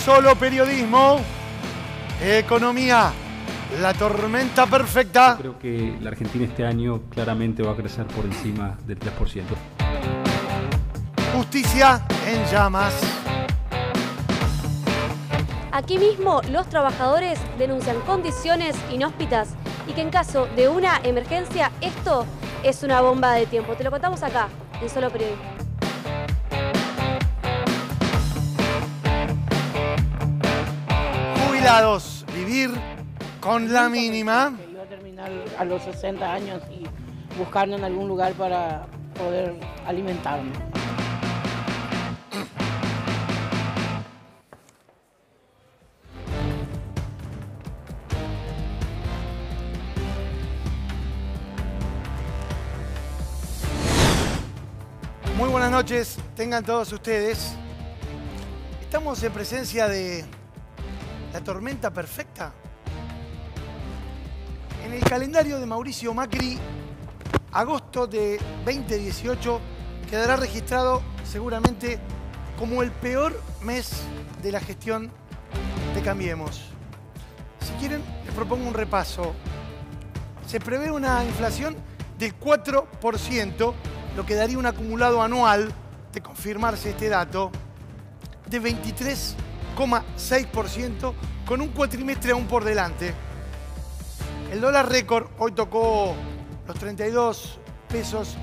Solo Periodismo, economía, la tormenta perfecta. Yo creo que la Argentina este año claramente va a crecer por encima del 3%. Justicia en llamas. Aquí mismo los trabajadores denuncian condiciones inhóspitas y que en caso de una emergencia esto es una bomba de tiempo. Te lo contamos acá, en Solo Periodismo. Jubilados, vivir con la mínima. Que iba a terminar a los 60 años y buscando en algún lugar para poder alimentarme. Muy buenas noches, tengan todos ustedes. Estamos en presencia de la tormenta perfecta. En el calendario de Mauricio Macri, agosto de 2018 quedará registrado seguramente como el peor mes de la gestión de Cambiemos. Si quieren, les propongo un repaso. Se prevé una inflación del 4%, lo que daría un acumulado anual, de confirmarse este dato, de 23,6%, con un cuatrimestre aún por delante. El dólar récord hoy tocó los 32 pesos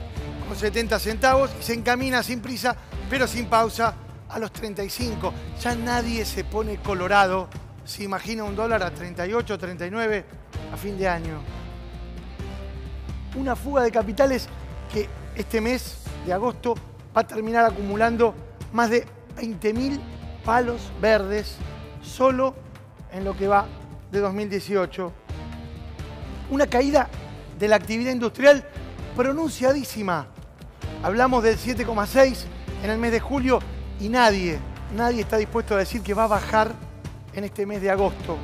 con 70 centavos y se encamina sin prisa, pero sin pausa, a los 35. Ya nadie se pone colorado si imagina un dólar a 38, 39 a fin de año. Una fuga de capitales que este mes de agosto va a terminar acumulando más de 20.000 palos verdes solo en lo que va de 2018. Una caída de la actividad industrial pronunciadísima. Hablamos del 7,6 en el mes de julio y nadie está dispuesto a decir que va a bajar en este mes de agosto.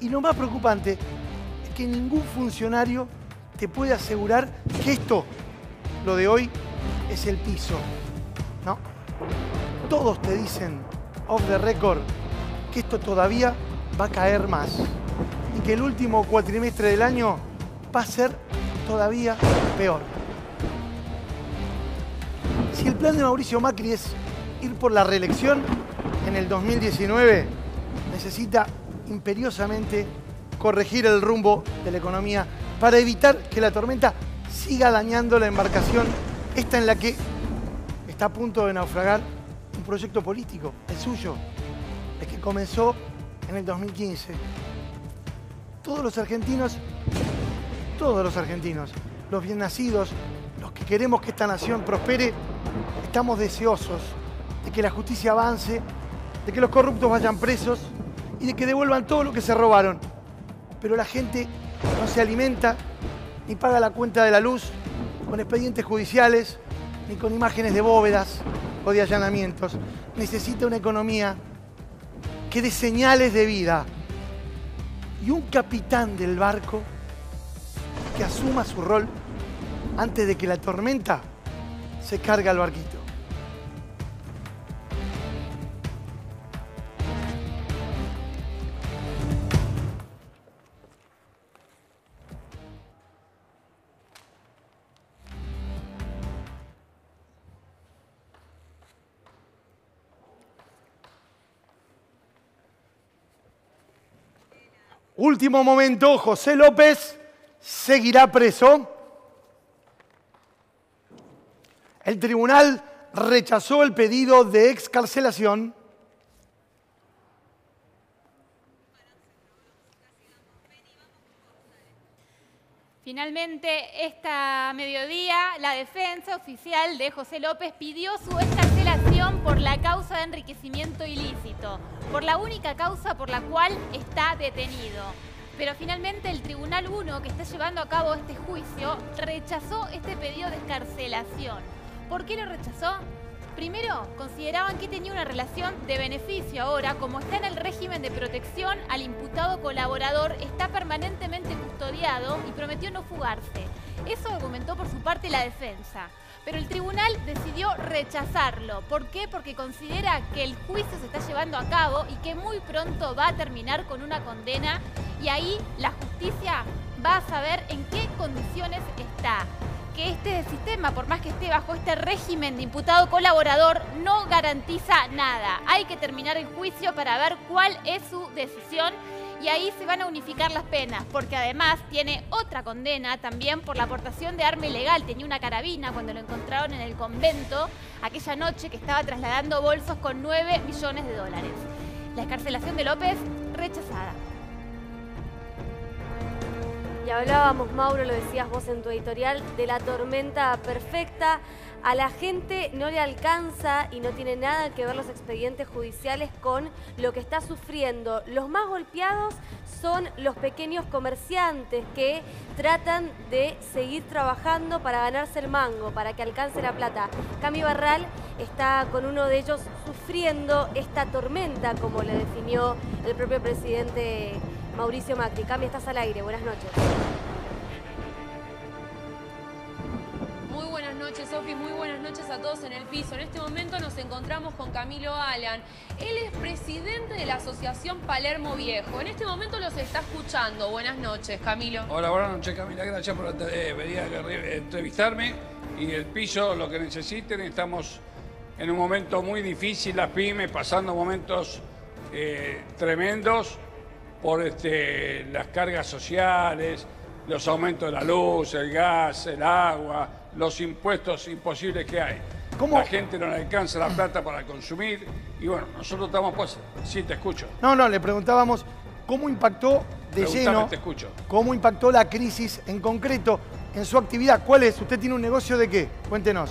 Y lo más preocupante es que ningún funcionario te puede asegurar que esto, lo de hoy, es el piso. No. Todos te dicen, off the record, que esto todavía va a caer más. Y que el último cuatrimestre del año va a ser todavía peor. Si el plan de Mauricio Macri es ir por la reelección en el 2019, necesita imperiosamente corregir el rumbo de la economía para evitar que la tormenta siga dañando la embarcación, esta en la que está a punto de naufragar un proyecto político, el suyo, el que comenzó en el 2015. Todos los argentinos, los bien nacidos, los que queremos que esta nación prospere, estamos deseosos de que la justicia avance, de que los corruptos vayan presos y de que devuelvan todo lo que se robaron. Pero la gente no se alimenta ni paga la cuenta de la luz con expedientes judiciales, ni con imágenes de bóvedas o de allanamientos. Necesita una economía que dé señales de vida y un capitán del barco que asuma su rol antes de que la tormenta se cargue al barquito. Último momento, José López seguirá preso. El tribunal rechazó el pedido de excarcelación. Finalmente, esta mediodía, la defensa oficial de José López pidió su excarcelación por la causa de enriquecimiento ilícito, por la única causa por la cual está detenido. Pero finalmente el Tribunal 1, que está llevando a cabo este juicio, rechazó este pedido de excarcelación. ¿Por qué lo rechazó? Primero, consideraban que tenía una relación de beneficio. Ahora, como está en el régimen de protección, al imputado colaborador está permanentemente custodiado y prometió no fugarse. Eso argumentó por su parte la defensa. Pero el tribunal decidió rechazarlo. ¿Por qué? Porque considera que el juicio se está llevando a cabo y que muy pronto va a terminar con una condena y ahí la justicia va a saber en qué condiciones está. Que este sistema, por más que esté bajo este régimen de imputado colaborador, no garantiza nada. Hay que terminar el juicio para ver cuál es su decisión y ahí se van a unificar las penas, porque además tiene otra condena también por la aportación de arma ilegal. Tenía una carabina cuando lo encontraron en el convento aquella noche que estaba trasladando bolsos con 9 millones de dólares. La excarcelación de López rechazada. Y hablábamos, Mauro, lo decías vos en tu editorial, de la tormenta perfecta. A la gente no le alcanza y no tiene nada que ver los expedientes judiciales con lo que está sufriendo. Los más golpeados son los pequeños comerciantes que tratan de seguir trabajando para ganarse el mango, para que alcance la plata. Cami Barral está con uno de ellos sufriendo esta tormenta, como le definió el propio presidente Mauricio Macri. Cami, estás al aire. Buenas noches. Muy buenas noches, Sofi. Muy buenas noches a todos en el piso. En este momento nos encontramos con Camilo Alan. Él es presidente de la Asociación Palermo Viejo. En este momento los está escuchando. Buenas noches, Camilo. Hola, buenas noches, Camila. Gracias por venir a entrevistarme. Y el piso, lo que necesiten. Estamos en un momento muy difícil, las pymes, pasando momentos tremendos por las cargas sociales, los aumentos de la luz, el gas, el agua, los impuestos imposibles que hay. ¿Cómo? La gente no le alcanza la plata para consumir y bueno, nosotros estamos pues... Sí, te escucho. No, le preguntábamos cómo impactó de lleno, te escucho. cómo impactó la crisis en concreto en su actividad. ¿Cuál es? ¿Usted tiene un negocio de qué? Cuéntenos.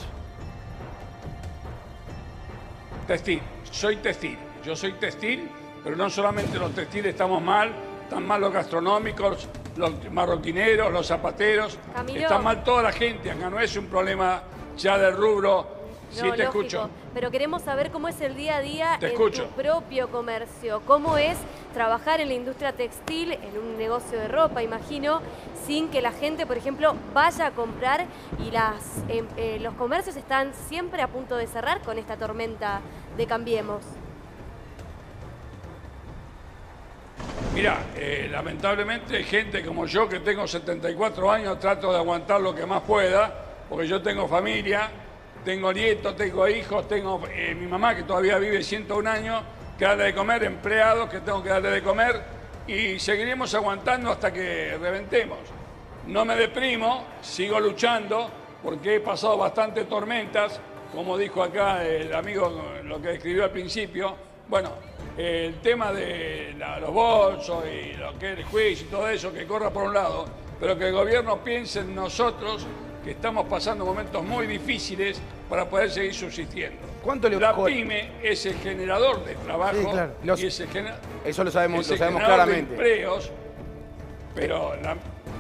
Textil. Soy textil. Yo soy textil, pero no solamente los textiles estamos mal, están mal los gastronómicos, los marroquineros, los zapateros. Camilo. Está mal toda la gente. Acá no es un problema ya del rubro. Sí, No, te lógico, escucho. pero queremos saber cómo es el día a día Te en escucho. tu propio comercio. ¿Cómo es trabajar en la industria textil, en un negocio de ropa, imagino, sin que la gente, por ejemplo, vaya a comprar y los comercios están siempre a punto de cerrar con esta tormenta de Cambiemos? Mira, lamentablemente gente como yo que tengo 74 años trato de aguantar lo que más pueda, porque yo tengo familia, tengo nietos, tengo hijos, tengo mi mamá que todavía vive 101 años, que darle de comer, empleados que tengo que darle de comer y seguiremos aguantando hasta que reventemos. No me deprimo, sigo luchando porque he pasado bastantes tormentas, como dijo acá el amigo lo que escribió al principio. Bueno, el tema de los bolsos y lo que es el juicio y todo eso, que corra por un lado, pero que el gobierno piense en nosotros, que estamos pasando momentos muy difíciles para poder seguir subsistiendo. ¿Cuánto le La bajó? pyme es el generador de trabajo, Sí, claro. y es el Eso lo sabemos generador claramente. de empleos, pero,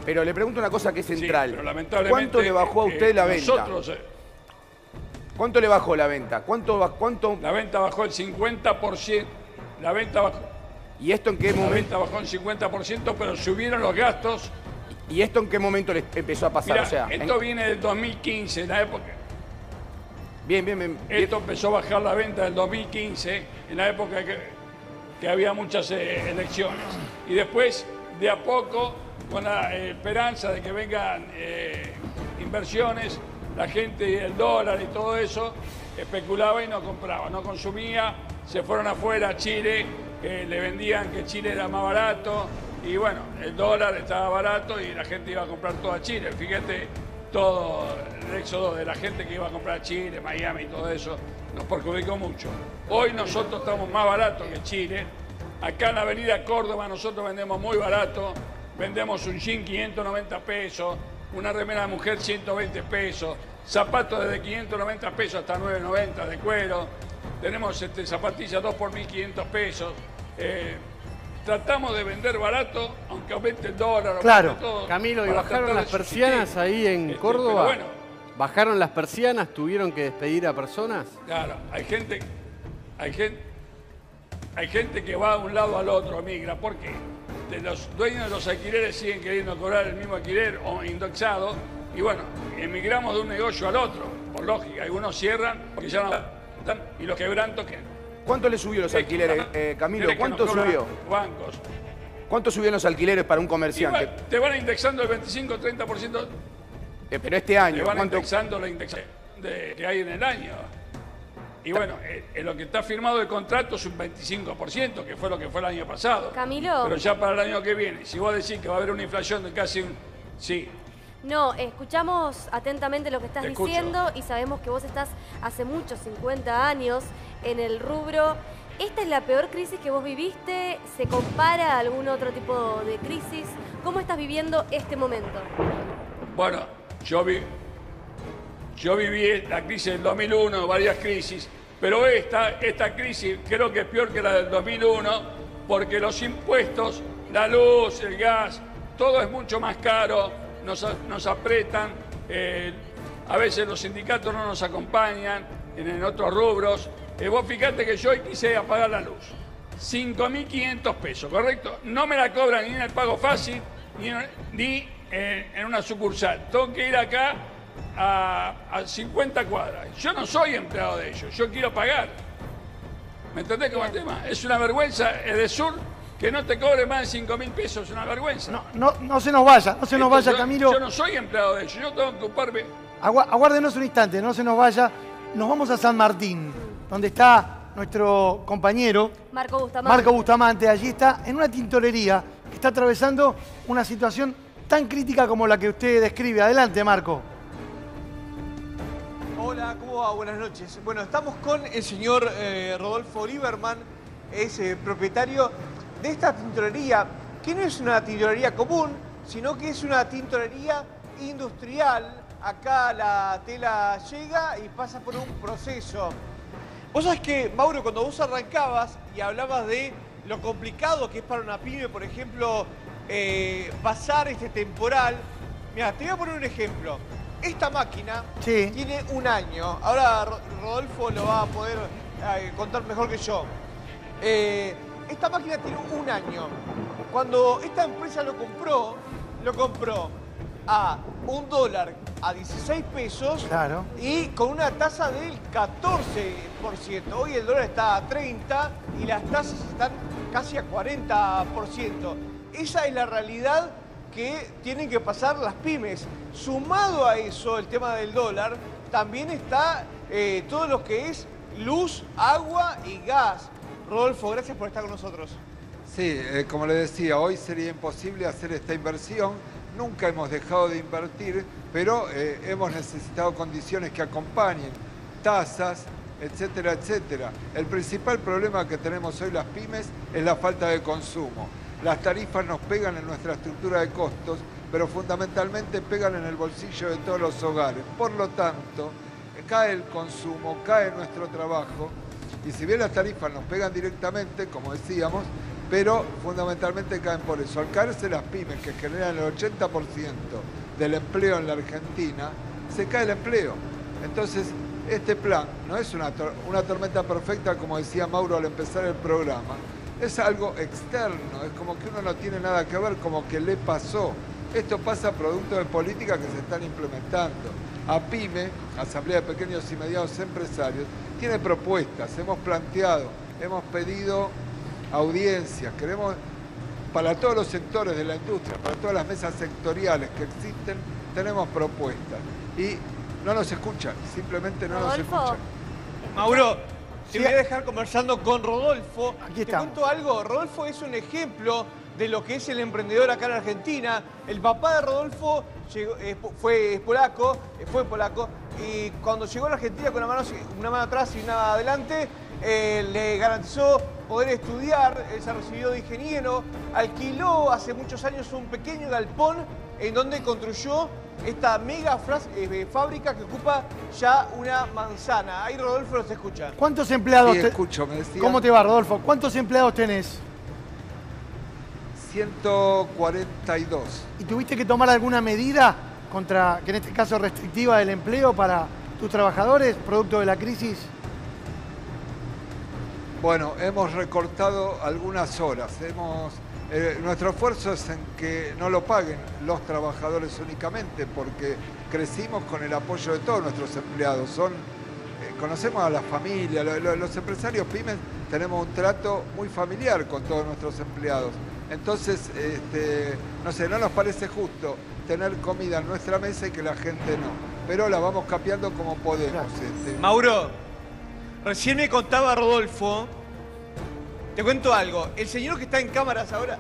Pero le pregunto una cosa que es sí, central. pero lamentablemente ¿Cuánto le bajó a usted la venta? nosotros, ¿Cuánto le bajó la venta? ¿Cuánto? la venta bajó el 50%, la venta bajó, ¿Y esto en qué la momento? venta bajó el 50%, pero subieron los gastos. ¿Y esto en qué momento le empezó a pasar? Mirá, O sea, esto viene del 2015, en la época. bien. Esto empezó a bajar la venta del 2015, en la época que había muchas elecciones. Y después, de a poco, con la esperanza de que vengan inversiones, la gente, el dólar y todo eso, especulaba y no compraba, no consumía. Se fueron afuera a Chile, le vendían que Chile era más barato. Y bueno, el dólar estaba barato y la gente iba a comprar todo a Chile. Fíjate, todo el éxodo de la gente que iba a comprar a Chile, Miami y todo eso, nos perjudicó mucho. Hoy nosotros estamos más baratos que Chile. Acá en la avenida Córdoba nosotros vendemos muy barato. Vendemos un jean 590 pesos, una remera de mujer 120 pesos, zapatos desde 590 pesos hasta 990 de cuero. Tenemos zapatillas 2 por 1.500 pesos. Tratamos de vender barato, aunque aumente el dólar. Claro. aumente todo, Camilo, ¿y para bajaron tratar las de persianas subsistir. ahí en Córdoba? Pero bueno, ¿Bajaron las persianas? ¿Tuvieron que despedir a personas? claro, hay gente que va de un lado al otro, migra. ¿Por qué? Los dueños de los alquileres siguen queriendo cobrar el mismo alquiler o indexado Y bueno, emigramos de un negocio al otro, por lógica. Algunos cierran porque ya no están y los quebrantos que... ¿Cuánto le subió los alquileres, Camilo? ¿Cuánto subió? Bancos. ¿Cuánto subieron los alquileres para un comerciante? Te van indexando el 25-30%. Pero este año, te van ¿cuánto? indexando la indexación que hay en el año. Y bueno, en lo que está firmado de contrato es un 25%, que fue lo que fue el año pasado. Camilo. Pero ya para el año que viene, si vos decís que va a haber una inflación de casi un... Sí. No, escuchamos atentamente lo que estás diciendo y sabemos que vos estás hace muchos, 50 años, en el rubro. ¿Esta es la peor crisis que vos viviste? ¿Se compara a algún otro tipo de crisis? ¿Cómo estás viviendo este momento? Bueno, yo viví la crisis del 2001, varias crisis, pero esta crisis creo que es peor que la del 2001 porque los impuestos, la luz, el gas, todo es mucho más caro, nos apretan, a veces los sindicatos no nos acompañan en otros rubros. Vos fijate que yo hoy quise apagar la luz, 5.500 pesos, ¿correcto? No me la cobran ni en el pago fácil ni en una sucursal. Tengo que ir acá a 50 cuadras. Yo no soy empleado de ellos, yo quiero pagar. ¿Me entendés cómo es el tema? Es una vergüenza, Edesur, que no te cobre más de 5.000 pesos, es una vergüenza. No se nos vaya, no se nos vaya, Camilo. Yo no soy empleado de ellos, yo tengo que ocuparme. Aguárdenos un instante, no se nos vaya. Nos vamos a San Martín, donde está nuestro compañero Marco Bustamante. Marco Bustamante. Allí está en una tintorería que está atravesando una situación tan crítica como la que usted describe. Adelante, Marco. Hola, ¿cómo va? Buenas noches. Bueno, estamos con el señor Rodolfo Lieberman, es propietario de esta tintorería, que no es una tintorería común, sino que es una tintorería industrial. Acá la tela llega y pasa por un proceso. Vos sabés que, Mauro, cuando vos arrancabas y hablabas de lo complicado que es para una pyme, por ejemplo, pasar este temporal, mira, te voy a poner un ejemplo. Esta máquina tiene un año. Ahora Rodolfo lo va a poder contar mejor que yo. Esta máquina tiene un año. Cuando esta empresa lo compró a $1 a 16 pesos y con una tasa del 14%. Hoy el dólar está a 30 y las tasas están casi a 40%. Esa es la realidad que tienen que pasar las pymes. Sumado a eso, el tema del dólar, también está todo lo que es luz, agua y gas. Rodolfo, gracias por estar con nosotros. Sí, como le decía, hoy sería imposible hacer esta inversión. Nunca hemos dejado de invertir, pero hemos necesitado condiciones que acompañen, tasas, etcétera, etcétera. El principal problema que tenemos hoy las pymes es la falta de consumo. Las tarifas nos pegan en nuestra estructura de costos, pero fundamentalmente pegan en el bolsillo de todos los hogares. Por lo tanto, cae el consumo, cae nuestro trabajo, y si bien las tarifas nos pegan directamente, como decíamos, pero fundamentalmente caen por eso. Al caerse las pymes, que generan el 80% del empleo en la Argentina, se cae el empleo. Entonces, este plan no es una tormenta perfecta, como decía Mauro al empezar el programa. Es algo externo, es como que uno no tiene nada que ver, como que le pasó. Esto pasa producto de políticas que se están implementando. APYME, Asamblea de Pequeños y Medianos Empresarios, tiene propuestas, hemos planteado, hemos pedido audiencias, queremos para todos los sectores de la industria, para todas las mesas sectoriales que existen, tenemos propuestas. Y no nos escuchan, simplemente no nos escuchan. Mauro, te voy a dejar conversando con Rodolfo. Aquí te cuento algo, Rodolfo es un ejemplo de lo que es el emprendedor acá en Argentina. El papá de Rodolfo fue polaco, y cuando llegó a la Argentina con una mano atrás y una adelante, le garantizó poder estudiar. Él se recibió de ingeniero, alquiló hace muchos años un pequeño galpón en donde construyó esta mega fábrica que ocupa ya una manzana. Ahí Rodolfo los escucha. ¿Cuántos empleados Sí, escucho, me decía. ¿Cómo te va, Rodolfo? ¿Cuántos empleados tenés? 142. ¿Y tuviste que tomar alguna medida contra, que en este caso restrictiva del empleo para tus trabajadores, producto de la crisis? Bueno, hemos recortado algunas horas, hemos nuestro esfuerzo es en que no lo paguen los trabajadores únicamente, porque crecimos con el apoyo de todos nuestros empleados. Conocemos a la familia, los empresarios pymes tenemos un trato muy familiar con todos nuestros empleados. Entonces, no sé, no nos parece justo tener comida en nuestra mesa y que la gente no. Pero la vamos capeando como podemos. Mauro, recién me contaba Rodolfo, te cuento algo, el señor que está en cámaras ahora,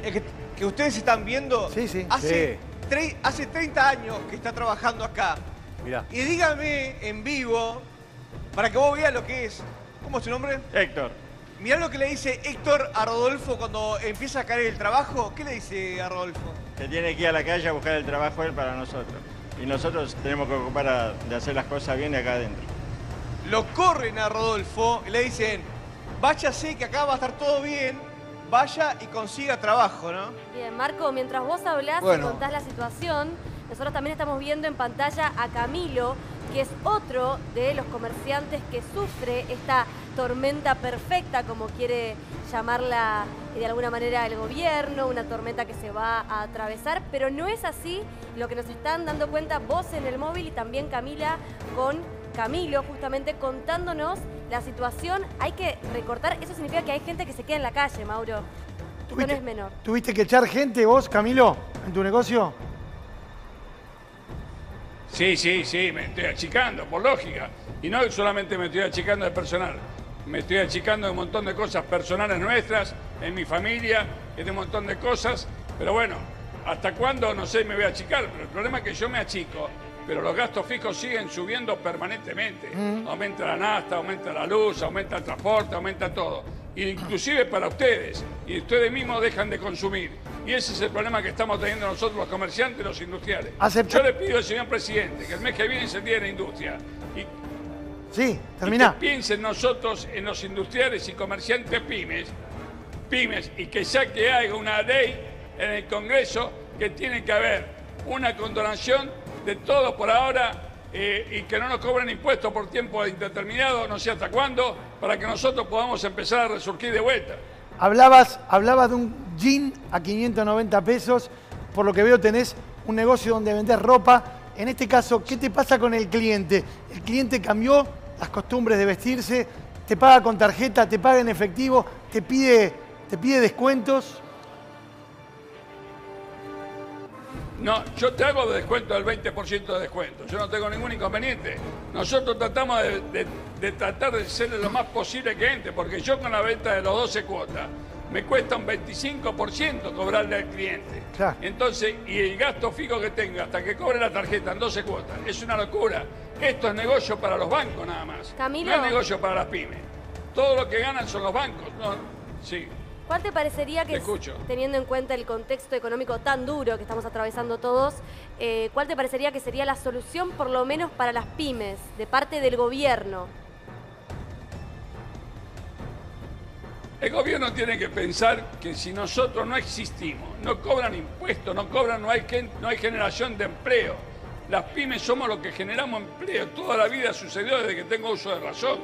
el que ustedes están viendo, hace 30 años que está trabajando acá. Mirá. Y dígame en vivo, para que vos veas lo que es, ¿cómo es su nombre? Héctor. Mirá lo que le dice Héctor a Rodolfo cuando empieza a caer el trabajo. ¿Qué le dice a Rodolfo? Que tiene que ir a la calle a buscar el trabajo él para nosotros. Y nosotros tenemos que ocupar de hacer las cosas bien de acá adentro. Lo corren a Rodolfo y le dicen, váyase que acá va a estar todo bien, vaya y consiga trabajo, ¿no? Bien, Marco, mientras vos hablás y contás la situación, nosotros también estamos viendo en pantalla a Camilo, que es otro de los comerciantes que sufre esta tormenta perfecta, como quiere llamarla de alguna manera el gobierno, una tormenta que se va a atravesar, pero no es así lo que nos están dando cuenta vos en el móvil y también Camila con Camilo, justamente contándonos la situación. Hay que recortar, eso significa que hay gente que se queda en la calle, Mauro. Esto no es menor. ¿Tuviste que echar gente vos, Camilo, en tu negocio? Sí, me estoy achicando, por lógica. Y no solamente me estoy achicando de personal, me estoy achicando de un montón de cosas personales nuestras, en mi familia, de un montón de cosas. Pero bueno, ¿hasta cuándo? No sé, me voy a achicar. Pero el problema es que yo me achico, pero los gastos fijos siguen subiendo permanentemente. Aumenta la nafta, aumenta la luz, aumenta el transporte, aumenta todo. Inclusive para ustedes. Y ustedes mismos dejan de consumir. Y ese es el problema que estamos teniendo nosotros los comerciantes y los industriales. Yo le pido al señor presidente que el mes que viene se día de la industria. Sí, termina. Y que piensen nosotros en los industriales y comerciantes pymes, y que ya que haga una ley en el Congreso que tiene que haber una condonación de todo por ahora y que no nos cobren impuestos por tiempo indeterminado, no sé hasta cuándo, para que nosotros podamos empezar a resurgir de vuelta. Hablabas de un jean a 590 pesos, por lo que veo tenés un negocio donde vendés ropa. En este caso, ¿qué te pasa con el cliente? ¿El cliente cambió las costumbres de vestirse? ¿Te paga con tarjeta? ¿Te paga en efectivo? ¿Te pide descuentos? No, yo te hago de descuento del 20% de descuento. Yo no tengo ningún inconveniente. Nosotros tratamos de tratar de ser lo más posible que entre, porque yo con la venta de los 12 cuotas me cuesta un 25% cobrarle al cliente. Claro. Entonces, y el gasto fijo que tenga hasta que cobre la tarjeta en 12 cuotas, es una locura. Esto es negocio para los bancos nada más. Camilo. No es negocio para las pymes. Todo lo que ganan son los bancos. No, sí. ¿Cuál te parecería que, teniendo en cuenta el contexto económico tan duro que estamos atravesando todos, cuál te parecería que sería la solución, por lo menos para las pymes, de parte del gobierno? El gobierno tiene que pensar que si nosotros no existimos, no cobran impuestos, no hay generación de empleo. Las pymes somos los que generamos empleo. Toda la vida sucedió desde que tengo uso de razón.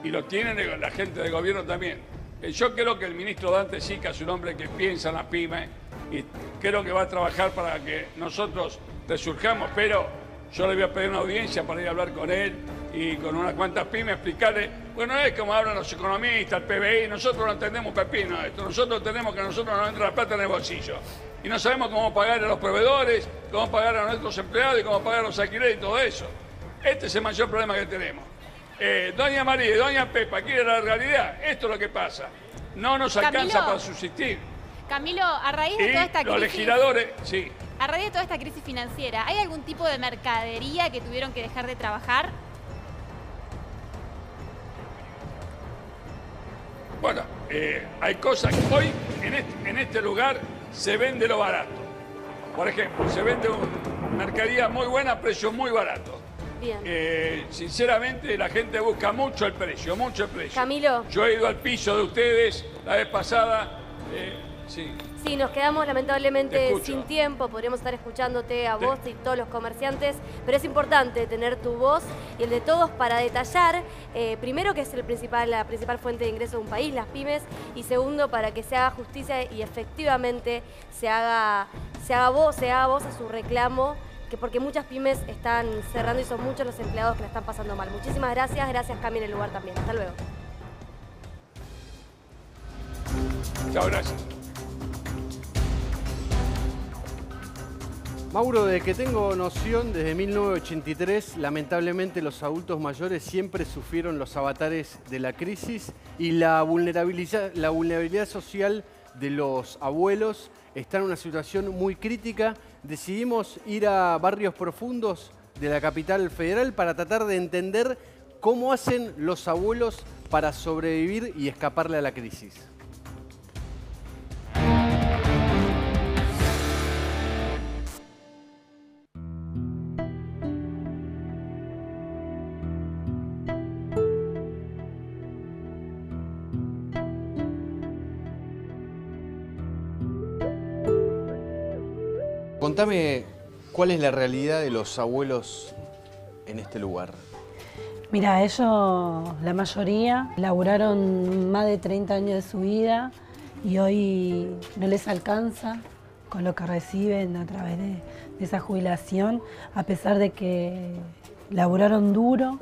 Y lo tienen la gente del gobierno también. Yo creo que el ministro Dante Sica es un hombre que piensa en las pymes y creo que va a trabajar para que nosotros resurjamos, pero yo le voy a pedir una audiencia para ir a hablar con él y con unas cuantas pymes, explicarle, bueno, es como hablan los economistas, el PBI, nosotros no entendemos pepino esto, nosotros tenemos que a nosotros nos entra la plata en el bolsillo y no sabemos cómo pagar a los proveedores, cómo pagar a nuestros empleados y cómo pagar los alquileres y todo eso. Este es el mayor problema que tenemos. Doña María y Doña Pepa, ¿quiere la realidad? Esto es lo que pasa. No nos alcanza para subsistir. Camilo, a raíz de toda esta crisis... los legisladores, sí. A raíz de toda esta crisis financiera, ¿hay algún tipo de mercadería que tuvieron que dejar de trabajar? Bueno, hay cosas que hoy en este lugar se vende lo barato. Por ejemplo, se vende una mercadería muy buena a precio muy barato. Bien. Sinceramente, la gente busca mucho el precio, mucho el precio. Camilo. Yo he ido al piso de ustedes la vez pasada. Sí. Sí, nos quedamos Te lamentablemente escucho. sin tiempo, podríamos estar escuchándote a vos y todos los comerciantes, pero es importante tener tu voz y el de todos para detallar, primero, que es la principal fuente de ingreso de un país, las pymes, y segundo, para que se haga justicia y efectivamente se haga voz a su reclamo, porque muchas pymes están cerrando y son muchos los empleados que la están pasando mal. Muchísimas gracias Cami en el lugar también. Hasta luego. Chao, gracias. Mauro, desde que tengo noción, desde 1983, lamentablemente los adultos mayores siempre sufrieron los avatares de la crisis y la vulnerabilidad social de los abuelos está en una situación muy crítica. Decidimos ir a barrios profundos de la capital federal para tratar de entender cómo hacen los abuelos para sobrevivir y escaparle a la crisis. Contame, ¿cuál es la realidad de los abuelos en este lugar? Mira, ellos, la mayoría, laburaron más de 30 años de su vida y hoy no les alcanza con lo que reciben a través de esa jubilación, a pesar de que laburaron duro,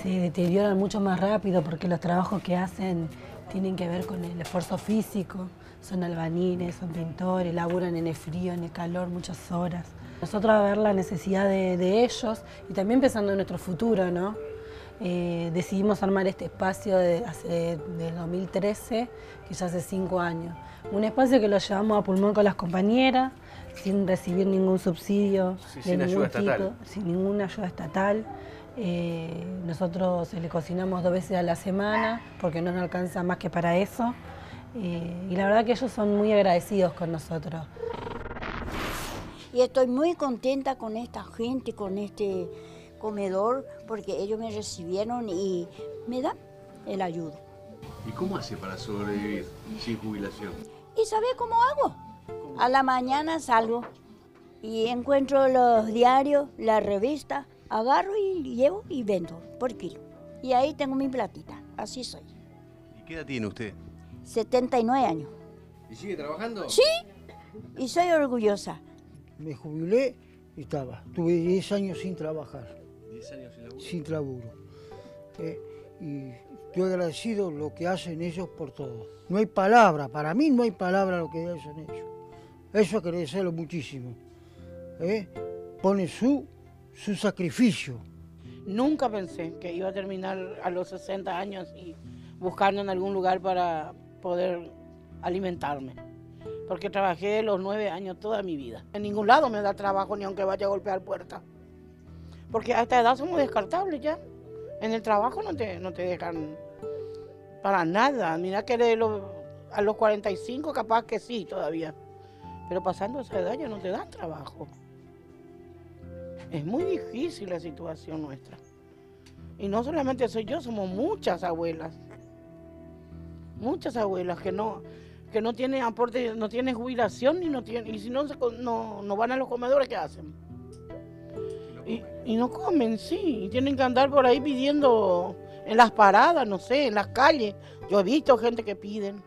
se deterioran mucho más rápido porque los trabajos que hacen tienen que ver con el esfuerzo físico. Son albañiles, son pintores, laburan en el frío, en el calor, muchas horas. Nosotros a ver la necesidad de ellos y también pensando en nuestro futuro, ¿no? Decidimos armar este espacio del 2013, que ya hace 5 años. Un espacio que lo llevamos a pulmón con las compañeras, sin recibir ningún subsidio de ningún tipo, sin ninguna ayuda estatal. Nosotros le cocinamos 2 veces a la semana porque no nos alcanza más que para eso. Y la verdad que ellos son muy agradecidos con nosotros. Y estoy muy contenta con esta gente, con este comedor, porque ellos me recibieron y me dan el ayuda. ¿Y cómo hace para sobrevivir sin jubilación? ¿Y sabes cómo hago? A la mañana salgo y encuentro los diarios, la revista, agarro y llevo y vendo por kilo. Y ahí tengo mi platita, así soy. ¿Y qué edad tiene usted? 79 años. ¿Y sigue trabajando? Sí, y soy orgullosa. Me jubilé y tuve 10 años sin trabajar. 10 años sin laburo. Sin laburo. Y estoy agradecido lo que hacen ellos por todo. No hay palabra, para mí no hay palabra lo que hacen ellos. Eso hay que agradecerlo muchísimo. Pone su sacrificio. Nunca pensé que iba a terminar a los 60 años y buscando en algún lugar para poder alimentarme. Porque trabajé los 9 años toda mi vida. En ningún lado me da trabajo ni aunque vaya a golpear puertas. Porque a esta edad somos descartables ya. En el trabajo no te dejan para nada. Mira que a los 45 capaz que sí todavía. Pero pasando esa edad ya no te dan trabajo. Es muy difícil la situación nuestra. Y no solamente soy yo, somos muchas abuelas. Muchas abuelas que no tienen aporte, no tienen jubilación y si no van a los comedores, ¿qué hacen? Y no comen, sí, y tienen que andar por ahí pidiendo en las paradas, no sé, en las calles. Yo he visto gente que piden.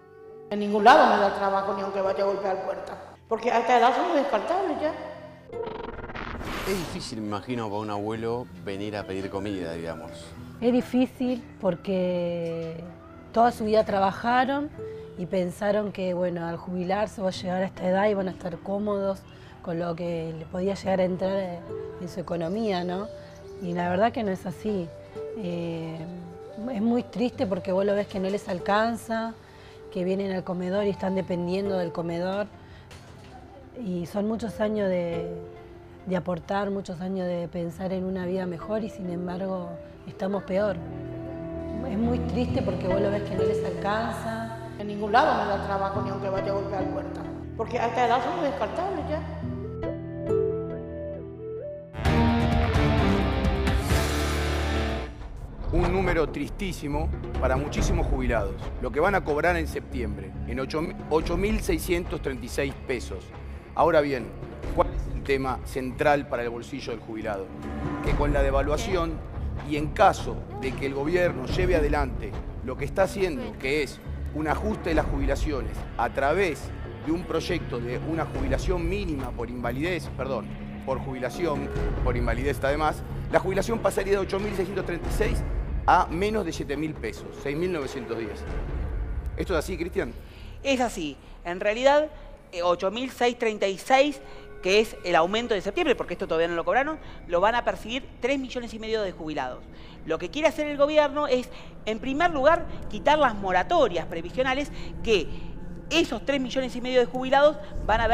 En ningún lado me da trabajo ni aunque vaya a golpear puertas. Porque a esta edad somos descartables ya. Es difícil, me imagino, para un abuelo venir a pedir comida, digamos. Es difícil porque toda su vida trabajaron y pensaron que, bueno, al jubilarse o a llegar a esta edad iban a estar cómodos con lo que le podía llegar a entrar en su economía, ¿no? Y la verdad que no es así. Es muy triste porque vos lo ves que no les alcanza, que vienen al comedor y están dependiendo del comedor. Y son muchos años de aportar, muchos años de pensar en una vida mejor y sin embargo estamos peor. Es muy triste porque vos lo ves que no les alcanza. En ningún lado me da trabajo ni aunque vaya a golpear puertas. Porque a esta edad somos descartables ya. un número tristísimo para muchísimos jubilados. Lo que van a cobrar en septiembre, en 8.636 pesos. Ahora bien, ¿cuál es el tema central para el bolsillo del jubilado? Que con la devaluación y en caso de que el gobierno lleve adelante lo que está haciendo, que es un ajuste de las jubilaciones a través de un proyecto de una jubilación mínima por invalidez, por jubilación, por invalidez además, la jubilación pasaría de 8.636 a menos de 7.000 pesos, 6.910. ¿Esto es así, Cristian? Es así. En realidad, 8.636, que es el aumento de septiembre, porque esto todavía no lo cobraron, lo van a percibir 3,5 millones de jubilados. Lo que quiere hacer el gobierno es, en primer lugar, quitar las moratorias previsionales que esos 3,5 millones de jubilados van a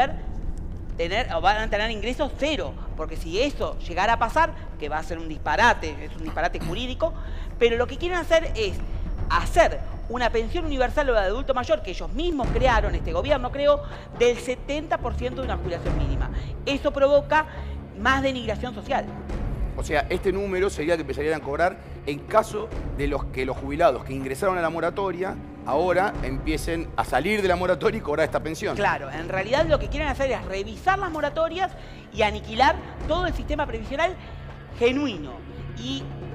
tener ingresos cero, porque si eso llegara a pasar, que va a ser un disparate, es un disparate jurídico, pero lo que quieren hacer es hacer una pensión universal de adulto mayor que ellos mismos crearon, este gobierno creó, del 70% de una jubilación mínima. Eso provoca más denigración social. O sea, este número sería que empezarían a cobrar en caso de los jubilados que ingresaron a la moratoria ahora empiecen a salir de la moratoria y cobrar esta pensión. Claro, en realidad lo que quieren hacer es revisar las moratorias y aniquilar todo el sistema previsional genuino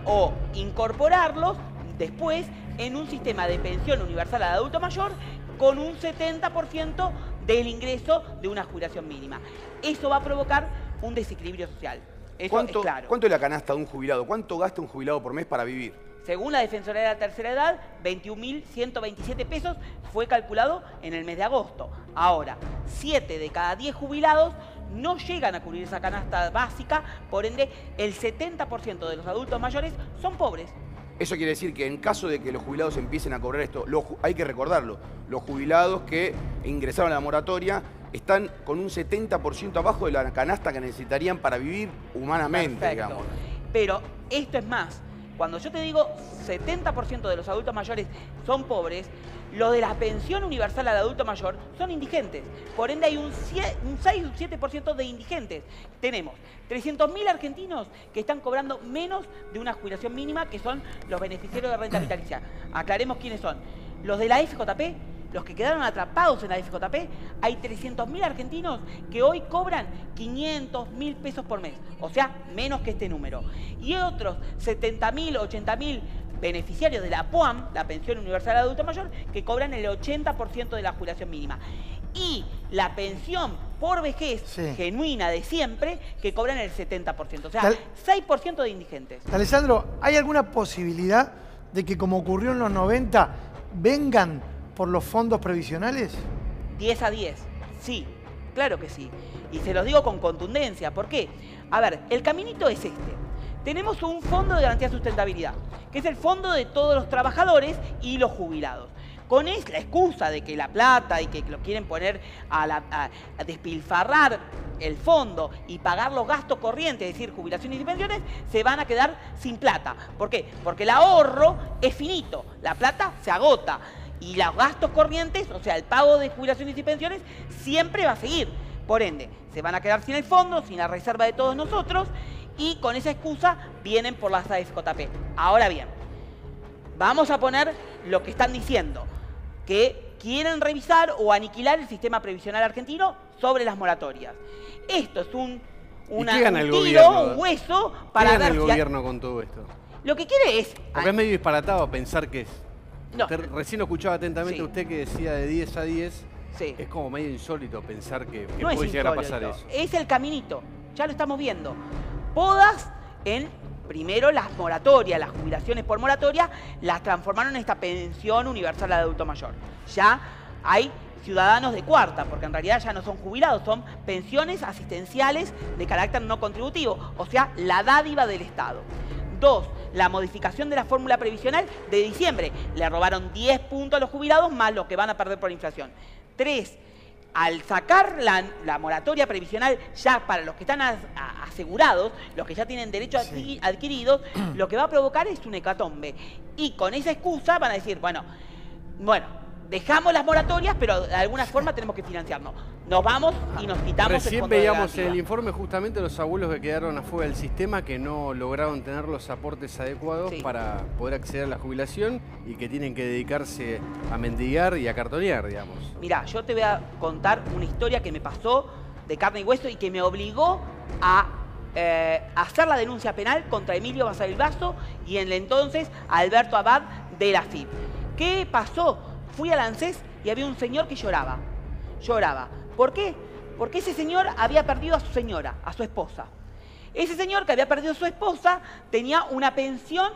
o incorporarlos después en un sistema de pensión universal al adulto mayor con un 70% del ingreso de una jubilación mínima. Eso va a provocar un desequilibrio social. Eso es claro. ¿Cuánto es la canasta de un jubilado? ¿Cuánto gasta un jubilado por mes para vivir? Según la Defensoría de la Tercera Edad, 21.127 pesos fue calculado en el mes de agosto. Ahora, 7 de cada 10 jubilados no llegan a cubrir esa canasta básica, por ende, el 70% de los adultos mayores son pobres. Eso quiere decir que en caso de que los jubilados empiecen a cobrar esto, hay que recordarlo, los jubilados que ingresaron a la moratoria están con un 70% abajo de la canasta que necesitarían para vivir humanamente, perfecto, digamos. Pero esto es más. Cuando yo te digo 70% de los adultos mayores son pobres, los de la pensión universal al adulto mayor son indigentes. Por ende hay un 6 o un 7% de indigentes. Tenemos 300.000 argentinos que están cobrando menos de una jubilación mínima, que son los beneficiarios de renta vitalicia. Aclaremos quiénes son. Los de la FJP, los que quedaron atrapados en la FJP, hay 300.000 argentinos que hoy cobran 500.000 pesos por mes, o sea, menos que este número. Y otros 70.000, 80.000 beneficiarios de la PUAM, la Pensión Universal de Adulto Mayor, que cobran el 80% de la jubilación mínima. Y la pensión por vejez genuina de siempre, que cobran el 70%, o sea, 6% de indigentes. Alessandro, ¿hay alguna posibilidad de que, como ocurrió en los 90, vengan por los fondos previsionales? 10 a 10, sí, claro que sí. Y se los digo con contundencia. ¿Por qué? A ver, el caminito es este. Tenemos un fondo de garantía de sustentabilidad, que es el fondo de todos los trabajadores y los jubilados. Con la excusa de que la plata y que lo quieren poner a despilfarrar el fondo y pagar los gastos corrientes, es decir, jubilaciones y pensiones, se van a quedar sin plata. ¿Por qué? Porque el ahorro es finito, la plata se agota. Y los gastos corrientes, o sea, el pago de jubilaciones y pensiones, siempre va a seguir. Por ende, se van a quedar sin el fondo, sin la reserva de todos nosotros, y con esa excusa vienen por las AFJP. Ahora bien, vamos a poner lo que están diciendo, que quieren revisar o aniquilar el sistema previsional argentino sobre las moratorias. Esto es un hueso para ver ¿qué gana el gobierno con todo esto? Lo que quiere es... Porque es medio disparatado pensar que es... No. Recién lo escuchaba atentamente usted que decía de 10 a 10. Sí. Es como medio insólito pensar que no puede llegar a pasar eso. Es el caminito, ya lo estamos viendo. Podas en, primero, las moratorias, las jubilaciones por moratoria, las transformaron en esta pensión universal de adulto mayor. Ya hay ciudadanos de cuarta, porque en realidad ya no son jubilados, son pensiones asistenciales de carácter no contributivo, o sea, la dádiva del Estado. 2, la modificación de la fórmula previsional de diciembre. Le robaron 10 puntos a los jubilados más los que van a perder por inflación. 3, al sacar la moratoria previsional ya para los que están asegurados, los que ya tienen derechos adquiridos, lo que va a provocar es un hecatombe. Y con esa excusa van a decir, bueno, dejamos las moratorias, pero de alguna forma tenemos que financiarnos. nos vamos y nos quitamos el Recién fondo de veíamos garantía. en el informe justamente los abuelos que quedaron afuera del sistema, que no lograron tener los aportes adecuados para poder acceder a la jubilación y que tienen que dedicarse a mendigar y a cartonear, digamos. Mirá, yo te voy a contar una historia que me pasó de carne y hueso y que me obligó a hacer la denuncia penal contra Emilio Basavilbaso y en el entonces Alberto Abad de la FIP. ¿Qué pasó? Fui al ANSES y había un señor que lloraba. Lloraba. ¿Por qué? Porque ese señor había perdido a su señora, a su esposa. Ese señor que había perdido a su esposa tenía una pensión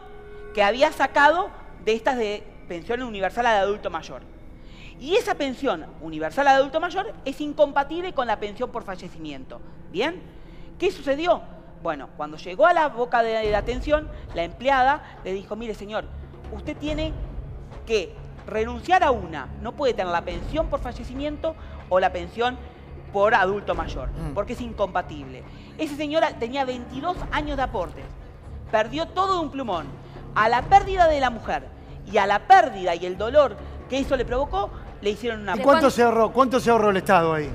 que había sacado de estas de pensión universal de adulto mayor. Y esa pensión universal de adulto mayor es incompatible con la pensión por fallecimiento. ¿Bien? ¿Qué sucedió? Bueno, cuando llegó a la boca de la atención, la empleada le dijo, mire señor, usted tiene que renunciar a una, no puede tener la pensión por fallecimiento o la pensión por adulto mayor, porque es incompatible. Ese señor tenía 22 años de aportes, perdió todo de un plumón. A la pérdida de la mujer y a la pérdida y el dolor que eso le provocó, le hicieron una... ¿Y cuánto se ahorró el Estado ahí?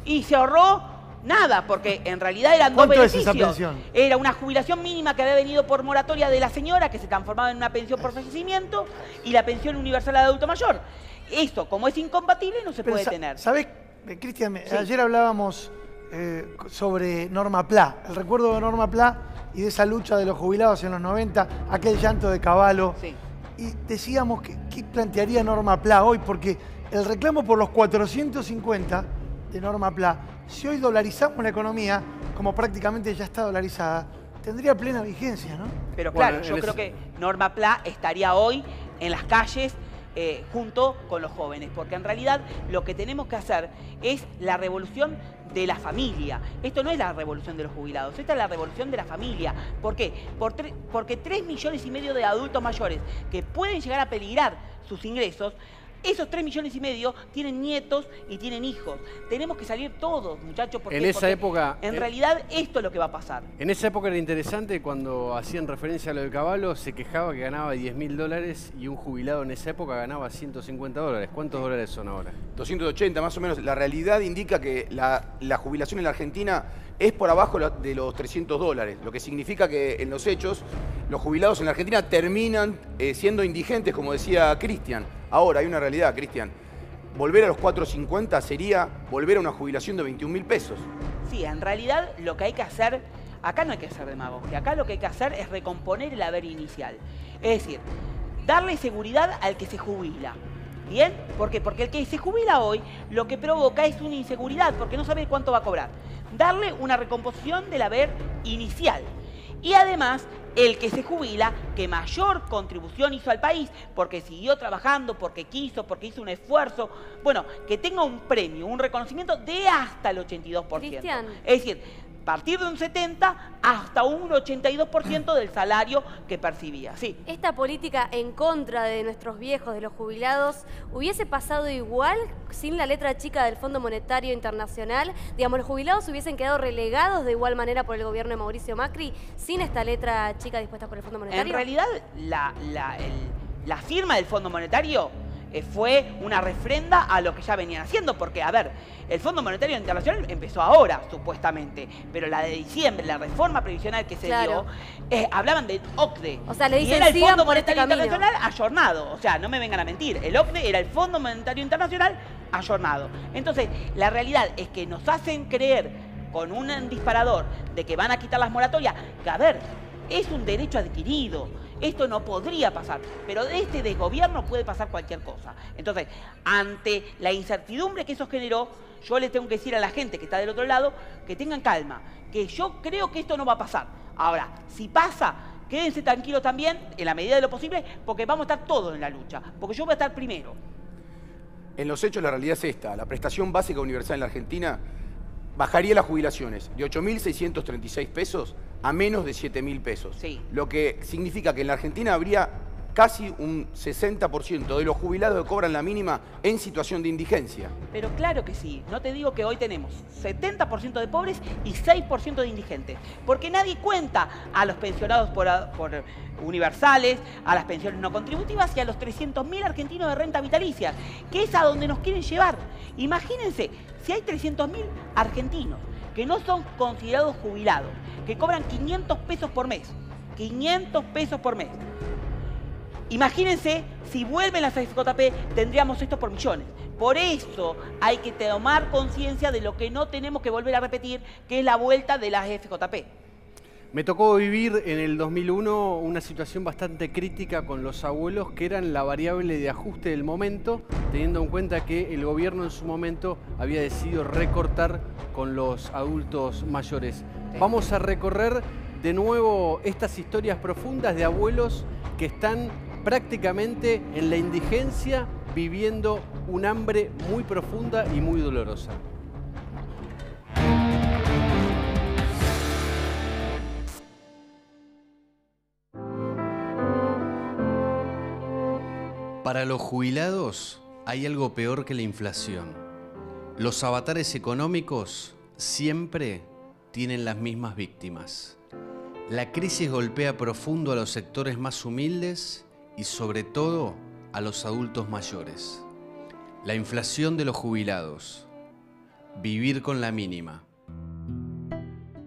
Y se ahorró nada, porque en realidad eran dos ¿Cuánto es beneficios. esa pensión? Era una jubilación mínima que había venido por moratoria de la señora, que se transformaba en una pensión por fallecimiento, y la pensión universal de adulto mayor. Esto, como es incompatible, no se puede tener. ¿Sabés, Cristian? Ayer hablábamos sobre Norma Pla, el recuerdo de Norma Pla y de esa lucha de los jubilados en los 90, aquel llanto de Cavallo. Y decíamos ¿qué plantearía Norma Pla hoy? Porque el reclamo por los 450 de Norma Pla, si hoy dolarizamos la economía, como prácticamente ya está dolarizada, tendría plena vigencia, ¿no? Pero claro, yo creo que Norma Pla estaría hoy en las calles junto con los jóvenes, porque en realidad lo que tenemos que hacer es la revolución de la familia. Esto no es la revolución de los jubilados, esta es la revolución de la familia. ¿Por qué? Porque 3,5 millones de adultos mayores que pueden llegar a peligrar sus ingresos, esos 3,5 millones tienen nietos y tienen hijos. Tenemos que salir todos, muchachos, porque En esa época... en realidad esto es lo que va a pasar. En esa época era interesante cuando hacían referencia a lo de Cavallo, se quejaba que ganaba $10.000 y un jubilado en esa época ganaba $150. ¿Cuántos dólares son ahora? 280 más o menos. La realidad indica que la jubilación en la Argentina es por abajo de los $300, lo que significa que en los hechos los jubilados en la Argentina terminan siendo indigentes, como decía Cristian. Ahora, hay una realidad, Cristian. Volver a los 450 sería volver a una jubilación de 21.000 pesos. Sí, en realidad lo que hay que hacer, acá no hay que hacer demagogia, acá lo que hay que hacer es recomponer el haber inicial. Es decir, darle seguridad al que se jubila. ¿Bien? ¿Por qué? Porque el que se jubila hoy lo que provoca es una inseguridad, porque no sabe cuánto va a cobrar. Darle una recomposición del haber inicial. Y además, el que se jubila, que mayor contribución hizo al país, porque siguió trabajando, porque quiso, porque hizo un esfuerzo, bueno, que tenga un premio, un reconocimiento de hasta el 82%. Cristian. Es decir, partir de un 70 hasta un 82% del salario que percibía. Sí. Esta política en contra de nuestros viejos, de los jubilados, ¿hubiese pasado igual sin la letra chica del Fondo Monetario Internacional? Digamos, ¿los jubilados hubiesen quedado relegados de igual manera por el gobierno de Mauricio Macri sin esta letra chica dispuesta por el Fondo Monetario? En realidad, la firma del Fondo Monetario fue una refrenda a lo que ya venían haciendo, porque, a ver, el Fondo Monetario Internacional empezó ahora, supuestamente, pero la de diciembre, la reforma previsional que se dio, hablaban del OCDE. O sea, le dicen, y era el sigan Fondo por este Monetario camino. Internacional ayornado. O sea, no me vengan a mentir. El OCDE era el Fondo Monetario Internacional ayornado. Entonces, la realidad es que nos hacen creer con un disparador de que van a quitar las moratorias, que, a ver, es un derecho adquirido. Esto no podría pasar, pero de este desgobierno puede pasar cualquier cosa. Entonces, ante la incertidumbre que eso generó, yo les tengo que decir a la gente que está del otro lado que tengan calma, que yo creo que esto no va a pasar. Ahora, si pasa, quédense tranquilos también, en la medida de lo posible, porque vamos a estar todos en la lucha, porque yo voy a estar primero. En los hechos la realidad es esta. La prestación básica universal en la Argentina bajaría las jubilaciones de 8.636 pesos a menos de 7.000 pesos. Sí. Lo que significa que en la Argentina habría casi un 60% de los jubilados que cobran la mínima en situación de indigencia. Pero claro que sí. No te digo que hoy tenemos 70% de pobres y 6% de indigentes. Porque nadie cuenta a los pensionados por universales, a las pensiones no contributivas y a los 300.000 argentinos de renta vitalicia, que es a donde nos quieren llevar. Imagínense, si hay 300.000 argentinos que no son considerados jubilados, que cobran 500 pesos por mes, 500 pesos por mes. Imagínense, si vuelven las FJP, tendríamos esto por millones. Por eso hay que tomar conciencia de lo que no tenemos que volver a repetir, que es la vuelta de las FJP. Me tocó vivir en el 2001 una situación bastante crítica con los abuelos, que eran la variable de ajuste del momento, teniendo en cuenta que el gobierno en su momento había decidido recortar con los adultos mayores. Vamos a recorrer de nuevo estas historias profundas de abuelos que están prácticamente en la indigencia, viviendo un hambre muy profunda y muy dolorosa. Para los jubilados hay algo peor que la inflación. Los avatares económicos siempre tienen las mismas víctimas. La crisis golpea profundo a los sectores más humildes y sobre todo a los adultos mayores. La inflación de los jubilados. Vivir con la mínima.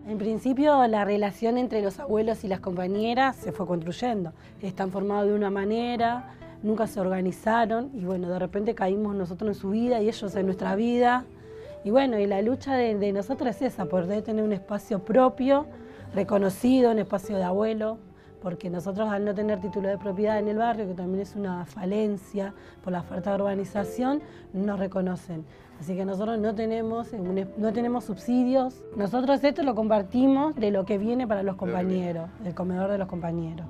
En principio, la relación entre los abuelos y las compañeras se fue construyendo. Están formados de una manera, nunca se organizaron y bueno, de repente caímos nosotros en su vida y ellos en nuestra vida. Y bueno, y la lucha de nosotros es esa, poder tener un espacio propio, reconocido, un espacio de abuelo, porque nosotros al no tener título de propiedad en el barrio, que también es una falencia por la falta de urbanización, no nos reconocen. Así que nosotros no tenemos subsidios. Nosotros esto lo compartimos de lo que viene para los compañeros, del comedor de los compañeros.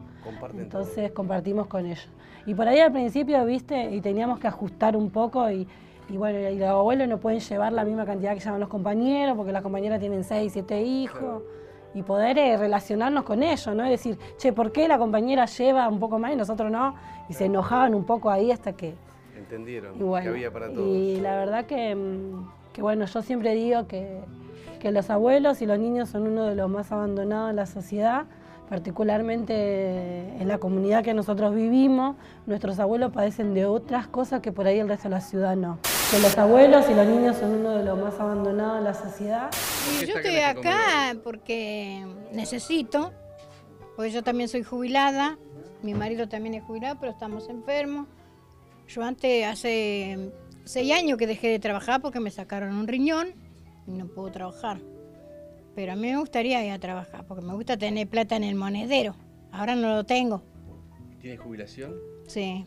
Entonces compartimos con ellos. Y por ahí al principio, viste, y teníamos que ajustar un poco y bueno, y los abuelos no pueden llevar la misma cantidad que llevan los compañeros, porque las compañeras tienen 6, 7 hijos. Claro. Y poder relacionarnos con ellos, ¿no? Es decir, che, ¿por qué la compañera lleva un poco más y nosotros no? Y se enojaban un poco ahí hasta que... Entendieron bueno, que había para todos. Y la verdad que bueno, yo siempre digo que los abuelos y los niños son uno de los más abandonados en la sociedad, particularmente en la comunidad que nosotros vivimos. Nuestros abuelos padecen de otras cosas que por ahí el resto de la ciudad no. Que los abuelos y los niños son uno de los más abandonados en la sociedad. Y yo estoy acá porque necesito, porque yo también soy jubilada, mi marido también es jubilado, pero estamos enfermos. Yo antes, hace 6 años que dejé de trabajar porque me sacaron un riñón y no puedo trabajar. Pero a mí me gustaría ir a trabajar porque me gusta tener plata en el monedero. Ahora no lo tengo. ¿Tienes jubilación? Sí.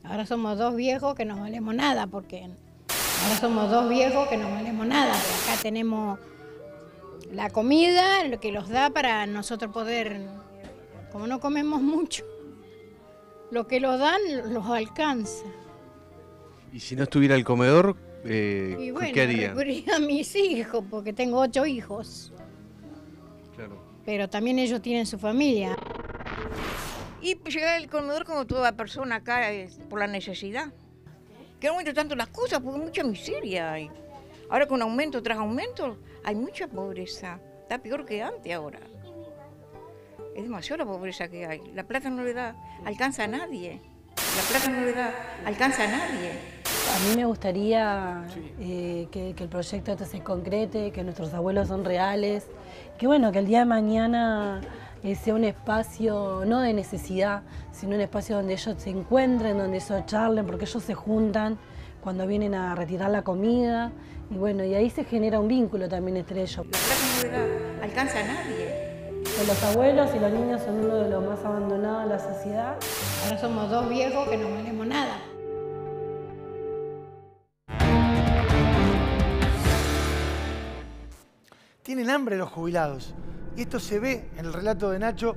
Ahora somos 2 viejos que no valemos nada porque... Ahora somos 2 viejos que no valemos nada. Acá tenemos la comida, lo que nos da para nosotros poder... Como no comemos mucho, lo que nos dan los alcanza. ¿Y si no estuviera el comedor, y bueno, qué harían? Recurría a mis hijos, porque tengo 8 hijos. Claro. Pero también ellos tienen su familia. Y llegar al comedor como toda persona acá por la necesidad. Que no aumento tanto las cosas porque mucha miseria hay. Ahora con aumento tras aumento hay mucha pobreza. Está peor que antes ahora. Es demasiada la pobreza que hay. La plata no le da, alcanza a nadie. La plata no le da, alcanza a nadie. A mí me gustaría que el proyecto este se concrete, que nuestros abuelos son reales, que bueno, que el día de mañana sea un espacio no de necesidad, sino un espacio donde ellos se encuentren, donde ellos charlen, porque ellos se juntan cuando vienen a retirar la comida y bueno, y ahí se genera un vínculo también entre ellos. La plata no le da, alcanza a nadie. Que los abuelos y los niños son uno de los más abandonados en la sociedad. Ahora somos 2 viejos que no valemos nada. Tienen hambre los jubilados. Y esto se ve en el relato de Nacho,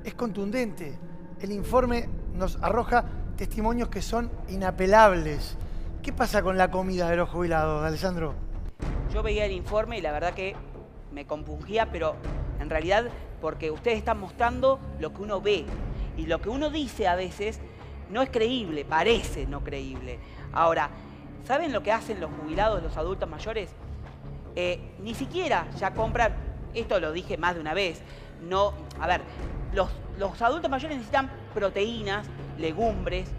es contundente. El informe nos arroja testimonios que son inapelables. ¿Qué pasa con la comida de los jubilados, Alessandro? Yo veía el informe y la verdad que me compungía, pero en realidad porque ustedes están mostrando lo que uno ve. Y lo que uno dice a veces no es creíble, parece no creíble. Ahora, ¿saben lo que hacen los jubilados, los adultos mayores? Ni siquiera ya compran, esto lo dije más de una vez, no, a ver, los adultos mayores necesitan proteínas, legumbres,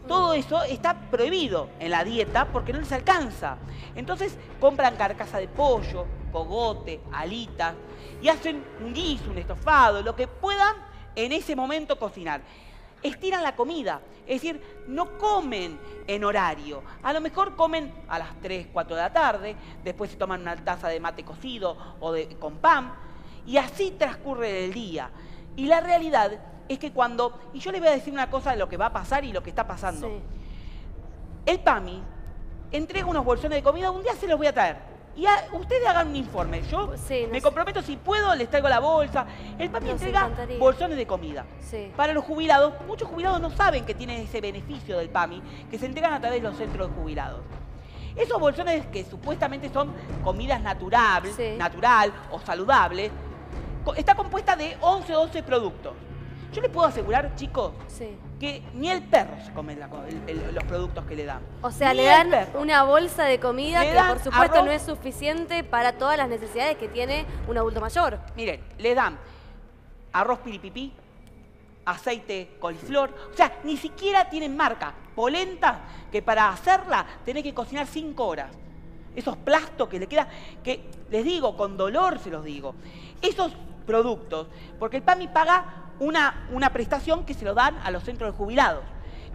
todo eso está prohibido en la dieta porque no les alcanza. Entonces compran carcasa de pollo, cogote, alitas y hacen un guiso, un estofado, lo que puedan en ese momento cocinar. Estiran la comida, es decir, no comen en horario. A lo mejor comen a las 3, 4 de la tarde, después se toman una taza de mate cocido o con pan, y así transcurre el día. Y la realidad es que cuando, y yo les voy a decir una cosa de lo que va a pasar y lo que está pasando. Sí. El PAMI entrega unos bolsones de comida, un día se los voy a traer. Y ustedes hagan un informe. Yo me comprometo, si puedo, les traigo la bolsa. El PAMI entrega bolsones de comida. Sí. Para los jubilados, muchos jubilados no saben que tienen ese beneficio del PAMI, que se entregan a través de los centros de jubilados. Esos bolsones que supuestamente son comidas natural o saludables, está compuesta de 11 o 12 productos. Yo les puedo asegurar, chicos, que ni el perro se come los productos que le dan. O sea, le dan una bolsa de comida que por supuesto no es suficiente para todas las necesidades que tiene un adulto mayor. Miren, le dan arroz piripipí, aceite coliflor, o sea, ni siquiera tienen marca. Polenta, que para hacerla tenés que cocinar 5 horas. Esos plastos que le quedan, que les digo, con dolor se los digo. Esos productos, porque el PAMI paga una prestación que se lo dan a los centros de jubilados.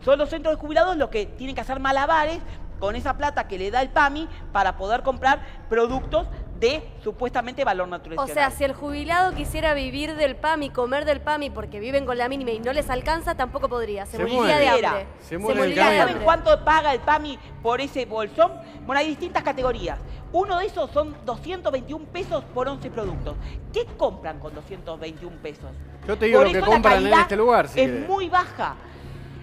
Son los centros de jubilados los que tienen que hacer malabares con esa plata que le da el PAMI para poder comprar productos de supuestamente valor nutricional. O sea, si el jubilado quisiera vivir del PAMI, comer del PAMI porque viven con la mínima y no les alcanza, tampoco podría. Se moriría de hambre. ¿Saben cuánto paga el PAMI por ese bolsón? Bueno, hay distintas categorías. Uno de esos son 221 pesos por 11 productos. ¿Qué compran con 221 pesos? Yo te digo lo que compran en este lugar. Si es muy baja.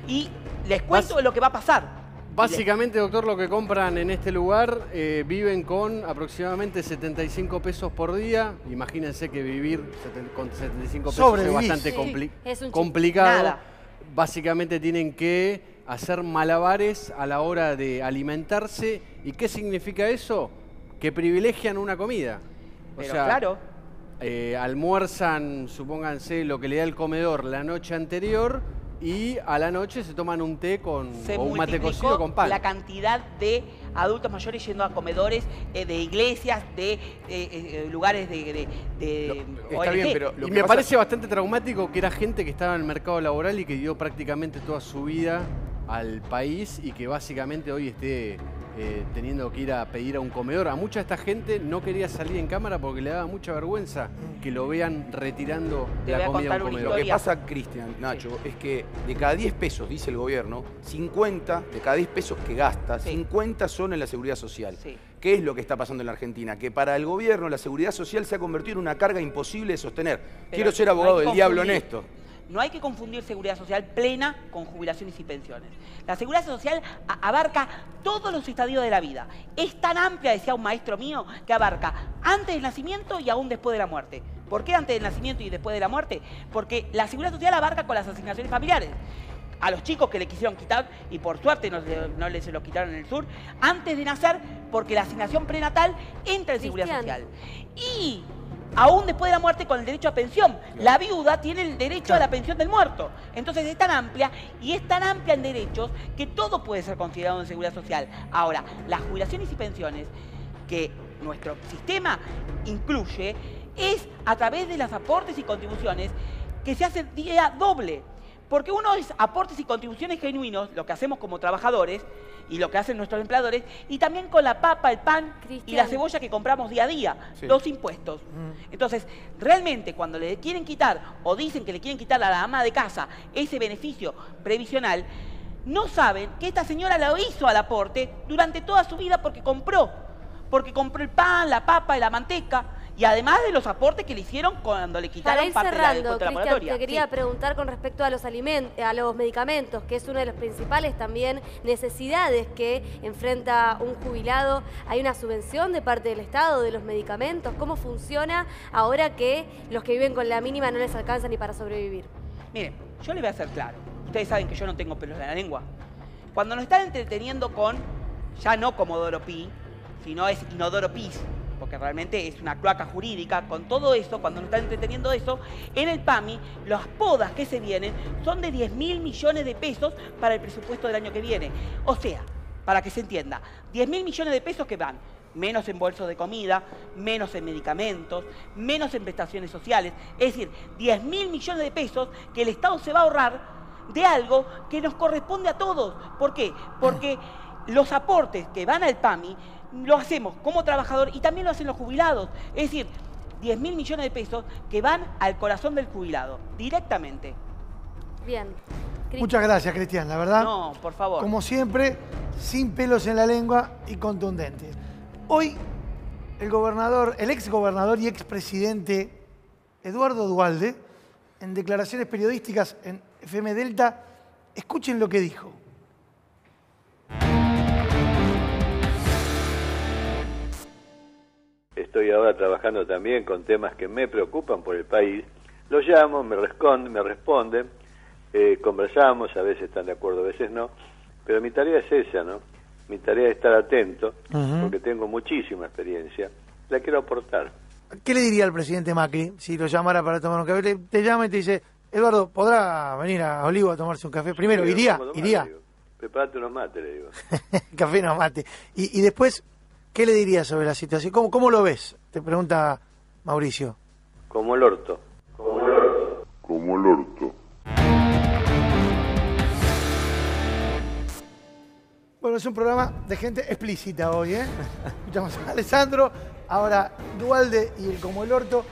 Y les cuento lo que va a pasar. Básicamente, doctor, lo que compran en este lugar viven con aproximadamente 75 pesos por día. Imagínense que vivir con 75 pesos es bastante complicado. Nada. Básicamente tienen que hacer malabares a la hora de alimentarse. ¿Y qué significa eso? Que privilegian una comida. Pero claro. Almuerzan, supónganse, lo que le da el comedor la noche anterior y a la noche se toman un té o un mate cocido con pan. La cantidad de adultos mayores yendo a comedores de iglesias, de lugares de Está bien, pero y me parece bastante traumático que era gente que estaba en el mercado laboral y que dio prácticamente toda su vida al país y que básicamente hoy esté teniendo que ir a pedir a un comedor. A mucha de esta gente no quería salir en cámara porque le daba mucha vergüenza que lo vean retirando la comida a un comedor. Lo que pasa, Cristian, Nacho, es que de cada 10 pesos, dice el gobierno, 50 de cada 10 pesos que gasta, 50 son en la seguridad social. ¿Qué es lo que está pasando en la Argentina? Que para el gobierno la seguridad social se ha convertido en una carga imposible de sostener. Quiero ser abogado del diablo en esto. No hay que confundir seguridad social plena con jubilaciones y pensiones. La seguridad social abarca todos los estadios de la vida. Es tan amplia, decía un maestro mío, que abarca antes del nacimiento y aún después de la muerte. ¿Por qué antes del nacimiento y después de la muerte? Porque la seguridad social abarca con las asignaciones familiares. A los chicos que le quisieron quitar, y por suerte no les se lo quitaron en el sur, antes de nacer, porque la asignación prenatal entra en seguridad social. Y aún después de la muerte con el derecho a pensión. La viuda tiene el derecho a la pensión del muerto. Entonces es tan amplia y es tan amplia en derechos que todo puede ser considerado en seguridad social. Ahora, las jubilaciones y pensiones que nuestro sistema incluye es a través de los aportes y contribuciones que se hace día doble. Porque uno es aportes y contribuciones genuinos, lo que hacemos como trabajadores y lo que hacen nuestros empleadores, y también con la papa, el pan y la cebolla que compramos día a día, los impuestos. Entonces, realmente cuando le quieren quitar o dicen que le quieren quitar a la ama de casa ese beneficio previsional, no saben que esta señora lo hizo al aporte durante toda su vida porque compró el pan, la papa y la manteca. Y además de los aportes que le hicieron cuando le quitaron parte de la descuenta laboratoria. Te quería preguntar con respecto a los medicamentos, que es una de las principales también necesidades que enfrenta un jubilado. ¿Hay una subvención de parte del Estado de los medicamentos? ¿Cómo funciona ahora que los que viven con la mínima no les alcanza ni para sobrevivir? Miren, yo le voy a ser claro. Ustedes saben que yo no tengo pelos en la lengua. Cuando nos están entreteniendo con, ya no Comodoro Pi, sino es Inodoro Pis, porque realmente es una cloaca jurídica, con todo eso, cuando nos están entreteniendo eso, en el PAMI, las podas que se vienen son de 10.000 millones de pesos para el presupuesto del año que viene. O sea, para que se entienda, 10.000 millones de pesos que van menos en bolsos de comida, menos en medicamentos, menos en prestaciones sociales. Es decir, 10.000 millones de pesos que el Estado se va a ahorrar de algo que nos corresponde a todos. ¿Por qué? Porque los aportes que van al PAMI lo hacemos como trabajador y también lo hacen los jubilados. Es decir, 10.000 millones de pesos que van al corazón del jubilado, directamente. Bien. Muchas gracias, Cristian, la verdad. No, por favor. Como siempre, sin pelos en la lengua y contundente. Hoy, el exgobernador y expresidente Eduardo Duhalde, en declaraciones periodísticas en FM Delta, escuchen lo que dijo. Estoy ahora trabajando también con temas que me preocupan por el país. Los llamo, me responden, conversamos, a veces están de acuerdo, a veces no, pero mi tarea es esa, ¿no? Mi tarea es estar atento, porque tengo muchísima experiencia, la quiero aportar. ¿Qué le diría al presidente Macri si lo llamara para tomar un café? Te llama y te dice, Eduardo, ¿podrá venir a Olivo a tomarse un café? Primero, Sí, iría. Prepárate unos mates, le digo. Café no mate. Y después, ¿qué le diría sobre la situación? ¿Cómo lo ves? Te pregunta Mauricio. Como el orto. Como el orto. Como el orto. Bueno, es un programa de gente explícita hoy, ¿eh? Escuchamos a Alessandro, ahora Duhalde y el Como el Orto.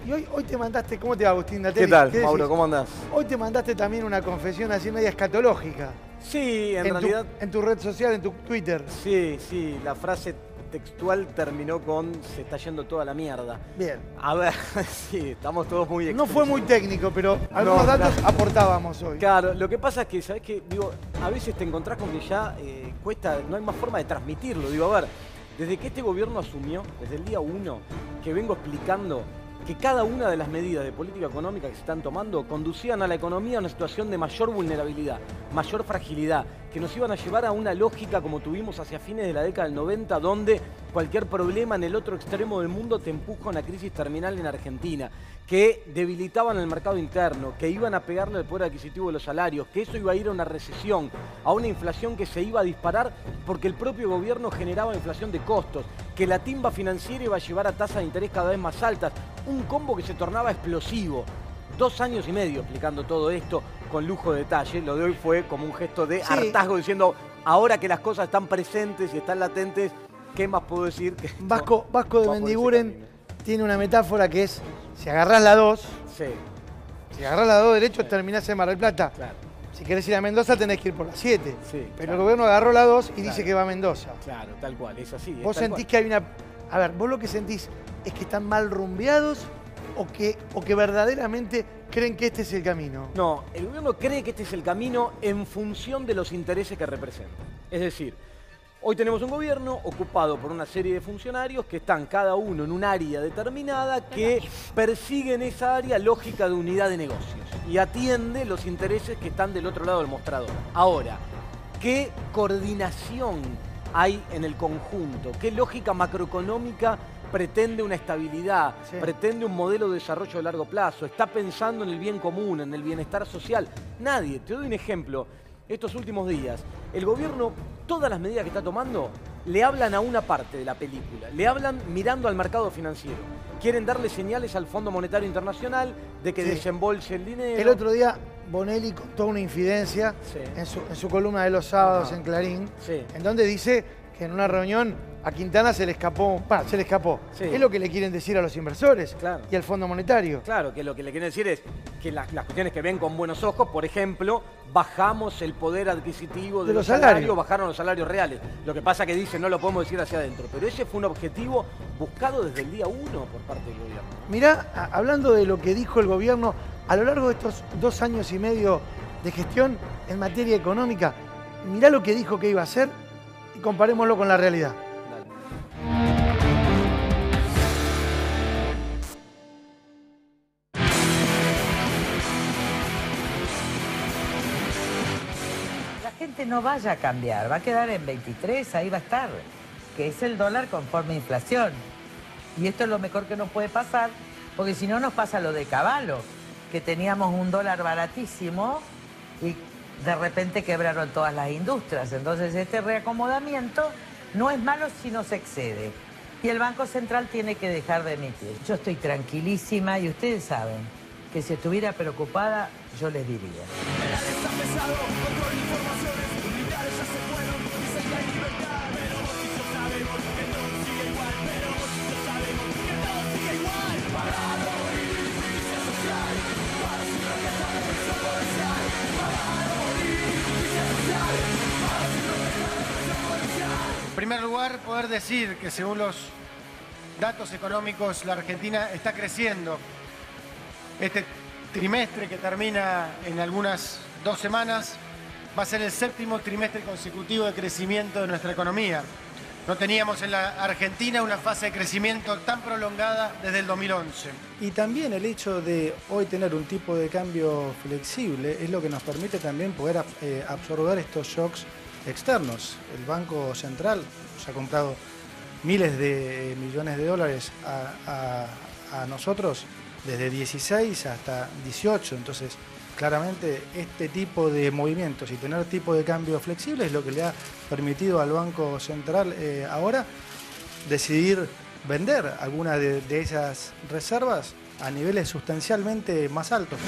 Y hoy te mandaste, ¿cómo te va, Agustín? ¿Qué tal, Mauro? ¿Cómo andás? Hoy te mandaste también una confesión así media escatológica. Sí, en realidad... En tu red social, en tu Twitter. Sí, la frase textual terminó con se está yendo toda la mierda. Bien. A ver, sí, estamos todos muy No fue muy técnico, pero algunos datos aportábamos hoy. Claro, lo que pasa es que, ¿sabés qué? Digo, a veces te encontrás con que ya cuesta, no hay más forma de transmitirlo. Digo, a ver, desde que este gobierno asumió, desde el día 1, que vengo explicando que cada una de las medidas de política económica que se están tomando conducían a la economía a una situación de mayor vulnerabilidad, mayor fragilidad, que nos iban a llevar a una lógica como tuvimos hacia fines de la década del 90, donde cualquier problema en el otro extremo del mundo te empuja a una crisis terminal en Argentina, que debilitaban el mercado interno, que iban a pegarle al poder adquisitivo de los salarios, que eso iba a ir a una recesión, a una inflación que se iba a disparar porque el propio gobierno generaba inflación de costos, que la timba financiera iba a llevar a tasas de interés cada vez más altas, un combo que se tornaba explosivo. 2 años y medio explicando todo esto con lujo de detalle. Lo de hoy fue como un gesto de hartazgo diciendo, ahora que las cosas están presentes y están latentes, ¿qué más puedo decir? Vasco de Mendiguren tiene una metáfora que es, si agarrás la 2, si agarrás la 2 derecho, terminás en Mar del Plata. Claro. Si querés ir a Mendoza tenés que ir por la 7. Sí, pero el gobierno agarró la 2 y dice que va a Mendoza. Claro, tal cual, es así. ¿Vos sentís que hay una... A ver, vos lo que sentís es que están mal rumbeados o que verdaderamente creen que este es el camino? No, el gobierno cree que este es el camino en función de los intereses que representa. Es decir, hoy tenemos un gobierno ocupado por una serie de funcionarios que están cada uno en un área determinada que persiguen esa área lógica de unidad de negocios y atiende los intereses que están del otro lado del mostrador. Ahora, ¿qué coordinación hay en el conjunto? ¿Qué lógica macroeconómica pretende una estabilidad, pretende un modelo de desarrollo de largo plazo, está pensando en el bien común, en el bienestar social? Nadie. Te doy un ejemplo. Estos últimos días, el gobierno, todas las medidas que está tomando, le hablan a una parte de la película, le hablan mirando al mercado financiero. Quieren darle señales al Fondo Monetario Internacional de que desembolse el dinero. El otro día Bonelli contó una infidencia en su columna de los sábados en Clarín, en donde dice que en una reunión a Quintana se le escapó. Es lo que le quieren decir a los inversores y al Fondo Monetario. Claro, que lo que le quieren decir es que las cuestiones que ven con buenos ojos, por ejemplo, bajamos el poder adquisitivo de los salarios, bajaron los salarios reales. Lo que pasa que dice, no lo podemos decir hacia adentro, pero ese fue un objetivo buscado desde el día 1 por parte del gobierno. Mirá, hablando de lo que dijo el gobierno a lo largo de estos 2 años y medio de gestión en materia económica, mirá lo que dijo que iba a hacer y comparémoslo con la realidad. probablemente no vaya a cambiar, va a quedar en 23, ahí va a estar, que es el dólar conforme a inflación. Y esto es lo mejor que nos puede pasar, porque si no nos pasa lo de Cavallo, que teníamos un dólar baratísimo y de repente quebraron todas las industrias. Entonces este reacomodamiento no es malo si no se excede. Y el Banco Central tiene que dejar de emitir. Yo estoy tranquilísima y ustedes saben que si estuviera preocupada, yo les diría. En primer lugar, poder decir que según los datos económicos, la Argentina está creciendo. Este trimestre que termina en algunas 2 semanas va a ser el 7º trimestre consecutivo de crecimiento de nuestra economía. No teníamos en la Argentina una fase de crecimiento tan prolongada desde el 2011. Y también el hecho de hoy tener un tipo de cambio flexible es lo que nos permite también poder absorber estos shocks externos. El Banco Central nos ha comprado miles de millones de dólares a nosotros desde 16 hasta 18. Entonces, claramente este tipo de movimientos y tener tipo de cambio flexible es lo que le ha permitido al Banco Central ahora decidir vender algunas de esas reservas a niveles sustancialmente más altos.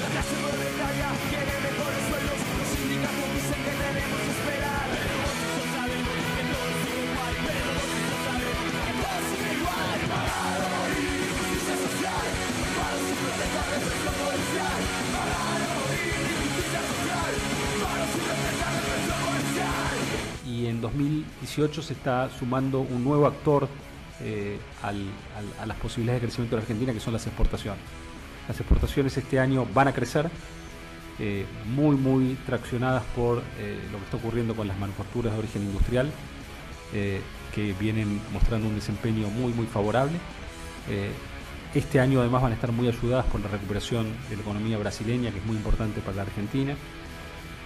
Y en 2018 se está sumando un nuevo actor a las posibilidades de crecimiento de la Argentina, que son las exportaciones. Las exportaciones este año van a crecer, muy traccionadas por lo que está ocurriendo con las manufacturas de origen industrial, que vienen mostrando un desempeño muy favorable. Este año además van a estar muy ayudadas por la recuperación de la economía brasileña, que es muy importante para la Argentina.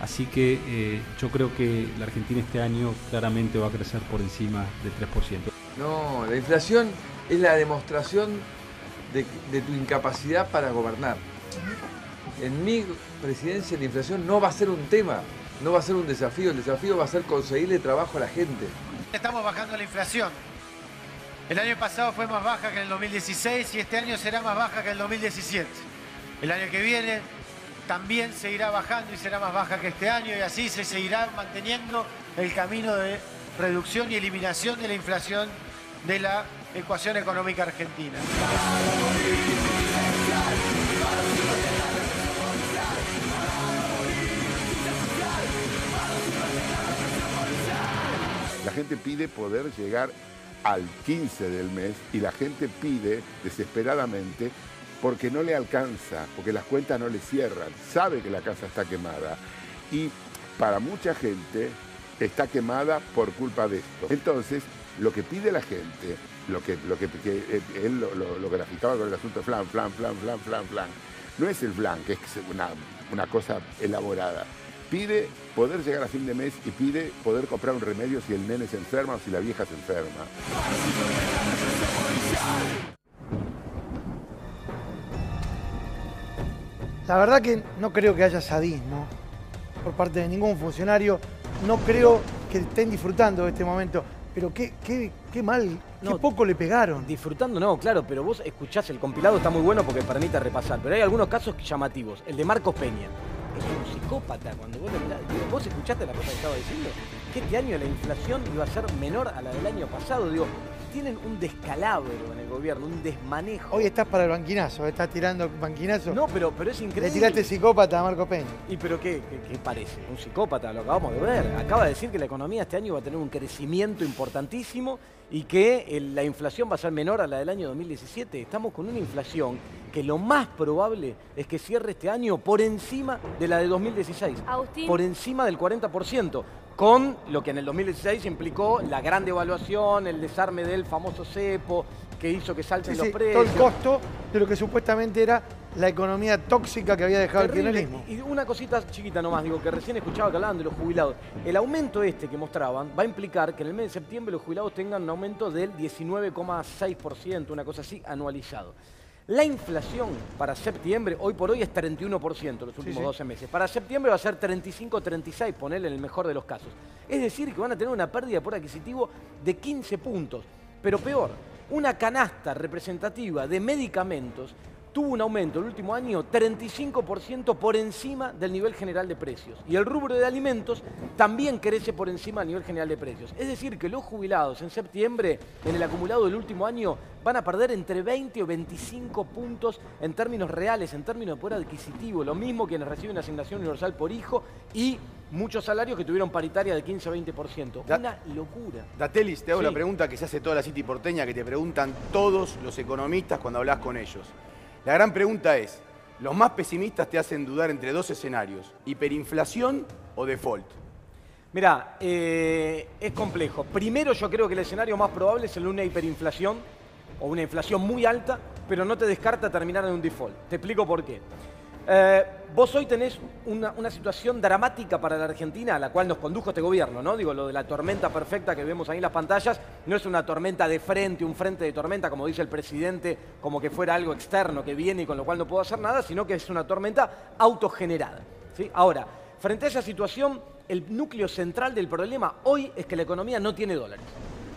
Así que yo creo que la Argentina este año claramente va a crecer por encima del 3%. No, la inflación es la demostración de tu incapacidad para gobernar. En mi presidencia la inflación no va a ser un tema, no va a ser un desafío. El desafío va a ser conseguirle trabajo a la gente. Estamos bajando la inflación. El año pasado fue más baja que en el 2016 y este año será más baja que en el 2017. El año que viene también seguirá bajando y será más baja que este año, y así se seguirá manteniendo el camino de reducción y eliminación de la inflación de la ecuación económica argentina. La gente pide poder llegar al 15 del mes y la gente pide desesperadamente porque no le alcanza, porque las cuentas no le cierran, sabe que la casa está quemada y para mucha gente está quemada por culpa de esto. Entonces, lo que pide la gente, que él lo graficaba con el asunto flan, no es el flan, que es una cosa elaborada. Pide poder llegar a fin de mes y pide poder comprar un remedio si el nene se enferma o si la vieja se enferma. La verdad que no creo que haya sadismo por parte de ningún funcionario. No creo que estén disfrutando de este momento. Pero qué mal, qué poco le pegaron. Disfrutando no, claro, pero vos escuchás, el compilado está muy bueno porque permite repasar. Pero hay algunos casos llamativos. El de Marcos Peña. Es un psicópata cuando vos escuchaste la cosa que estaba diciendo. Que este año la inflación iba a ser menor a la del año pasado. Digo, tienen un descalabro en el gobierno, un desmanejo. Hoy estás para el banquinazo, estás tirando banquinazo. No, pero es increíble. Le tiraste psicópata a Marco Peña. ¿Y pero qué parece? Un psicópata, lo acabamos de ver. Acaba de decir que la economía este año va a tener un crecimiento importantísimo y que la inflación va a ser menor a la del año 2017. Estamos con una inflación que lo más probable es que cierre este año por encima de la de 2016. Agustín. Por encima del 40%. Con lo que en el 2016 implicó la gran devaluación, el desarme del famoso cepo, que hizo que salten los precios. Todo el costo de lo que supuestamente era la economía tóxica que había dejado Terrible. el kirchnerismo. Y una cosita chiquita nomás, digo, que recién escuchaba que hablaban de los jubilados. El aumento que mostraban va a implicar que en el mes de septiembre los jubilados tengan un aumento del 19,6%, una cosa así, anualizado. La inflación para septiembre, hoy por hoy, es 31% los últimos 12 meses. Para septiembre va a ser 35-36, ponele en el mejor de los casos. Es decir, que van a tener una pérdida de poder adquisitivo de 15 puntos. Pero peor, una canasta representativa de medicamentos tuvo un aumento el último año 35% por encima del nivel general de precios. Y el rubro de alimentos también crece por encima del nivel general de precios. Es decir, que los jubilados en septiembre, en el acumulado del último año, van a perder entre 20 o 25 puntos en términos reales, en términos de poder adquisitivo. Lo mismo quienes reciben asignación universal por hijo y muchos salarios que tuvieron paritaria de 15 o 20%. Una locura. Datelis, te hago Sí. la pregunta que se hace toda la City porteña, que te preguntan todos los economistas cuando hablas con ellos. La gran pregunta es, los más pesimistas te hacen dudar entre dos escenarios, hiperinflación o default. Mirá, es complejo. Primero yo creo que el escenario más probable es el de una hiperinflación o una inflación muy alta, pero no te descarta terminar en un default. Te explico por qué. Vos hoy tenés una situación dramática para la Argentina, a la cual nos condujo este gobierno, ¿no? Digo, lo de la tormenta perfecta que vemos ahí en las pantallas, no es una tormenta de frente, un frente de tormenta, como dice el presidente, como que fuera algo externo que viene y con lo cual no puedo hacer nada, sino que es una tormenta autogenerada, ¿sí? Ahora, frente a esa situación, el núcleo central del problema hoy es que la economía no tiene dólares.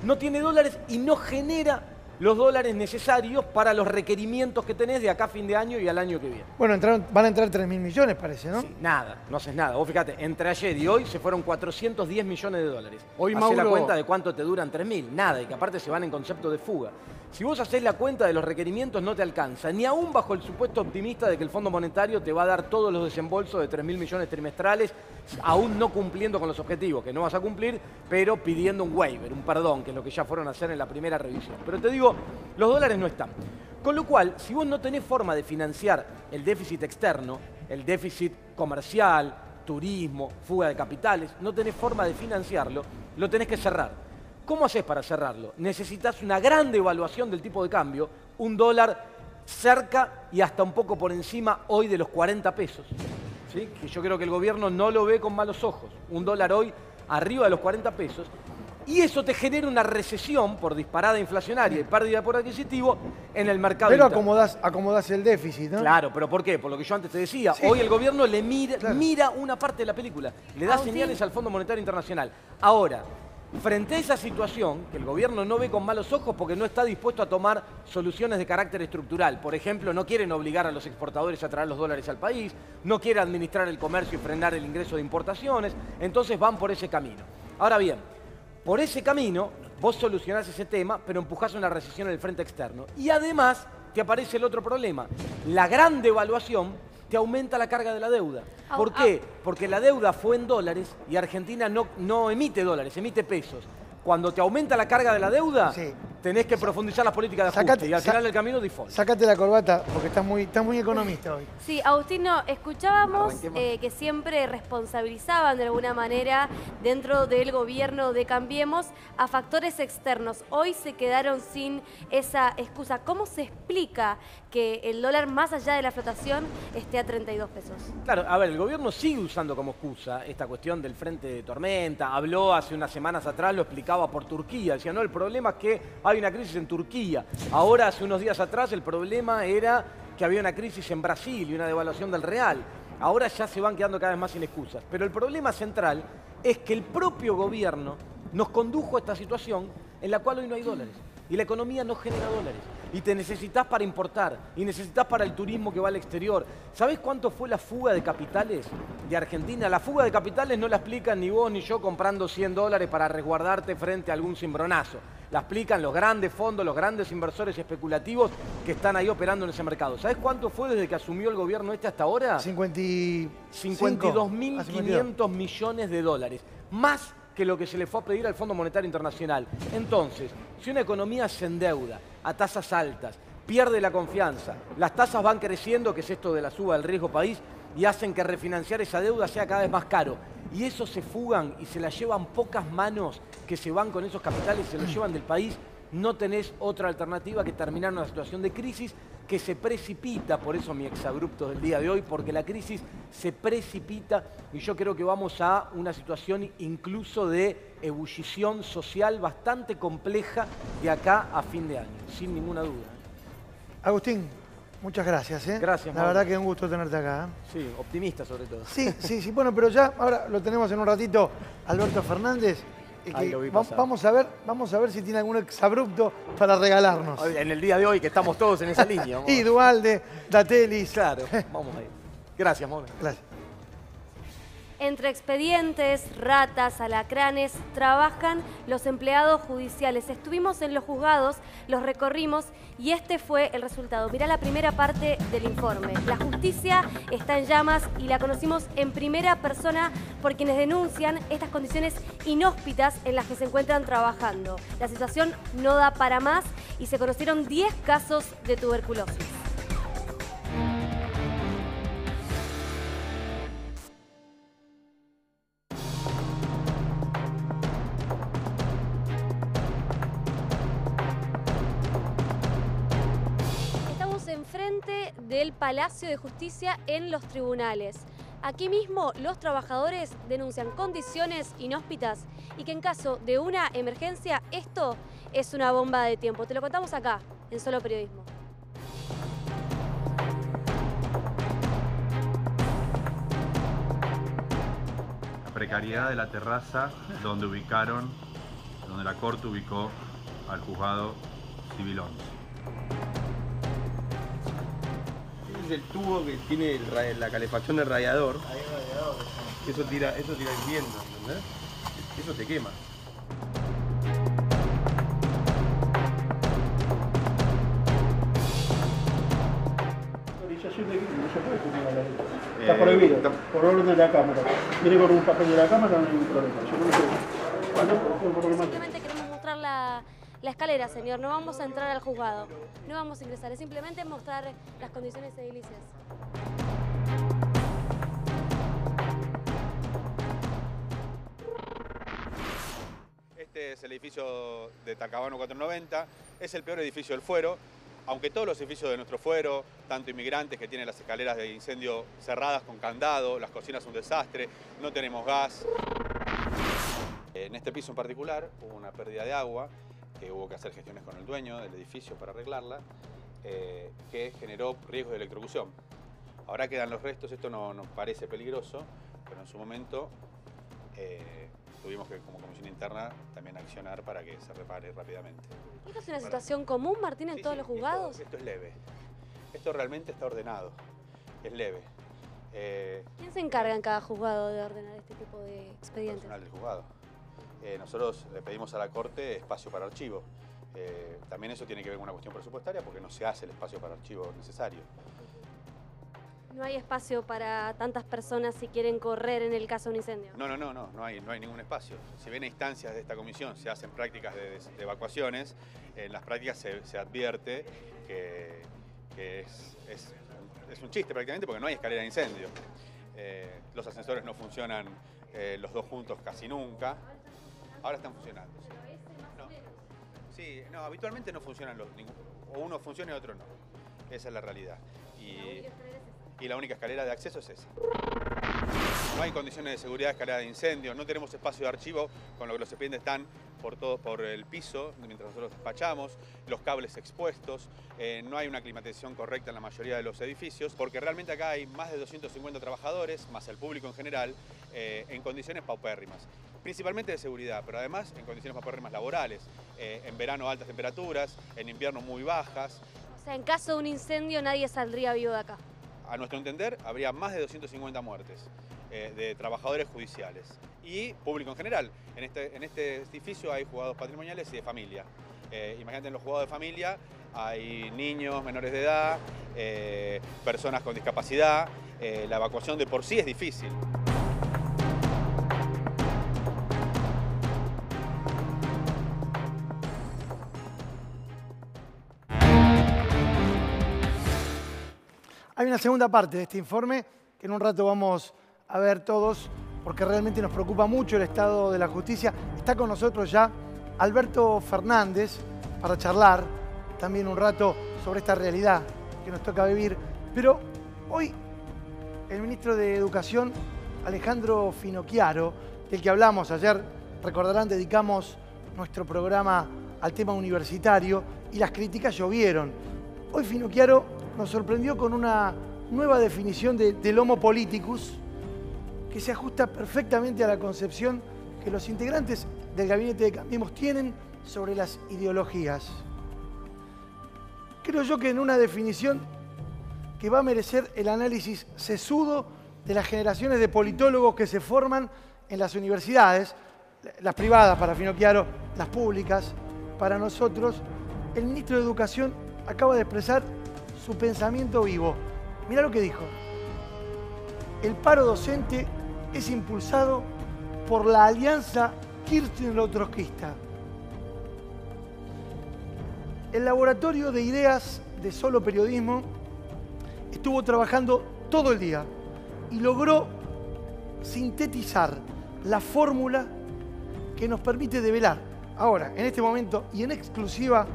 No tiene dólares y no genera los dólares necesarios para los requerimientos que tenés de acá a fin de año y al año que viene. Bueno, van a entrar 3.000 millones, parece, ¿no? Sí, nada, no haces nada. Vos fíjate, entre ayer y hoy se fueron 410 millones de dólares. Hoy, Hacé la Mauro, cuenta de cuánto te duran 3.000, nada, y que aparte se van en concepto de fuga. Si vos hacés la cuenta de los requerimientos no te alcanza, ni aún bajo el supuesto optimista de que el Fondo Monetario te va a dar todos los desembolsos de 3.000 millones trimestrales, aún no cumpliendo con los objetivos que no vas a cumplir, pero pidiendo un waiver, un perdón, que es lo que ya fueron a hacer en la primera revisión. Pero te digo, los dólares no están. Con lo cual, si vos no tenés forma de financiar el déficit externo, el déficit comercial, turismo, fuga de capitales, no tenés forma de financiarlo, lo tenés que cerrar. ¿Cómo haces para cerrarlo? Necesitas una gran devaluación del tipo de cambio, un dólar cerca y hasta un poco por encima hoy de los 40 pesos. ¿Sí? Que yo creo que el gobierno no lo ve con malos ojos. Un dólar hoy arriba de los 40 pesos. Y eso te genera una recesión por disparada inflacionaria y pérdida de poder adquisitivo en el mercado Pero interno. acomodás el déficit, ¿no? Claro, pero ¿por qué? Por lo que yo antes te decía. Sí. Hoy el gobierno le mira una parte de la película. Le da Agustín. señales al Fondo Monetario Internacional. Ahora, frente a esa situación, que el gobierno no ve con malos ojos porque no está dispuesto a tomar soluciones de carácter estructural. Por ejemplo, no quieren obligar a los exportadores a traer los dólares al país, no quiere administrar el comercio y frenar el ingreso de importaciones, entonces van por ese camino. Ahora bien, por ese camino vos solucionás ese tema, pero empujás una recesión en el frente externo. Y además te aparece el otro problema. La gran devaluación te aumenta la carga de la deuda. ¿Por qué? Porque la deuda fue en dólares y Argentina no emite dólares, emite pesos. Cuando te aumenta la carga de la deuda, tenés que profundizar las políticas de ajuste y al final del camino default. Sácate la corbata porque estás muy economista hoy. Sí, Agustino, escuchábamos Arranquemos. que siempre responsabilizaban de alguna manera dentro del gobierno de Cambiemos a factores externos. Hoy se quedaron sin esa excusa. ¿Cómo se explica que el dólar, más allá de la flotación, esté a 32 pesos? Claro, a ver, el gobierno sigue usando como excusa esta cuestión del frente de tormenta. Habló hace unas semanas atrás, lo explicaba por Turquía. Decía, no, el problema es que hay una crisis en Turquía. Ahora, hace unos días atrás, el problema era que había una crisis en Brasil y una devaluación del real. Ahora ya se van quedando cada vez más sin excusas. Pero el problema central es que el propio gobierno nos condujo a esta situación en la cual hoy no hay dólares. Y la economía no genera dólares. Y te necesitas para importar. Y necesitas para el turismo que va al exterior. ¿Sabés cuánto fue la fuga de capitales de Argentina? La fuga de capitales no la explican ni vos ni yo comprando $100 para resguardarte frente a algún cimbronazo. La explican los grandes fondos, los grandes inversores especulativos que están ahí operando en ese mercado. ¿Sabés cuánto fue desde que asumió el gobierno hasta ahora? 52.500 millones de dólares. Más que lo que se le fue a pedir al Fondo Monetario Internacional. Entonces, si una economía se endeuda a tasas altas, pierde la confianza, las tasas van creciendo, que es esto de la suba del riesgo país, y hacen que refinanciar esa deuda sea cada vez más caro. Y eso se fugan y se la llevan pocas manos que se van con esos capitales, se los llevan del país no tenés otra alternativa que terminar en una situación de crisis que se precipita, por eso mi exabrupto del día de hoy, porque la crisis se precipita y yo creo que vamos a una situación incluso de ebullición social bastante compleja de acá a fin de año, sin ninguna duda. Agustín, muchas gracias. Gracias, La verdad que es un gusto tenerte acá. Sí, optimista sobre todo. Sí, bueno, pero ya ahora lo tenemos en un ratito, Alberto Fernández. Ahí lo vi pasar. Vamos a ver si tiene algún exabrupto para regalarnos. En el día de hoy, que estamos todos en esa línea. Y Dualde, Datelis. Claro, vamos ahí. Gracias, Mona. Gracias. Entre expedientes, ratas, alacranes, trabajan los empleados judiciales. Estuvimos en los juzgados, los recorrimos y este fue el resultado. Mirá la primera parte del informe. La justicia está en llamas y la conocimos en primera persona por quienes denuncian estas condiciones inhóspitas en las que se encuentran trabajando. La situación no da para más y se conocieron 10 casos de tuberculosis. Enfrente del Palacio de Justicia en los tribunales. Aquí mismo los trabajadores denuncian condiciones inhóspitas y que en caso de una emergencia esto es una bomba de tiempo. Te lo contamos acá, en Solo Periodismo. La precariedad de la terraza donde la Corte ubicó al juzgado civil 11. El tubo que tiene la calefacción del radiador. Eso tira el viento, ¿entendés? Eso te quema. Autorización de equipo, no se puede fumar a la luz. Está prohibido, por orden de la Cámara. Viene con un papel de la Cámara, no hay ningún problema. Yo no sé. Simplemente queremos mostrar la escalera, señor. No vamos a entrar al juzgado. No vamos a ingresar. Es simplemente mostrar las condiciones edilicias. Este es el edificio de Talcahuano 490. Es el peor edificio del fuero. Aunque todos los edificios de nuestro fuero, tanto inmigrantes que tienen las escaleras de incendio cerradas con candado, las cocinas un desastre, no tenemos gas. En este piso en particular hubo una pérdida de agua, que hubo que hacer gestiones con el dueño del edificio para arreglarla, que generó riesgo de electrocución. Ahora quedan los restos, esto no nos parece peligroso, pero en su momento tuvimos que, como comisión interna, también accionar para que se repare rápidamente. ¿Esto es una situación común, Martín, en todos los juzgados? Esto es leve. Esto realmente está ordenado, es leve. ¿Quién se encarga en cada juzgado de ordenar este tipo de expedientes? Personal del juzgado. Nosotros le pedimos a la Corte espacio para archivo. También eso tiene que ver con una cuestión presupuestaria porque no se hace el espacio para archivo necesario. ¿No hay espacio para tantas personas si quieren correr en el caso de un incendio? No hay ningún espacio. Si bien a instancias de esta comisión se hacen prácticas de evacuaciones, en las prácticas se advierte que es un chiste prácticamente porque no hay escalera de incendio. Los ascensores no funcionan los dos juntos casi nunca. Ahora están funcionando. Sí, no, habitualmente no funcionan o uno funciona y otro no. Esa es la realidad. Y la única escalera de acceso es esa. No hay condiciones de seguridad de escalera de incendio, no tenemos espacio de archivo, con lo que los expedientes están por el piso, mientras nosotros despachamos, los cables expuestos, no hay una climatización correcta en la mayoría de los edificios, porque realmente acá hay más de 250 trabajadores, más el público en general, en condiciones paupérrimas. Principalmente de seguridad, pero además en condiciones paupérrimas laborales. En verano altas temperaturas, en invierno muy bajas. O sea, en caso de un incendio nadie saldría vivo de acá. A nuestro entender, habría más de 250 muertes de trabajadores judiciales y público en general. En este edificio hay juzgados patrimoniales y de familia. Imagínate, en los juzgados de familia hay niños menores de edad, personas con discapacidad. La evacuación de por sí es difícil. Hay una segunda parte de este informe que en un rato vamos a ver todos porque realmente nos preocupa mucho el estado de la justicia. Está con nosotros ya Alberto Fernández, para charlar también un rato sobre esta realidad que nos toca vivir. Pero hoy el ministro de Educación, Alejandro Finocchiaro, del que hablamos ayer, recordarán, dedicamos nuestro programa al tema universitario y las críticas llovieron. Hoy Finocchiaro nos sorprendió con una nueva definición del homo politicus que se ajusta perfectamente a la concepción que los integrantes del gabinete de Cambiemos tienen sobre las ideologías. Creo yo que en una definición que va a merecer el análisis sesudo de las generaciones de politólogos que se forman en las universidades, las privadas para Finocchiaro, las públicas para nosotros. El ministro de Educación acaba de expresar su pensamiento vivo. Mirá lo que dijo. El paro docente es impulsado por la alianza kirchner-trotskista. El laboratorio de ideas de Solo Periodismo estuvo trabajando todo el día y logró sintetizar la fórmula que nos permite develar ahora, en este momento y en exclusiva,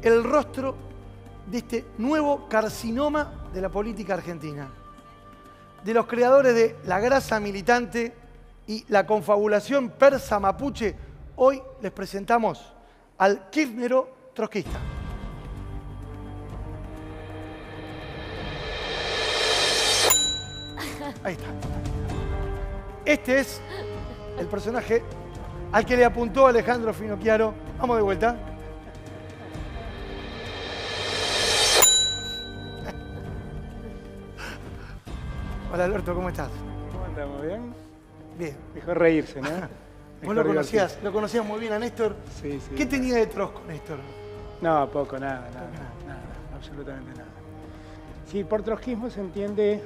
el rostro de este nuevo carcinoma de la política argentina. De los creadores de la grasa militante y la confabulación persa mapuche, hoy les presentamos al kirchnero-trotskista. Ahí está. Este es el personaje al que le apuntó Alejandro Finocchiaro. Vamos de vuelta. Hola Alberto, ¿cómo estás? ¿Cómo andamos? ¿Bien? Bien. Mejor reírse, ¿no? Vos lo conocías muy bien a Néstor. Sí, sí. ¿Qué tenía de trosco, Néstor? No, poco, nada, absolutamente nada. Sí, por trotskismo se entiende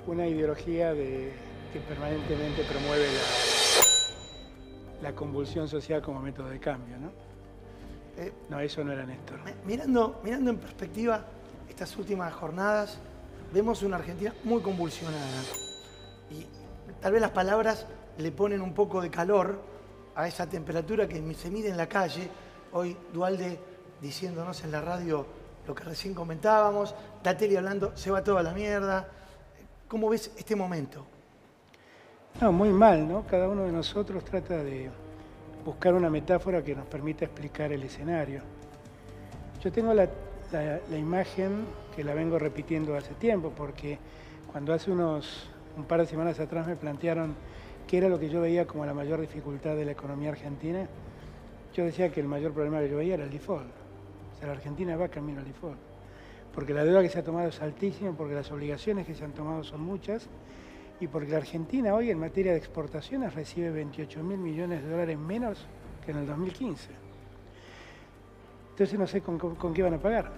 una ideología que permanentemente promueve la convulsión social como método de cambio, ¿no? No, eso no era Néstor. Mirando en perspectiva estas últimas jornadas, vemos una Argentina muy convulsionada. Y tal vez las palabras le ponen un poco de calor a esa temperatura que se mide en la calle. Hoy Duhalde diciéndonos en la radio lo que recién comentábamos, la tele hablando, se va toda la mierda. ¿Cómo ves este momento? No, muy mal, ¿no? Cada uno de nosotros trata de buscar una metáfora que nos permita explicar el escenario. Yo tengo la imagen que la vengo repitiendo hace tiempo, porque cuando hace un par de semanas atrás me plantearon qué era lo que yo veía como la mayor dificultad de la economía argentina, yo decía que el mayor problema que yo veía era el default. O sea, la Argentina va camino al default. Porque la deuda que se ha tomado es altísima, porque las obligaciones que se han tomado son muchas, y porque la Argentina hoy en materia de exportaciones recibe 28.000 millones de dólares menos que en el 2015. Entonces no sé con qué van a pagar.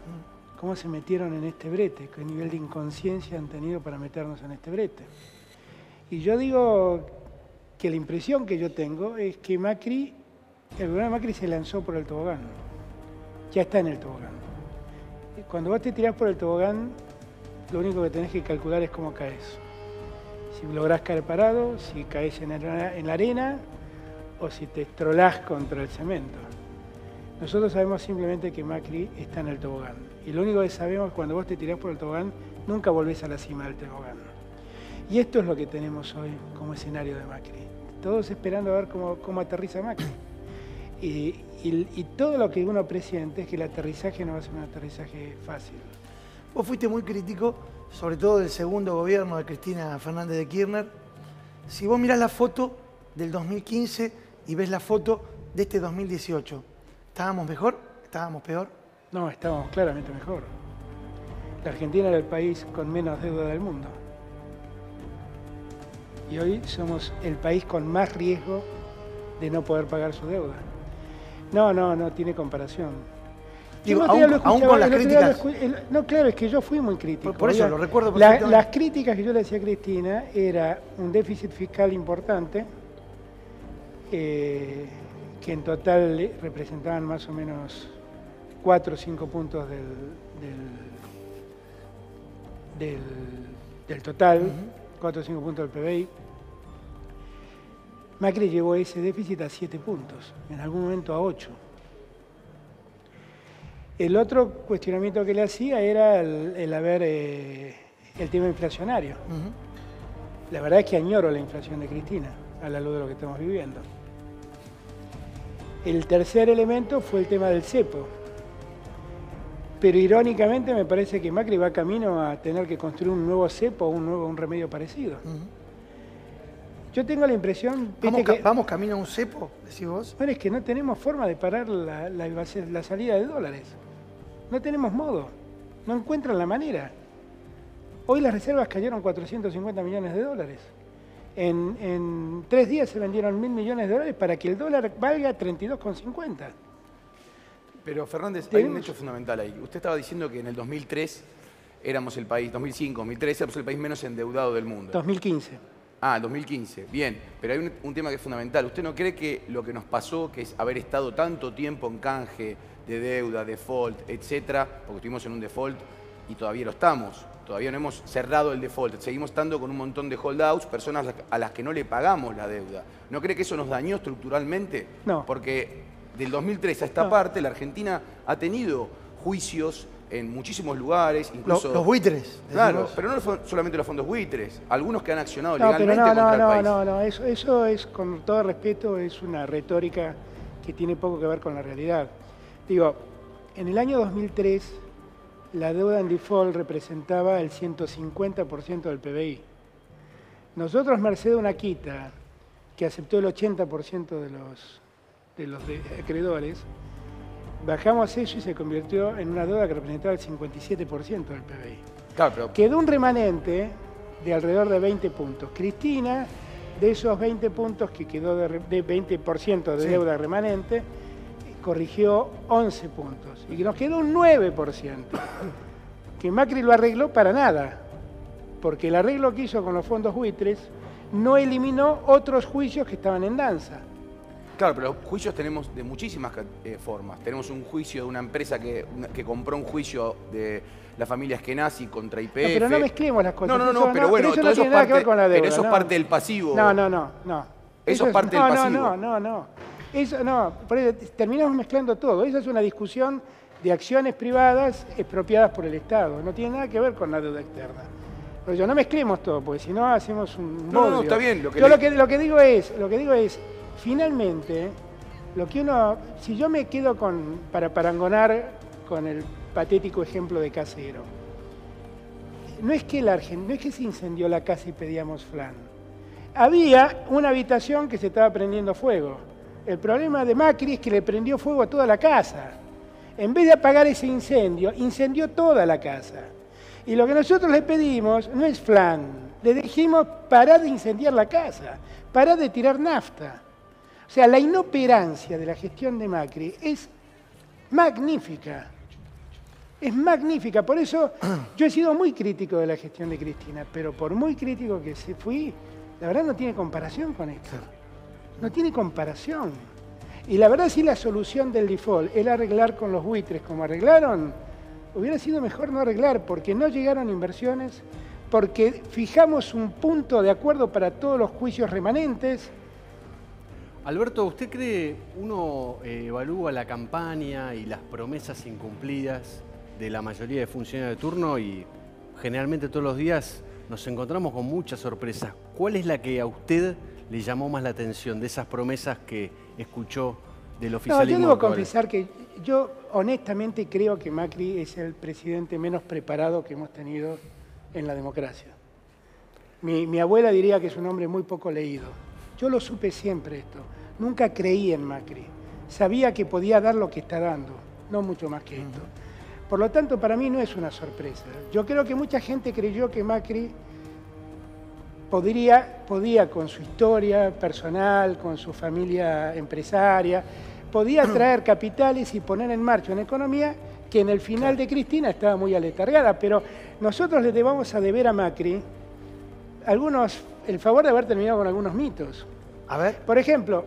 ¿Cómo se metieron en este brete? ¿Qué nivel de inconsciencia han tenido para meternos en este brete? Y yo digo que la impresión que yo tengo es que el gobierno de Macri se lanzó por el tobogán. Ya está en el tobogán. Cuando vos te tirás por el tobogán, lo único que tenés que calcular es cómo caes. Si lográs caer parado, si caes en la arena o si te estrolás contra el cemento. Nosotros sabemos simplemente que Macri está en el tobogán. Y lo único que sabemos es que cuando vos te tirás por el tobogán, nunca volvés a la cima del tobogán. Y esto es lo que tenemos hoy como escenario de Macri. Todos esperando a ver cómo aterriza Macri. Y todo lo que uno presiente es que el aterrizaje no va a ser un aterrizaje fácil. Vos fuiste muy crítico, sobre todo del segundo gobierno de Cristina Fernández de Kirchner. Si vos mirás la foto del 2015 y ves la foto de este 2018, ¿estábamos mejor? ¿Estábamos peor? No, estábamos claramente mejor. La Argentina era el país con menos deuda del mundo. Y hoy somos el país con más riesgo de no poder pagar su deuda. No tiene comparación. Digo, aún con las críticas. No, claro, es que yo fui muy crítico. Por eso lo recuerdo perfectamente. Las críticas que yo le decía a Cristina era un déficit fiscal importante, que en total representaban más o menos 4 o 5 puntos del total, 4 o 5 puntos del PBI. Macri llevó ese déficit a 7 puntos, en algún momento a 8. El otro cuestionamiento que le hacía era el tema inflacionario. La verdad es que añoro la inflación de Cristina, a la luz de lo que estamos viviendo. El tercer elemento fue el tema del cepo. Pero irónicamente me parece que Macri va camino a tener que construir un nuevo cepo o un remedio parecido. Yo tengo la impresión... ¿Vamos camino a un cepo, decís vos? Bueno, es que no tenemos forma de parar la salida de dólares. No tenemos modo. No encuentran la manera. Hoy las reservas cayeron 450 millones de dólares. En 3 días se vendieron 1.000 millones de dólares para que el dólar valga 32,50. Pero Fernández, hay un hecho fundamental ahí. Usted estaba diciendo que en el 2003 éramos el país, 2005, 2013 éramos el país menos endeudado del mundo. 2015. Ah, 2015, bien. Pero hay un tema que es fundamental. ¿Usted no cree que lo que nos pasó, que es haber estado tanto tiempo en canje de deuda, default, etcétera, porque estuvimos en un default y todavía lo estamos, todavía no hemos cerrado el default, seguimos estando con un montón de holdouts, personas a las que no le pagamos la deuda. ¿No cree que eso nos dañó estructuralmente? No. Porque del 2003 a esta parte, la Argentina ha tenido juicios en muchísimos lugares, incluso... Los buitres. Claro, decimos. pero no solamente los fondos buitres, algunos que han accionado No, legalmente pero contra el país. No, eso es, con todo respeto, es una retórica que tiene poco que ver con la realidad. Digo, en el año 2003, la deuda en default representaba el 150% del PBI. Nosotros, merced de una quita que aceptó el 80% de los acreedores, bajamos eso y se convirtió en una deuda que representaba el 57% del PBI. Claro, pero... Quedó un remanente de alrededor de 20 puntos. Cristina, de esos 20 puntos que quedó de 20% de deuda remanente, corrigió 11 puntos. Y nos quedó un 9%, que Macri lo arregló para nada, porque el arreglo que hizo con los fondos buitres no eliminó otros juicios que estaban en danza. Claro, pero juicios tenemos de muchísimas formas. Tenemos un juicio de una empresa que compró un juicio de la familia Eskenazi contra YPF. No, pero no mezclemos las cosas. No, pero bueno, eso no tiene nada que ver con la deuda. Pero eso es parte del pasivo. No. Eso es parte del pasivo. No. Eso no, por eso terminamos mezclando todo. Esa es una discusión de acciones privadas expropiadas por el Estado. No tiene nada que ver con la deuda externa. Pero no mezclemos todo, porque si no hacemos un bodrio. No, está bien. Lo que digo es, finalmente, si yo me quedo para parangonar con el patético ejemplo de Casero, no es que se incendió la casa y pedíamos flan. Había una habitación que se estaba prendiendo fuego. El problema de Macri es que le prendió fuego a toda la casa. En vez de apagar ese incendio, incendió toda la casa. Y lo que nosotros le pedimos no es flan. Le dijimos, pará de incendiar la casa, pará de tirar nafta. O sea, la inoperancia de la gestión de Macri es magnífica. Es magnífica. Por eso yo he sido muy crítico de la gestión de Cristina, pero por muy crítico que fui, la verdad no tiene comparación con esto. No tiene comparación. Y la verdad, si la solución del default era arreglar con los buitres como arreglaron, hubiera sido mejor no arreglar, porque no llegaron inversiones, porque fijamos un punto de acuerdo para todos los juicios remanentes. Alberto, ¿usted cree, uno evalúa la campaña y las promesas incumplidas de la mayoría de funcionarios de turno y generalmente todos los días nos encontramos con muchas sorpresas? ¿Cuál es la que a usted le llamó más la atención de esas promesas que escuchó del oficialismo? No, yo debo confesar que yo honestamente creo que Macri es el presidente menos preparado que hemos tenido en la democracia. Mi abuela diría que es un hombre muy poco leído. Yo lo supe siempre esto. Nunca creí en Macri. Sabía que podía dar lo que está dando, no mucho más que esto. Por lo tanto, para mí no es una sorpresa. Yo creo que mucha gente creyó que Macri podía con su historia personal, con su familia empresaria, podía traer capitales y poner en marcha una economía que en el final de Cristina estaba muy aletargada. Pero nosotros le debemos a deber a Macri el favor de haber terminado con algunos mitos. A ver. Por ejemplo,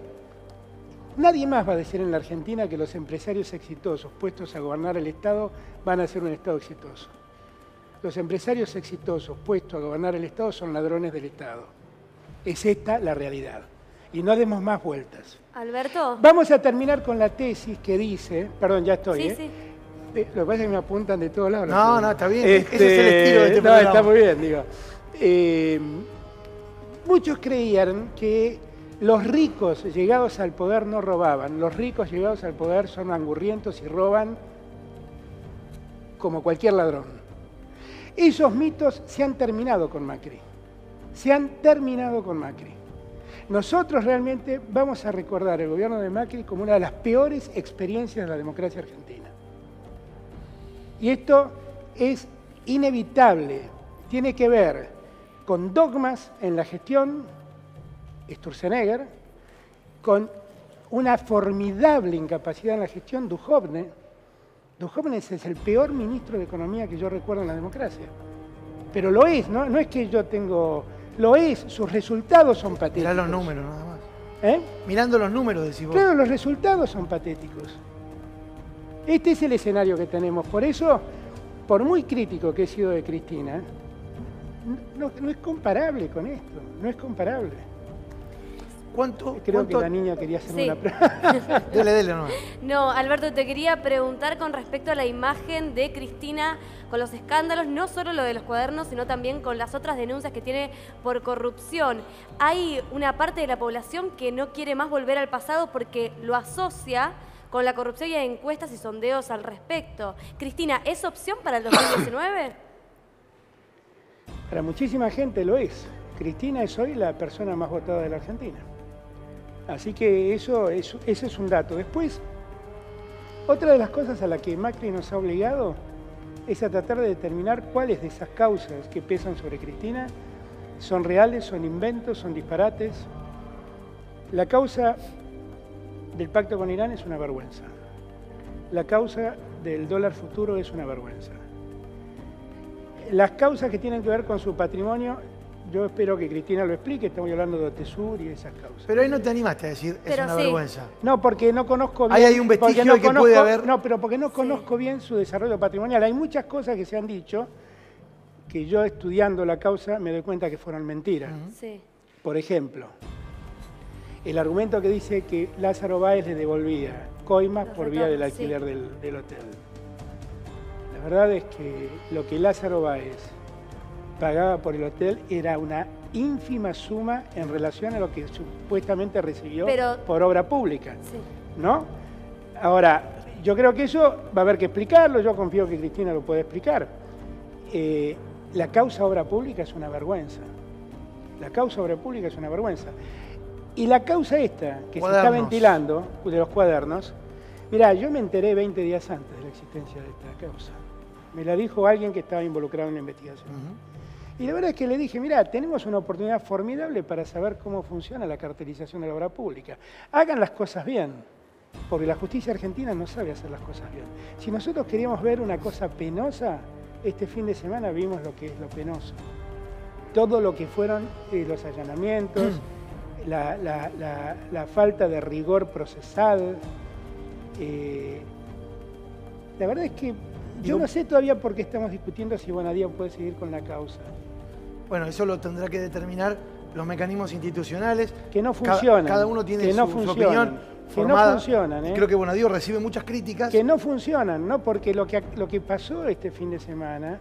nadie más va a decir en la Argentina que los empresarios exitosos puestos a gobernar el Estado van a ser un Estado exitoso. Los empresarios exitosos puestos a gobernar el Estado son ladrones del Estado. Es esta la realidad. Y no demos más vueltas. Alberto. Vamos a terminar con la tesis que dice, perdón, ya estoy, Sí. Lo que pasa es que me apuntan de todos lados. No, está bien. Ese es el estilo de este no, programa. está muy bien, digo. Muchos creían que los ricos llegados al poder no robaban. Los ricos llegados al poder son angurrientos y roban como cualquier ladrón. Esos mitos se han terminado con Macri. Se han terminado con Macri. Nosotros realmente vamos a recordar el gobierno de Macri como una de las peores experiencias de la democracia argentina. Y esto es inevitable. Tiene que ver con dogmas en la gestión Sturzenegger, con una formidable incapacidad en la gestión Duhovne. Duhovne es el peor ministro de Economía que yo recuerdo en la democracia. Pero lo es, ¿no? No es que yo tengo... Lo es, sus resultados son patéticos. Mirá los números nada más. ¿Eh? Mirando los números, decís vos. Claro, los resultados son patéticos. Este es el escenario que tenemos. Por eso, por muy crítico que he sido de Cristina, no es comparable con esto. No es comparable. Creo que la niña quería hacerme una pregunta. Dele, no. No, Alberto, te quería preguntar con respecto a la imagen de Cristina con los escándalos, no solo lo de los cuadernos, sino también con las otras denuncias que tiene por corrupción. Hay una parte de la población que no quiere más volver al pasado porque lo asocia con la corrupción y hay encuestas y sondeos al respecto. Cristina, ¿es opción para el 2019? Para muchísima gente lo es. Cristina es hoy la persona más votada de la Argentina. Así que ese es un dato. Después, otra de las cosas a las que Macri nos ha obligado es a tratar de determinar cuáles de esas causas que pesan sobre Cristina son reales, son inventos, son disparates. La causa del pacto con Irán es una vergüenza. La causa del dólar futuro es una vergüenza. Las causas que tienen que ver con su patrimonio, yo espero que Cristina lo explique, estamos hablando de Otesur y esas causas. Pero ahí no te animaste a decir, es una vergüenza. No, porque no conozco bien... Ahí hay un vestigio que puede haber... No, pero porque no conozco bien su desarrollo patrimonial. Hay muchas cosas que se han dicho que yo estudiando la causa me doy cuenta que fueron mentiras. Sí. Por ejemplo, el argumento que dice que Lázaro Báez le devolvía coimas por vía del alquiler del hotel. La verdad es que lo que Lázaro Báez pagaba por el hotel era una ínfima suma en relación a lo que supuestamente recibió por obra pública, ¿no? Ahora, yo creo que eso va a haber que explicarlo, yo confío que Cristina lo puede explicar. La causa obra pública es una vergüenza. La causa obra pública es una vergüenza. Y la causa esta, que se está ventilando, de los cuadernos, mirá, yo me enteré 20 días antes de la existencia de esta causa. Me la dijo alguien que estaba involucrado en la investigación. Y la verdad es que le dije, mirá, tenemos una oportunidad formidable para saber cómo funciona la cartelización de la obra pública. Hagan las cosas bien, porque la justicia argentina no sabe hacer las cosas bien. Si nosotros queríamos ver una cosa penosa, este fin de semana vimos lo que es lo penoso. Todo lo que fueron los allanamientos, la falta de rigor procesal. La verdad es que yo no sé todavía por qué estamos discutiendo si Bonadío puede seguir con la causa. Bueno, eso lo tendrá que determinar los mecanismos institucionales. Que no funcionan. Cada uno tiene que no su opinión formada. Que no funcionan. Creo que Bonadío recibe muchas críticas. Que no funcionan, ¿no? Porque lo que pasó este fin de semana,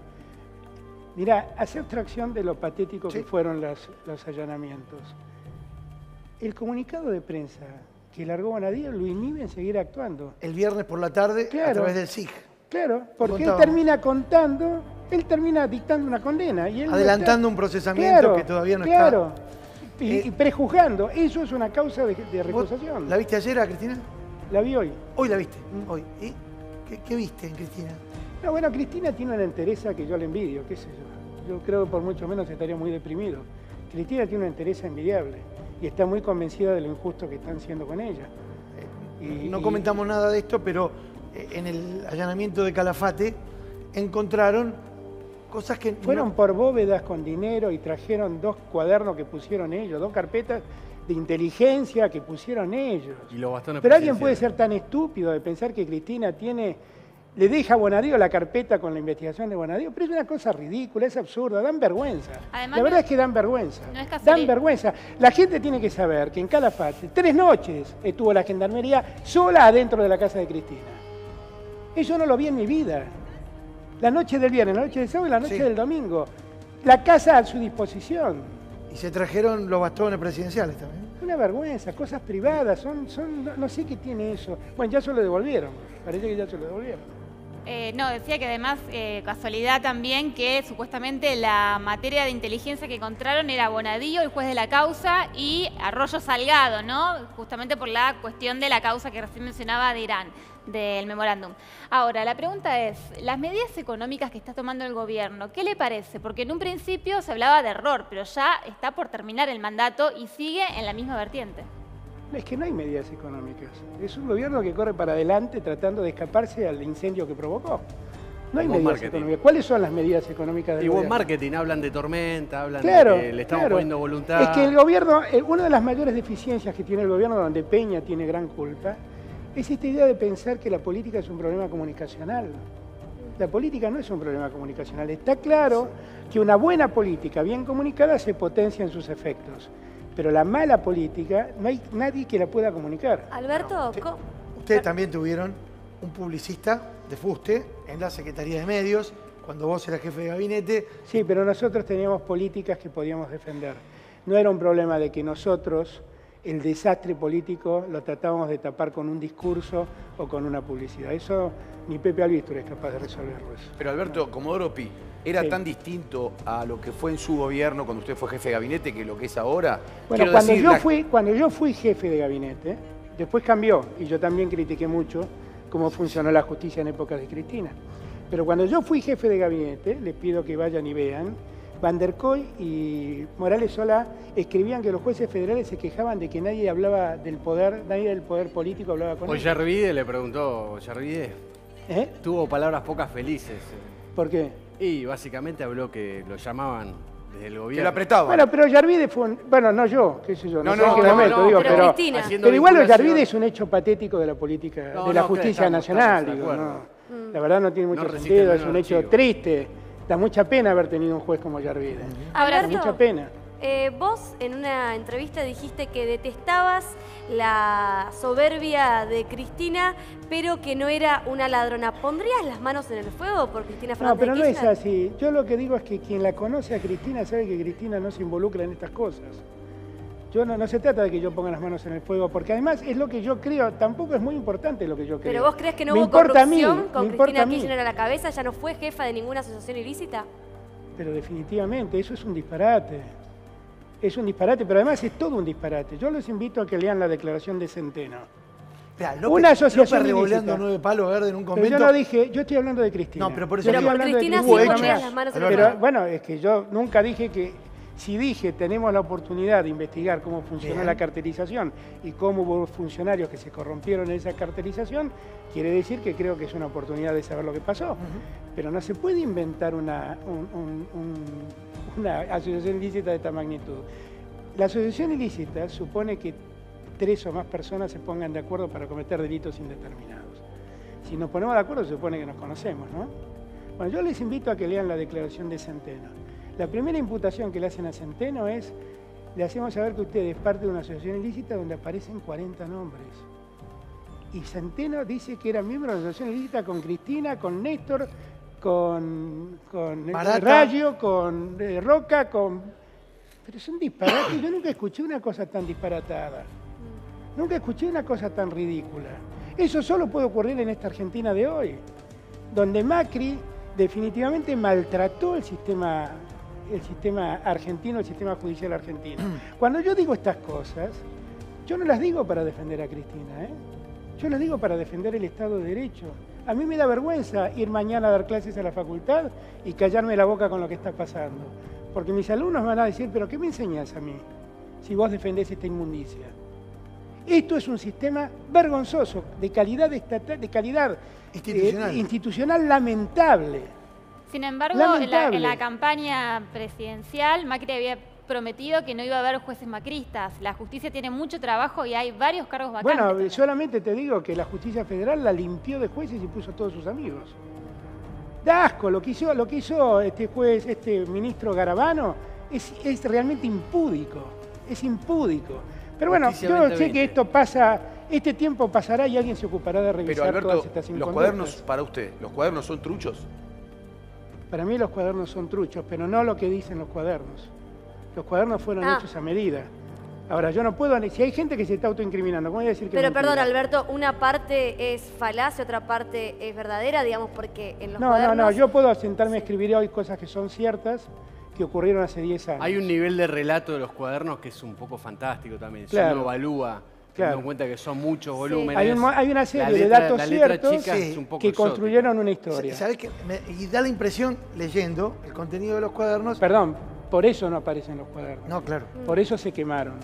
mirá, hace abstracción de lo patético que fueron los allanamientos. El comunicado de prensa que largó Bonadío lo inhibe en seguir actuando. El viernes por la tarde a través del SIG. Claro, porque él termina contando, él termina dictando una condena. Y él adelantando un procesamiento que todavía no está. Claro, y prejuzgando. Eso es una causa de recusación. ¿La viste ayer a Cristina? La vi hoy. Hoy la viste, hoy. ¿Y qué viste en Cristina? No, bueno, Cristina tiene una entereza que yo le envidio, qué sé yo. Yo creo que por mucho menos estaría muy deprimido. Cristina tiene una entereza envidiable y está muy convencida de lo injusto que están siendo con ella. No comentamos nada de esto, pero en el allanamiento de Calafate encontraron cosas que... Fueron por bóvedas con dinero y trajeron 2 cuadernos que pusieron ellos, 2 carpetas de inteligencia que pusieron ellos. Y los bastones Pero alguien puede ser tan estúpido de pensar que Cristina le deja a Bonadío la carpeta con la investigación de Bonadío, pero es una cosa ridícula, es absurda, dan vergüenza. Además, la verdad es que dan vergüenza. No es dan vergüenza. La gente tiene que saber que en Calafate 3 noches estuvo la gendarmería sola adentro de la casa de Cristina. Eso no lo vi en mi vida. La noche del viernes, la noche del sábado y la noche Sí. del domingo. La casa a su disposición. Y se trajeron los bastones presidenciales también. Una vergüenza, cosas privadas, no sé qué tiene eso. Bueno, ya se lo devolvieron, parece que ya se lo devolvieron. No, decía que además, casualidad también, que supuestamente la materia de inteligencia que encontraron era Bonadío, el juez de la causa, y Arroyo Salgado, ¿no? Justamente por la cuestión de la causa que recién mencionaba de Irán, del memorándum. Ahora, la pregunta es, las medidas económicas que está tomando el gobierno, ¿qué le parece? Porque en un principio se hablaba de error, pero ya está por terminar el mandato y sigue en la misma vertiente. Es que no hay medidas económicas. Es un gobierno que corre para adelante tratando de escaparse al incendio que provocó. No hay Buen medidas marketing. económicas. ¿Cuáles son las medidas económicas del Y buen gobierno? marketing, hablan de tormenta, hablan Claro, de que le estamos claro. poniendo voluntad. Es que el gobierno, una de las mayores deficiencias que tiene el gobierno, donde Peña tiene gran culpa, es esta idea de pensar que la política es un problema comunicacional. La política no es un problema comunicacional. Está claro que una buena política bien comunicada se potencia en sus efectos. Pero la mala política, no hay nadie que la pueda comunicar. Alberto, Ustedes también tuvieron un publicista de fuste en la Secretaría de Medios, cuando vos eras jefe de gabinete. Sí, pero nosotros teníamos políticas que podíamos defender. No era un problema de que nosotros el desastre político lo tratábamos de tapar con un discurso o con una publicidad. Eso ni Pepe Albistur es capaz de resolverlo. Eso. Pero Alberto, Comodoro Pi, ¿era Sí. tan distinto a lo que fue en su gobierno cuando usted fue jefe de gabinete que lo que es ahora? Bueno, Quiero cuando decir, yo fui jefe de gabinete, después cambió, y yo también critiqué mucho cómo funcionó la justicia en épocas de Cristina. Pero cuando yo fui jefe de gabinete, les pido que vayan y vean, Van der Koy y Morales Solá escribían que los jueces federales se quejaban de que nadie hablaba del poder, nadie del poder político hablaba con ellos. Ollarvide le preguntó, Ollarvide tuvo palabras pocas felices. ¿Por qué? Y básicamente habló que lo llamaban desde el gobierno. lo apretaban. Bueno, pero Ollarvide fue un... Bueno, no yo, qué sé yo, no, sé en qué momento, digo, pero Cristina. pero igual Ollarvide es un hecho patético de la política, No, de la no, justicia estamos nacional, de digo, acuerdo. no. La verdad no tiene mucho No resiste sentido, el es un menor hecho archivo. triste. Da mucha pena haber tenido un juez como Ollarvide. Alberto, Mucha pena. Vos en una entrevista dijiste que detestabas la soberbia de Cristina, pero que no era una ladrona. ¿Pondrías las manos en el fuego por Cristina No, Fernández pero de no es Kirchner? así. Yo lo que digo es que quien la conoce a Cristina sabe que Cristina no se involucra en estas cosas. Yo no se trata de que yo ponga las manos en el fuego, porque además es lo que yo creo, tampoco es muy importante lo que yo creo. ¿Pero vos crees que no Me hubo importa a mí, corrupción con me importa Cristina a mí. Kirchner a la cabeza? ¿Ya no fue jefa de ninguna asociación ilícita? Pero definitivamente, eso es un disparate. Es un disparate, pero además es todo un disparate. Yo los invito a que lean la declaración de Centeno. Esperá, Una asociación López revoleando ilícita. 9 palos verdes en un Pero convento. yo no dije, yo estoy hablando de Cristina. No, pero por eso Yo digo, estoy hablando de Cristina hubo sí hechos. pondría las manos en el Pero fuego. bueno, es que yo nunca dije que... Si dije, tenemos la oportunidad de investigar cómo funcionó Bien. la carterización y cómo hubo funcionarios que se corrompieron en esa carterización, quiere decir que creo que es una oportunidad de saber lo que pasó. Pero no se puede inventar una asociación ilícita de esta magnitud. La asociación ilícita supone que 3 o más personas se pongan de acuerdo para cometer delitos indeterminados. Si nos ponemos de acuerdo, se supone que nos conocemos, ¿no? Bueno, yo les invito a que lean la declaración de Centeno. La primera imputación que le hacen a Centeno es, le hacemos saber que usted es parte de una asociación ilícita donde aparecen 40 nombres. Y Centeno dice que era miembro de la asociación ilícita con Cristina, con Néstor, con Barata. Rayo, con Roca, con... Pero es un disparate, yo nunca escuché una cosa tan disparatada. Nunca escuché una cosa tan ridícula. Eso solo puede ocurrir en esta Argentina de hoy, donde Macri definitivamente maltrató el sistema argentino, el sistema judicial argentino. Cuando yo digo estas cosas, yo no las digo para defender a Cristina, ¿eh? Yo las digo para defender el Estado de Derecho. A mí me da vergüenza ir mañana a dar clases a la facultad y callarme la boca con lo que está pasando. Porque mis alumnos me van a decir, ¿pero qué me enseñas a mí si vos defendés esta inmundicia? Esto es un sistema vergonzoso, de calidad estatal, de calidad institucional lamentable. Sin embargo, Lamentable. en la campaña presidencial, Macri había prometido que no iba a haber jueces macristas. La justicia tiene mucho trabajo y hay varios cargos vacantes. Bueno, solamente te digo que la justicia federal la limpió de jueces y puso a todos sus amigos. Da asco lo que hizo este juez, este ministro Garabano, es realmente impúdico. Es impúdico. Pero bueno, Justicia yo 2020. sé que esto pasa Este tiempo pasará y alguien se ocupará de revisar Pero todas Alberto, estas los inconductas. cuadernos, para usted, ¿los cuadernos son truchos? Para mí los cuadernos son truchos, pero no lo que dicen los cuadernos. Los cuadernos fueron hechos a medida. Ahora, yo no puedo... Si hay gente que se está autoincriminando, ¿cómo voy a decir que Pero es mentira? perdón, Alberto, una parte es falaz y otra parte es verdadera, digamos, porque en los No, cuadernos... no, yo puedo sentarme a escribir hoy cosas que son ciertas, que ocurrieron hace 10 años. Hay un nivel de relato de los cuadernos que es un poco fantástico también. Si Claro. uno evalúa, teniendo en cuenta que son muchos volúmenes. Hay una serie de datos ciertos que construyeron una historia. ¿Sabes qué? Y da la impresión, leyendo el contenido de los cuadernos... Perdón, por eso no aparecen los cuadernos. No, claro. Por eso se quemaron.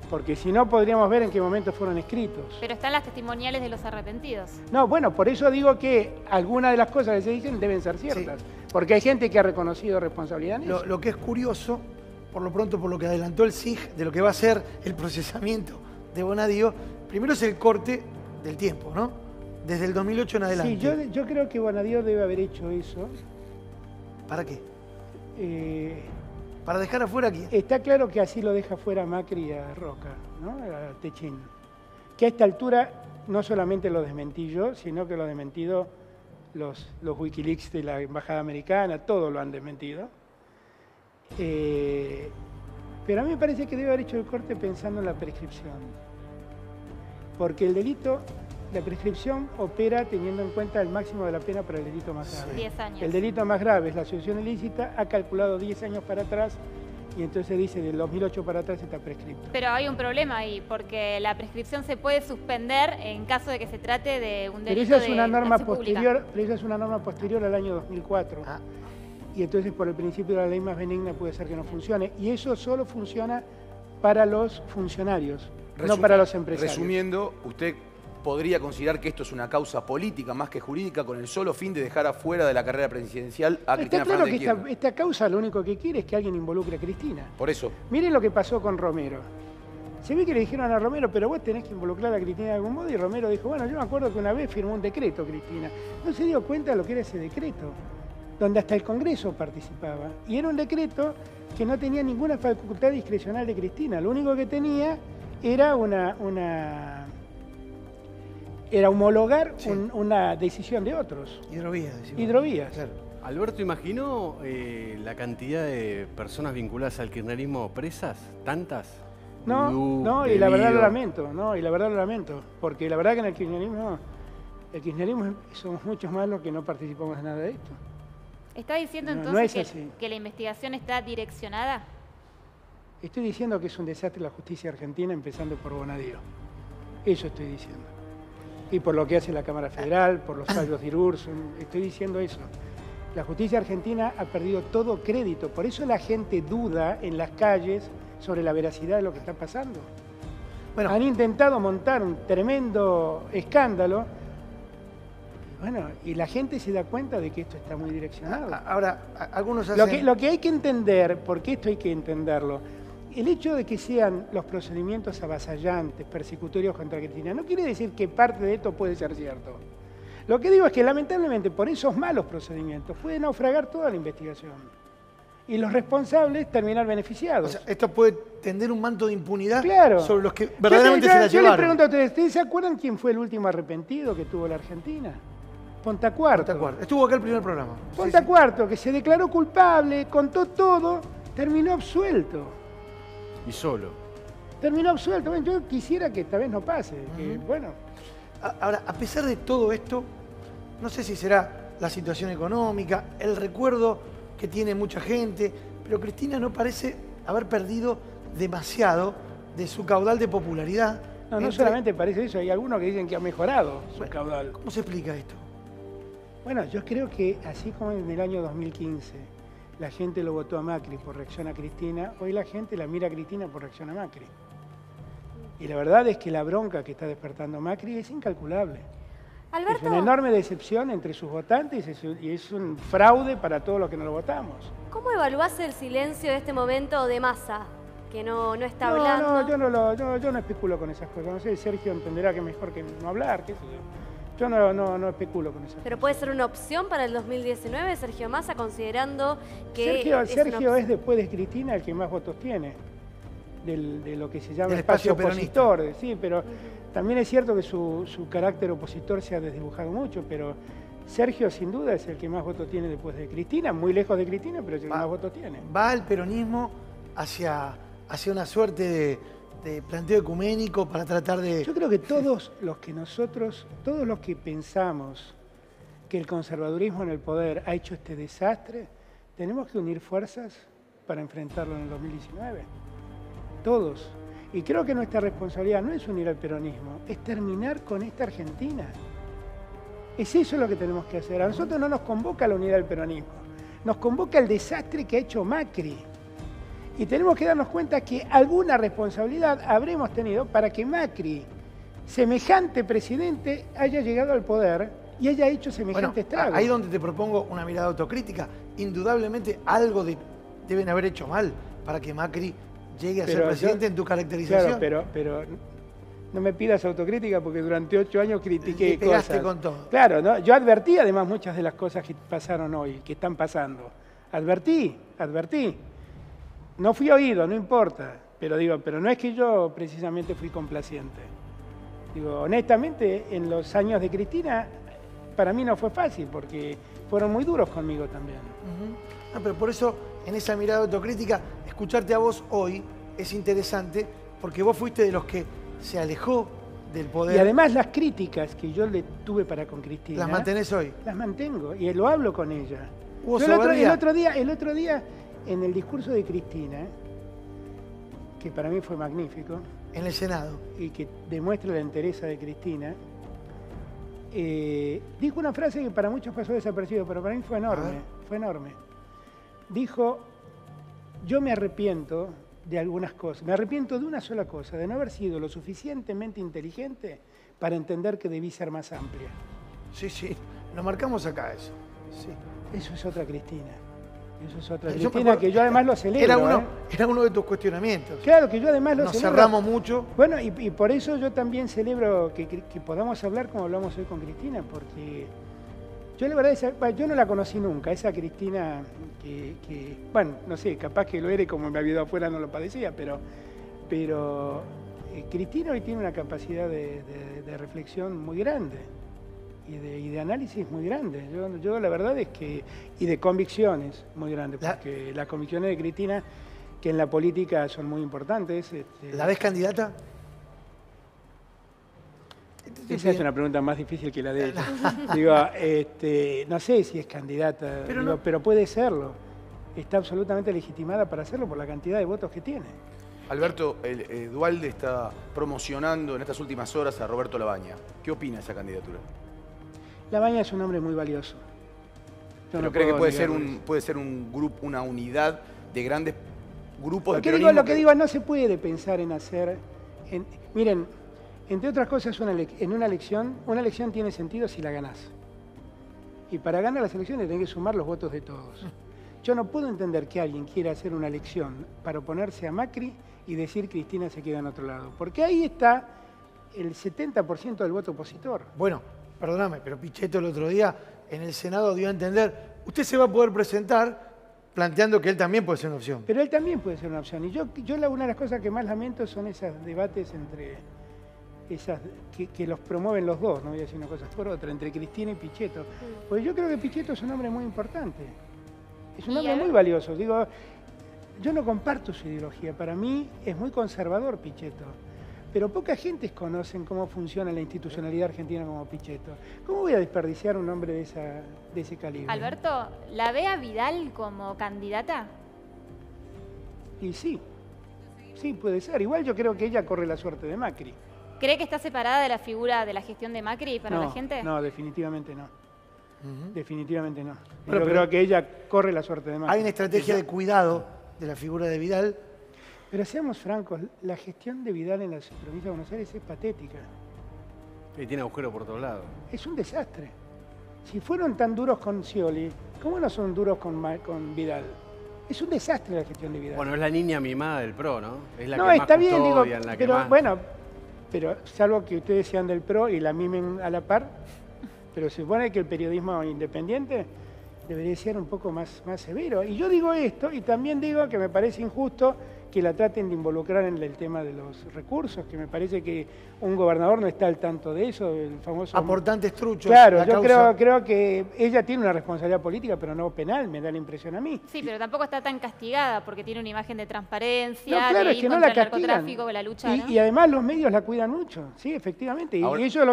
Porque si no, podríamos ver en qué momento fueron escritos. Pero están las testimoniales de los arrepentidos. No, bueno, por eso digo que algunas de las cosas que se dicen deben ser ciertas. Porque hay gente que ha reconocido responsabilidad en eso. Lo que es curioso, por lo pronto, por lo que adelantó el SIG, de lo que va a ser el procesamiento de Bonadío, primero es el corte del tiempo, ¿no? Desde el 2008 en adelante. Sí, yo creo que Bonadío debe haber hecho eso. ¿Para qué? Para dejar afuera aquí. Está claro que así lo deja fuera Macri a Roca, ¿no? A Techín. Que a esta altura no solamente lo desmentí yo, sino que lo han desmentido los Wikileaks de la Embajada Americana, todos lo han desmentido. Pero a mí me parece que debe haber hecho el corte pensando en la prescripción. Porque el delito, la prescripción opera teniendo en cuenta el máximo de la pena para el delito más grave. 10 años. El delito más grave es la asociación ilícita, ha calculado 10 años para atrás y entonces dice del 2008 para atrás está prescripto. Pero hay un problema ahí, porque la prescripción se puede suspender en caso de que se trate de un Pero delito esa es una de norma acción pública. posterior, pero esa es una norma posterior al año 2004. Y entonces por el principio de la ley más benigna puede ser que no funcione. Y eso solo funciona para los funcionarios, no para los empresarios. Resumiendo, usted podría considerar que esto es una causa política más que jurídica con el solo fin de dejar afuera de la carrera presidencial a Cristina Está claro Fernández que de Kirchner. esta causa lo único que quiere es que alguien involucre a Cristina. Por eso. Miren lo que pasó con Romero. Se ve que le dijeron a Romero, pero vos tenés que involucrar a Cristina de algún modo, y Romero dijo, bueno, yo me acuerdo que una vez firmó un decreto, Cristina. No se dio cuenta de lo que era ese decreto, donde hasta el Congreso participaba. Y era un decreto que no tenía ninguna facultad discrecional de Cristina. Lo único que tenía era era homologar una decisión de otros. Hidrovías. Claro. Alberto, ¿imaginó la cantidad de personas vinculadas al kirchnerismo presas? ¿Tantas? No, Vudú, no, y la verdad Delío. lo lamento, porque la verdad que en el kirchnerismo somos muchos más los que no participamos en nada de esto. ¿Está diciendo No, entonces no es así. que la investigación está direccionada? Estoy diciendo que es un desastre la justicia argentina, empezando por Bonadío. Eso estoy diciendo. Y por lo que hace la Cámara Federal, por los fallos de Irurzun, estoy diciendo eso. La justicia argentina ha perdido todo crédito, por eso la gente duda en las calles sobre la veracidad de lo que está pasando. Bueno, han intentado montar un tremendo escándalo, bueno, y la gente se da cuenta de que esto está muy direccionado. Ahora, algunos hacen... Lo que hay que entender, porque esto hay que entenderlo, el hecho de que sean los procedimientos avasallantes, persecutorios contra Cristina, no quiere decir que parte de esto puede ser cierto. Lo que digo es que lamentablemente por esos malos procedimientos puede naufragar toda la investigación y los responsables terminar beneficiados. O sea, esto puede tender un manto de impunidad Claro. sobre los que verdaderamente se la Yo les llevaron. pregunto a ustedes, ¿ustedes se acuerdan quién fue el último arrepentido que tuvo la Argentina? Ponta Cuarto. Estuvo acá el primer programa. Ponta Cuarto, que se declaró culpable, contó todo, terminó absuelto. Y solo. Terminó absuelto. Bueno, yo quisiera que esta vez no pase. Que, bueno. Ahora, a pesar de todo esto, no sé si será la situación económica, el recuerdo que tiene mucha gente, pero Cristina no parece haber perdido demasiado de su caudal de popularidad. No solamente parece eso, hay algunos que dicen que ha mejorado su caudal. ¿Cómo se explica esto? Bueno, yo creo que así como en el año 2015 la gente lo votó a Macri por reacción a Cristina, hoy la gente la mira a Cristina por reacción a Macri. Y la verdad es que la bronca que está despertando Macri es incalculable. Alberto. Es una enorme decepción entre sus votantes y es un fraude para todos los que no lo votamos. ¿Cómo evaluás el silencio de este momento de Massa, que no está hablando? Yo no especulo con esas cosas. No sé, Sergio entenderá que es mejor que no hablar, qué sé yo. Yo no especulo con esas Pero puede ser una opción para el 2019, Sergio Massa, considerando que Sergio es después de Cristina el que más votos tiene. de lo que se llama Del espacio espacio peronista. opositor. Sí, pero también es cierto que su carácter opositor se ha desdibujado mucho, pero Sergio sin duda es el que más votos tiene después de Cristina, muy lejos de Cristina, pero es el que más votos tiene. Va el peronismo hacia una suerte de planteo ecuménico para tratar de... Yo creo que todos los que pensamos que el conservadurismo en el poder ha hecho este desastre, tenemos que unir fuerzas para enfrentarlo en el 2019. Todos. Y creo que nuestra responsabilidad no es unir al peronismo, es terminar con esta Argentina. Es eso lo que tenemos que hacer. A nosotros no nos convoca la unidad del peronismo, nos convoca el desastre que ha hecho Macri. Y tenemos que darnos cuenta que alguna responsabilidad habremos tenido para que Macri, semejante presidente, haya llegado al poder y haya hecho semejante estrago. Ahí donde te propongo una mirada autocrítica. Indudablemente algo deben haber hecho mal para que Macri llegue a ser presidente en tu caracterización. Claro, pero no me pidas autocrítica porque durante 8 años critiqué te pegaste cosas. con todo. Claro, ¿no? Yo advertí además muchas de las cosas que pasaron hoy, que están pasando. Advertí. No fui oído, no importa, pero no es que yo precisamente fui complaciente. Digo, honestamente, en los años de Cristina, para mí no fue fácil, porque fueron muy duros conmigo también. Pero por eso, en esa mirada autocrítica, escucharte a vos hoy es interesante, porque vos fuiste de los que se alejó del poder. Y además las críticas que yo le tuve para con Cristina... ¿Las mantenés hoy? Las mantengo, y lo hablo con ella. ¿Hubo Yo soberbia? el otro día, en el discurso de Cristina, que para mí fue magnífico. En el Senado. Y que demuestra la entereza de Cristina, dijo una frase que para muchos pasó desapercibido, pero para mí fue enorme. Dijo, yo me arrepiento de algunas cosas, me arrepiento de una sola cosa, de no haber sido lo suficientemente inteligente para entender que debí ser más amplia. Sí, lo marcamos acá eso. Sí. Eso es otra Cristina. Eso es otra Cristina, que yo además lo celebro. Era uno de tus cuestionamientos. Claro, que yo además lo celebro. Nos cerramos mucho. Bueno, y por eso yo también celebro que podamos hablar como hablamos hoy con Cristina, porque yo la verdad, yo no la conocí nunca, esa Cristina que bueno, no sé, capaz que lo era y como me había ido afuera no lo padecía, pero Cristina hoy tiene una capacidad de reflexión muy grande. Y de análisis muy grande. Yo la verdad es que... Y de convicciones muy grandes, porque las convicciones de Cristina, que en la política son muy importantes... ¿La ves candidata? Esa es una pregunta más difícil que la de ella. Digo, no sé si es candidata, pero puede serlo. Está absolutamente legitimada para hacerlo por la cantidad de votos que tiene. Alberto, Duhalde está promocionando en estas últimas horas a Roberto Labaña. ¿Qué opina de esa candidatura? Labaña es un hombre muy valioso. ¿Pero cree que puede ser un grupo, una unidad de grandes grupos de peronismo? Lo que digo, no se puede pensar en hacer... miren, entre otras cosas, en una elección tiene sentido si la ganás. Y para ganar las elecciones tenés que sumar los votos de todos. Yo no puedo entender que alguien quiera hacer una elección para oponerse a Macri y decir Cristina se queda en otro lado. Porque ahí está el 70% del voto opositor. Bueno, perdóname, pero Pichetto el otro día en el Senado dio a entender, usted se va a poder presentar planteando que él también puede ser una opción. Pero él también puede ser una opción. Y yo una de las cosas que más lamento son esos debates entre que los promueven los dos, no voy a decir una cosa por otra, entre Cristina y Pichetto. Porque yo creo que Pichetto es un hombre muy importante. Es un hombre muy valioso. Digo, yo no comparto su ideología. Para mí es muy conservador Pichetto. Pero poca gente conoce cómo funciona la institucionalidad argentina como Pichetto. ¿Cómo voy a desperdiciar un hombre de ese calibre? Alberto, ¿la ve a Vidal como candidata? Y sí, puede ser. Igual yo creo que ella corre la suerte de Macri. ¿Cree que está separada de la figura de la gestión de Macri para la gente? No, definitivamente no. Definitivamente no. Yo creo que ella corre la suerte de Macri. Hay una estrategia de cuidado de la figura de Vidal. Pero seamos francos, la gestión de Vidal en la provincia de Buenos Aires es patética. Y tiene agujero por todos lados. Es un desastre. Si fueron tan duros con Scioli, ¿cómo no son duros con Vidal? Es un desastre la gestión de Vidal. Bueno, es la niña mimada del PRO, ¿no? Es la no, que más está bien, digo, la que pero más... bueno, pero salvo que ustedes sean del PRO y la mimen a la par, pero se supone que el periodismo independiente debería ser un poco más severo. Y yo digo esto, y también digo que me parece injusto que la traten de involucrar en el tema de los recursos, que me parece que un gobernador no está al tanto de eso, el famoso... Aportantes truchos. Claro, yo creo que ella tiene una responsabilidad política, pero no penal, me da la impresión a mí. Sí, pero tampoco está tan castigada porque tiene una imagen de transparencia, No, claro, de es ir que no contra la el narcotráfico, la lucha, ¿no? Y además los medios la cuidan mucho, sí, efectivamente. Ahora- y eso es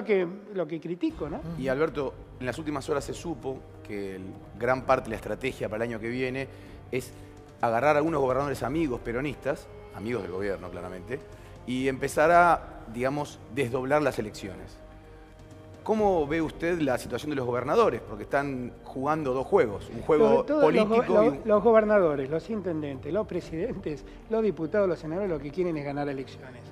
lo que critico, ¿no? Y Alberto, en las últimas horas se supo que gran parte de la estrategia para el año que viene es agarrar a algunos gobernadores amigos peronistas, amigos del gobierno claramente, y empezar a, digamos, desdoblar las elecciones. ¿Cómo ve usted la situación de los gobernadores? Porque están jugando dos juegos, un juego político y un... Los gobernadores, los intendentes, los presidentes, los diputados, los senadores, lo que quieren es ganar elecciones.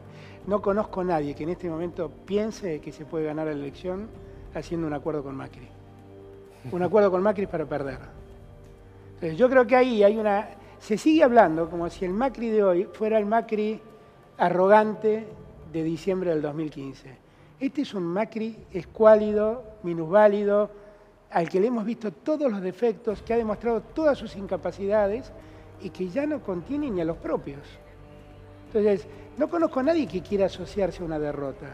No conozco a nadie que en este momento piense que se puede ganar la elección haciendo un acuerdo con Macri. Un acuerdo con Macri es para perder. Entonces, yo creo que ahí hay una... Se sigue hablando como si el Macri de hoy fuera el Macri arrogante de diciembre del 2015. Este es un Macri escuálido, minusválido, al que le hemos visto todos los defectos, que ha demostrado todas sus incapacidades y que ya no contiene ni a los propios. Entonces, no conozco a nadie que quiera asociarse a una derrota.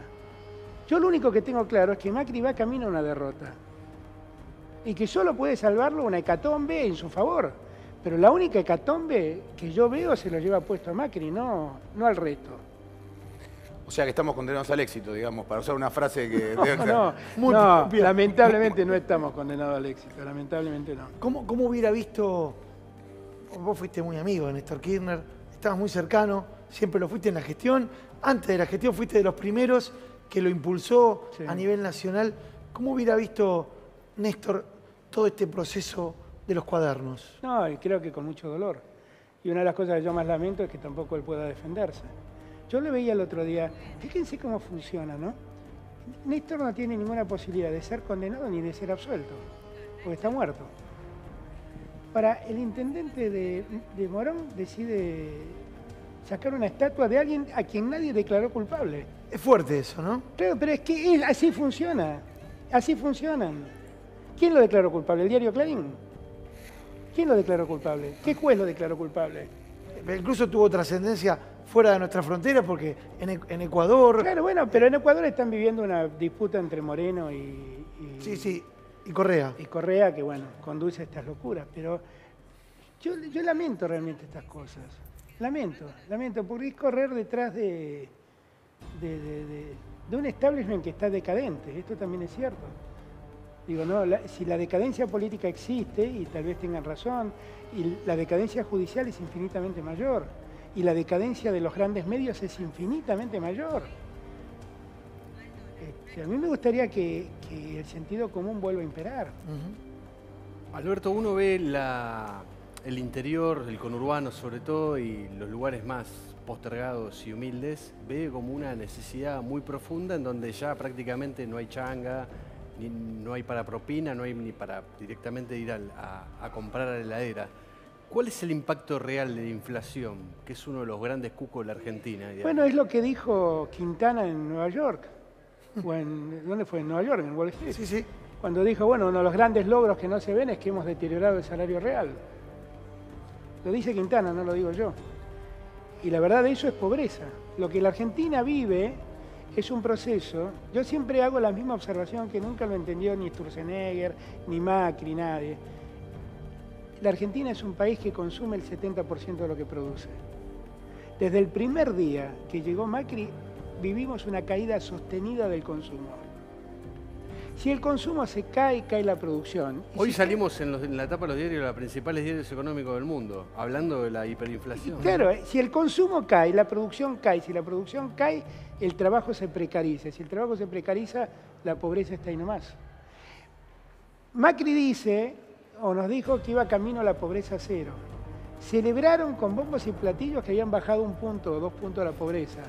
Yo lo único que tengo claro es que Macri va camino a una derrota y que solo puede salvarlo una hecatombe en su favor. Pero la única hecatombe que yo veo se lo lleva puesto a Macri, no al resto. O sea que estamos condenados al éxito, digamos, para usar una frase que... No, lamentablemente no estamos condenados al éxito, lamentablemente no. ¿Cómo hubiera visto, vos fuiste muy amigo de Néstor Kirchner, estabas muy cercano, siempre lo fuiste en la gestión, antes de la gestión fuiste de los primeros que lo impulsó a nivel nacional, ¿cómo hubiera visto Néstor todo este proceso de los cuadernos? No, y creo que con mucho dolor. Y una de las cosas que yo más lamento es que tampoco él pueda defenderse. Yo le veía el otro día, fíjense cómo funciona, ¿no? Néstor no tiene ninguna posibilidad de ser condenado ni de ser absuelto, porque está muerto. Para el intendente de Morón decide sacar una estatua de alguien a quien nadie declaró culpable. Es fuerte eso, ¿no? Claro, pero es que así funciona, así funcionan. ¿Quién lo declaró culpable? ¿El diario Clarín? ¿Quién lo declaró culpable? ¿Qué juez lo declaró culpable? Incluso tuvo trascendencia fuera de nuestra frontera porque en Ecuador... Claro, bueno, pero en Ecuador están viviendo una disputa entre Moreno y Correa. Y Correa, que bueno, conduce a estas locuras. Pero yo lamento realmente estas cosas. Lamento, porque es correr detrás de un establishment que está decadente. Esto también es cierto. Digo, no, si la decadencia política existe, y tal vez tengan razón, y la decadencia judicial es infinitamente mayor, y la decadencia de los grandes medios es infinitamente mayor. A mí me gustaría que el sentido común vuelva a imperar. Alberto, uno ve el interior, el conurbano sobre todo, y los lugares más postergados y humildes, ve como una necesidad muy profunda en donde ya prácticamente no hay changa, no hay para propina, no hay ni para directamente ir a comprar a la heladera. ¿Cuál es el impacto real de la inflación, que es uno de los grandes cucos de la Argentina? Digamos? Bueno, es lo que dijo Quintana en Nueva York. ¿Dónde fue? En Nueva York, en Wall Street. Sí. Cuando dijo, bueno, uno de los grandes logros que no se ven es que hemos deteriorado el salario real. Lo dice Quintana, no lo digo yo. Y la verdad de eso es pobreza. Lo que la Argentina vive es un proceso. Yo siempre hago la misma observación que nunca lo entendió ni Sturzenegger, ni Macri, nadie. La Argentina es un país que consume el 70% de lo que produce. Desde el primer día que llegó Macri, vivimos una caída sostenida del consumo. Si el consumo se cae, cae la producción. Hoy salimos en la tapa de los diarios, los principales diarios económicos del mundo, hablando de la hiperinflación. Claro, si el consumo cae, la producción cae. Si la producción cae, el trabajo se precariza. Si el trabajo se precariza, la pobreza está ahí nomás. Macri dice, o nos dijo, que iba camino a la pobreza cero. Celebraron con bombos y platillos que habían bajado 1 punto o 2 puntos la pobreza.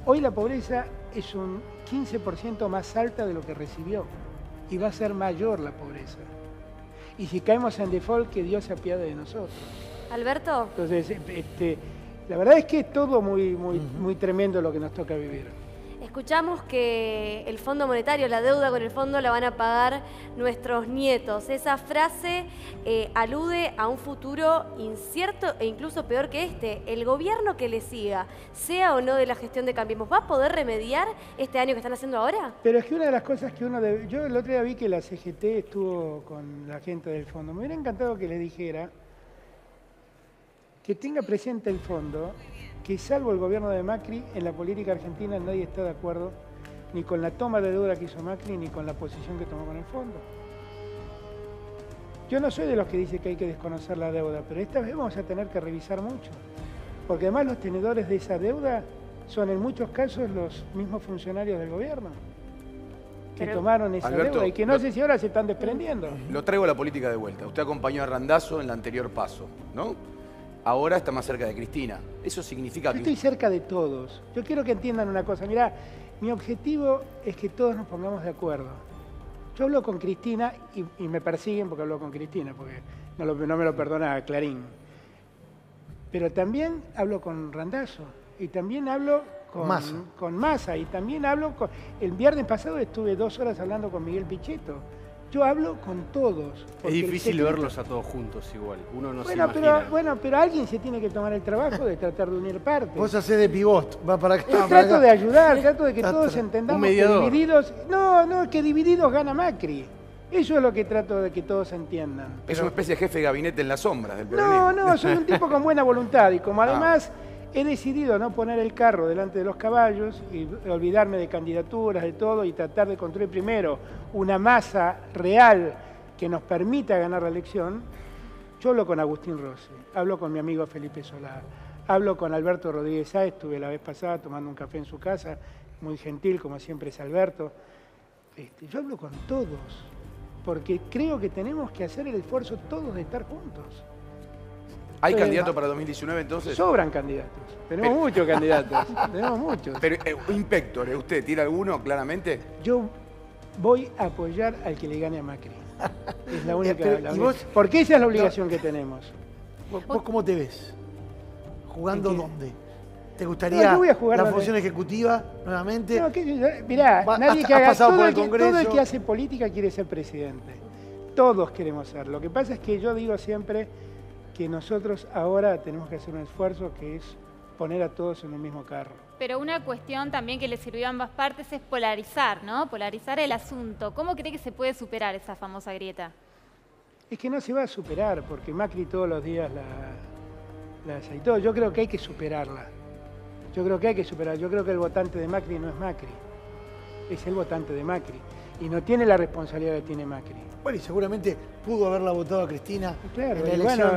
Hoy la pobreza es un 15% más alta de lo que recibió y va a ser mayor la pobreza. Y si caemos en default, que Dios se apiade de nosotros. Alberto. Entonces, la verdad es que es todo muy tremendo lo que nos toca vivir. Escuchamos que el Fondo Monetario, la deuda con el fondo la van a pagar nuestros nietos. Esa frase alude a un futuro incierto e incluso peor que este. El gobierno que le siga, sea o no de la gestión de Cambiemos, ¿va a poder remediar este año que están haciendo ahora? Pero es que una de las cosas que uno debe... Yo el otro día vi que la CGT estuvo con la gente del fondo. Me hubiera encantado que le dijera que tenga presente el fondo, que salvo el gobierno de Macri, en la política argentina nadie está de acuerdo ni con la toma de deuda que hizo Macri, ni con la posición que tomó con el fondo. Yo no soy de los que dice que hay que desconocer la deuda, pero esta vez vamos a tener que revisar mucho, porque además los tenedores de esa deuda son en muchos casos los mismos funcionarios del gobierno que tomaron esa deuda y que no sé si ahora se están desprendiendo. Lo traigo a la política de vuelta. Usted acompañó a Randazzo en el anterior paso, ¿no? Ahora está más cerca de Cristina. Eso significa que... Yo estoy cerca de todos. Yo quiero que entiendan una cosa. Mirá, mi objetivo es que todos nos pongamos de acuerdo. Yo hablo con Cristina y me persiguen porque hablo con Cristina, porque no me lo perdona Clarín. Pero también hablo con Randazzo y también hablo con Massa y también hablo con... El viernes pasado estuve 2 horas hablando con Miguel Pichetto. Yo hablo con todos. Es difícil verlos a todos juntos igual. Uno no se imagina. Pero alguien se tiene que tomar el trabajo de tratar de unir partes. Vos hacés de pivot, va para acá. Trato de ayudar, trato de que todos entendamos que divididos... que divididos gana Macri. Eso es lo que trato de que todos entiendan. Es una especie de jefe de gabinete en las sombras del peronismo. No, soy un tipo con buena voluntad y como además he decidido no poner el carro delante de los caballos y olvidarme de candidaturas, de todo, y tratar de construir primero una masa real que nos permita ganar la elección, yo hablo con Agustín Rossi, hablo con mi amigo Felipe Solá, hablo con Alberto Rodríguez Sáez, estuve la vez pasada tomando un café en su casa, muy gentil, como siempre es Alberto. Yo hablo con todos, porque creo que tenemos que hacer el esfuerzo todos de estar juntos. ¿Hay candidato para 2019 entonces? Sobran candidatos. Tenemos muchos candidatos. Tenemos muchos. Pero, Inspector, ¿usted tira alguno claramente? Yo voy a apoyar al que le gane a Macri. Es la única. Porque esa es la obligación que tenemos. ¿Vos cómo te ves? ¿Jugando dónde? ¿Te gustaría la función ejecutiva nuevamente? No, mirá, nadie que haga todo el que hace política quiere ser presidente. Todos queremos ser. Lo que pasa es que yo digo siempre que nosotros ahora tenemos que hacer un esfuerzo que es poner a todos en el mismo carro. Pero una cuestión también que le sirvió a ambas partes es polarizar, ¿no? Polarizar el asunto. ¿Cómo cree que se puede superar esa famosa grieta? Es que no se va a superar, porque Macri todos los días la aceitó. Yo creo que hay que superarla. Yo creo que el votante de Macri no es Macri. Es el votante de Macri. Y no tiene la responsabilidad que tiene Macri. Bueno, y seguramente pudo haberla votado a Cristina en la elección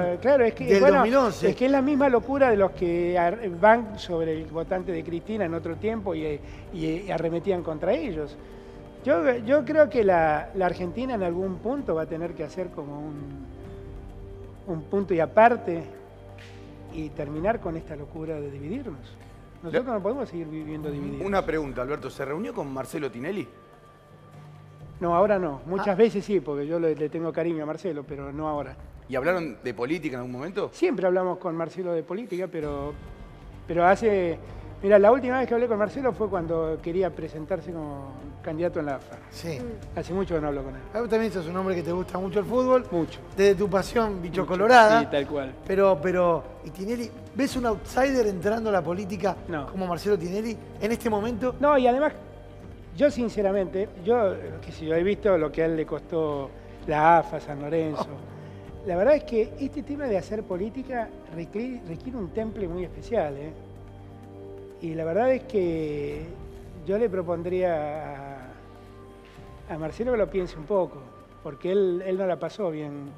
del 2011. Es que es la misma locura de los que van sobre el votante de Cristina en otro tiempo y arremetían contra ellos. Yo creo que la Argentina en algún punto va a tener que hacer como un punto y aparte y terminar con esta locura de dividirnos. Nosotros no podemos seguir viviendo divididos. Una pregunta, Alberto. ¿Se reunió con Marcelo Tinelli? No, ahora no. Muchas veces sí, porque yo le tengo cariño a Marcelo, pero no ahora. ¿Y hablaron de política en algún momento? Siempre hablamos con Marcelo de política, pero hace... Mira, la última vez que hablé con Marcelo fue cuando quería presentarse como candidato en la AFA. Sí. Hace mucho que no hablo con él. Vos también sos un hombre que te gusta mucho el fútbol. Mucho. Desde tu pasión bicho colorada. Sí, tal cual. Pero, ¿y Tinelli? ¿Ves un outsider entrando a la política como Marcelo Tinelli en este momento? No, y además... Yo sinceramente, yo he visto lo que a él le costó la AFA, San Lorenzo. La verdad es que este tema de hacer política requiere un temple muy especial, ¿eh? Y la verdad es que yo le propondría a Marcelo que lo piense un poco, porque él no la pasó bien.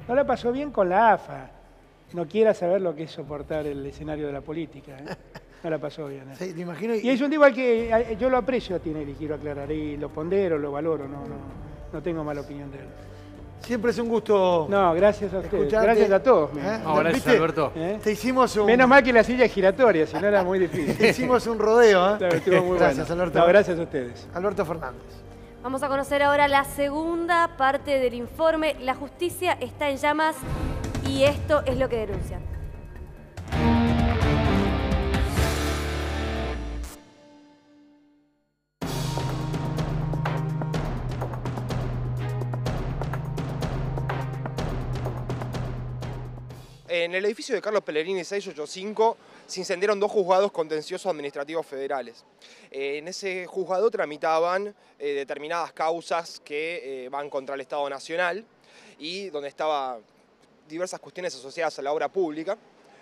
No la pasó bien con la AFA. No quiera saber lo que es soportar el escenario de la política, ¿eh? No la pasó bien. Sí, te imagino. Y es un tipo al que yo lo aprecio a Tinelli, quiero aclarar, y lo pondero, lo valoro, no tengo mala opinión de él. Siempre es un gusto. No, gracias a ustedes. Gracias a todos. Gracias, Alberto. Te hicimos un... Menos mal que la silla es giratoria, si no era muy difícil. Te hicimos un rodeo, ¿eh? Claro, estuvo muy gracias, bueno. Alberto. No, gracias a ustedes. Alberto Fernández. Vamos a conocer ahora la segunda parte del informe. La justicia está en llamas y esto es lo que denuncian. En el edificio de Carlos Pellegrini 685 se incendiaron 2 juzgados contenciosos administrativos federales. En ese juzgado tramitaban determinadas causas que van contra el Estado Nacional y donde estaban diversas cuestiones asociadas a la obra pública,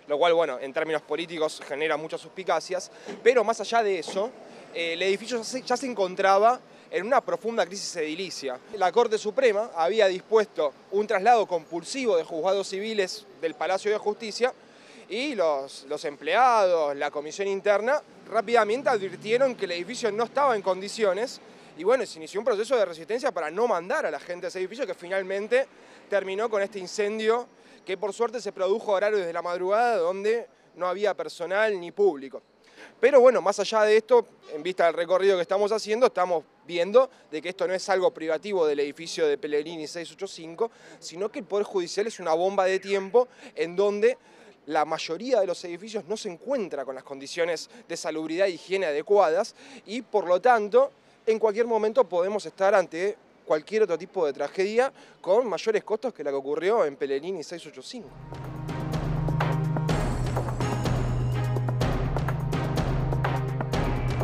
lo cual, bueno, en términos políticos genera muchas suspicacias, pero más allá de eso, el edificio ya se encontraba en una profunda crisis edilicia. La Corte Suprema había dispuesto un traslado compulsivo de juzgados civiles del Palacio de Justicia y los empleados, la comisión interna, rápidamente advirtieron que el edificio no estaba en condiciones y bueno, se inició un proceso de resistencia para no mandar a la gente a ese edificio que finalmente terminó con este incendio que por suerte se produjo a horarios de la madrugada donde no había personal ni público. Pero bueno, más allá de esto, en vista del recorrido que estamos haciendo, estamos viendo de que esto no es algo privativo del edificio de Pellegrini 685, sino que el Poder Judicial es una bomba de tiempo en donde la mayoría de los edificios no se encuentra con las condiciones de salubridad e higiene adecuadas y por lo tanto, en cualquier momento podemos estar ante cualquier otro tipo de tragedia con mayores costos que la que ocurrió en Pellegrini 685.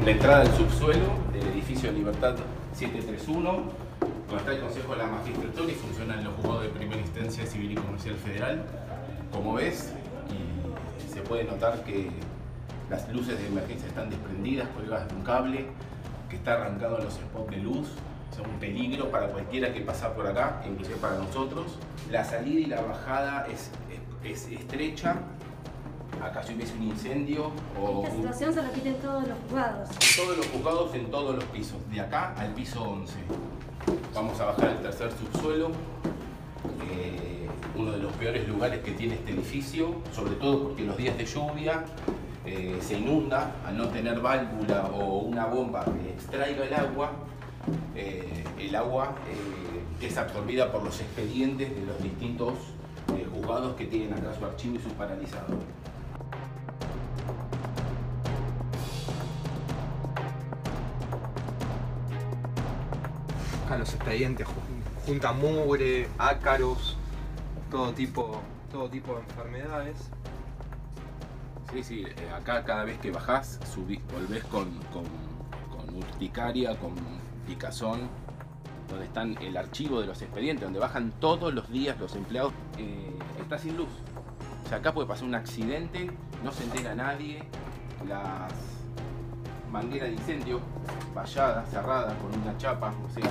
La entrada al subsuelo del edificio de Libertad 731, donde está el Consejo de la Magistratura y funcionan los juzgados de primera instancia civil y comercial federal. Como ves, y se puede notar que las luces de emergencia están desprendidas, colgadas de un cable, que está arrancado en los spots de luz. Son un peligro para cualquiera que pasa por acá, inclusive para nosotros. La salida y la bajada es estrecha. Acá si hubiese un incendio o... Esta situación se repite en todos los juzgados. En todos los juzgados, en todos los pisos, de acá al piso 11. Vamos a bajar al tercer subsuelo. Uno de los peores lugares que tiene este edificio, sobre todo porque los días de lluvia se inunda, al no tener válvula o una bomba que extraiga el agua es absorbida por los expedientes de los distintos juzgados que tienen acá su archivo y su paralizador. Acá los expedientes juntan mugre, ácaros, todo tipo de enfermedades. Sí, acá cada vez que bajás, volvés con urticaria, con picazón, donde están el archivo de los expedientes, donde bajan todos los días los empleados. Está sin luz. O sea, acá puede pasar un accidente, no se entera nadie, las mangueras de incendio valladas, cerradas con una chapa, o sea,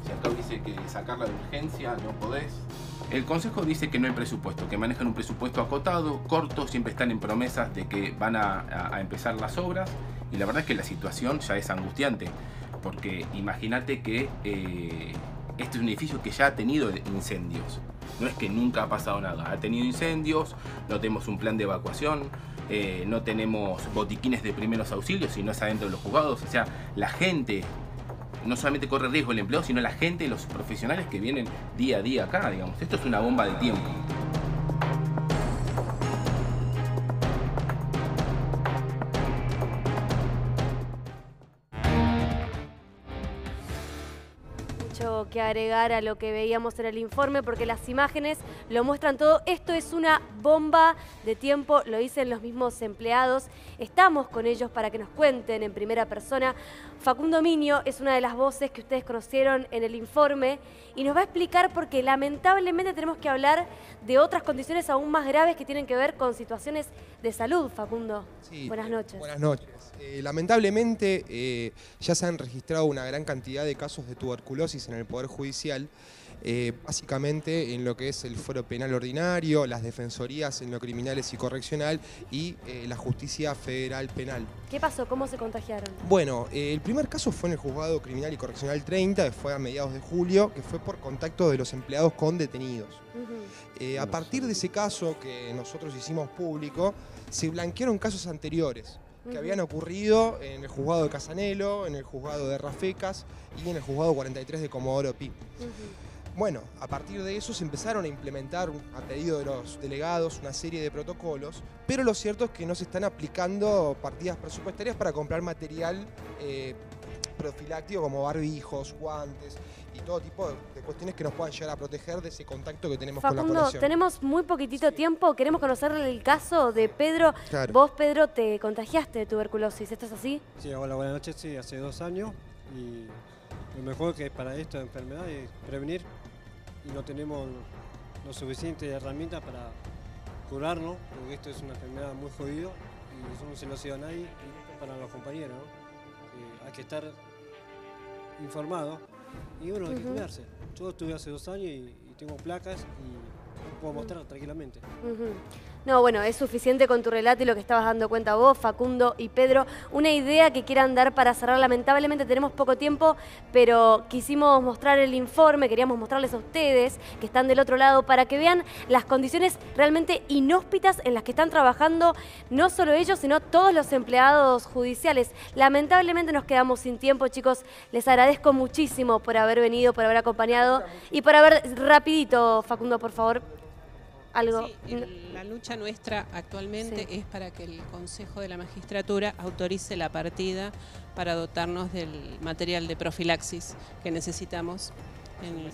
si acá hubiese que sacarla de urgencia, no podés. El Consejo dice que no hay presupuesto, que manejan un presupuesto acotado, corto, siempre están en promesas de que van a empezar las obras y la verdad es que la situación ya es angustiante, porque imagínate que este es un edificio que ya ha tenido incendios, no es que nunca ha pasado nada, ha tenido incendios, no tenemos un plan de evacuación, no tenemos botiquines de primeros auxilios, sino es adentro de los juzgados, o sea, la gente... No solamente corre riesgo el empleo, sino la gente, los profesionales que vienen día a día acá, digamos. Esto es una bomba de tiempo. Mucho que agregar a lo que veíamos en el informe porque las imágenes lo muestran todo. Esto es una bomba de tiempo, lo dicen los mismos empleados. Estamos con ellos para que nos cuenten en primera persona. Facundo Miño es una de las voces que ustedes conocieron en el informe y nos va a explicar por qué lamentablemente tenemos que hablar de otras condiciones aún más graves que tienen que ver con situaciones de salud. Facundo, sí, buenas noches. Buenas noches. Lamentablemente ya se han registrado una gran cantidad de casos de tuberculosis en el Poder Judicial, básicamente en lo que es el fuero penal ordinario, las defensorías en lo criminales y correccional y la justicia federal penal. ¿Qué pasó? ¿Cómo se contagiaron? Bueno, el primer caso fue en el juzgado criminal y correccional 30, que fue a mediados de julio, que fue por contacto de los empleados con detenidos. A partir de ese caso que nosotros hicimos público, se blanquearon casos anteriores que habían ocurrido en el juzgado de Casanelo, en el juzgado de Rafecas y en el juzgado 43 de Comodoro Pi. Bueno, a partir de eso se empezaron a implementar, a pedido de los delegados, una serie de protocolos, pero lo cierto es que no se están aplicando partidas presupuestarias para comprar material profiláctico como barbijos, guantes y todo tipo de cuestiones que nos puedan llegar a proteger de ese contacto que tenemos Facundo, con la población. tenemos muy poquitito tiempo, queremos conocer el caso de Pedro. Claro. Vos, Pedro, te contagiaste de tuberculosis, ¿esto es así? Sí, hola, buenas noches, sí, hace 2 años y lo mejor que para esta enfermedad es prevenir y no tenemos lo suficiente herramientas para curarnos, porque esto es una enfermedad muy jodida y eso no se lo hacía a nadie, y para los compañeros, ¿no? Hay que estar informado y bueno, hay que cuidarse. Yo estuve hace 2 años y tengo placas y puedo mostrar tranquilamente. No, bueno, es suficiente con tu relato y lo que estabas dando cuenta vos, Facundo y Pedro. Una idea que quieran dar para cerrar, lamentablemente tenemos poco tiempo, pero quisimos mostrar el informe, queríamos mostrarles a ustedes que están del otro lado para que vean las condiciones realmente inhóspitas en las que están trabajando no solo ellos, sino todos los empleados judiciales. Lamentablemente nos quedamos sin tiempo, chicos. Les agradezco muchísimo por haber venido, por haber acompañado y por haber, rapidito, Facundo, por favor, algo. Sí, la lucha nuestra actualmente es para que el Consejo de la Magistratura autorice la partida para dotarnos del material de profilaxis que necesitamos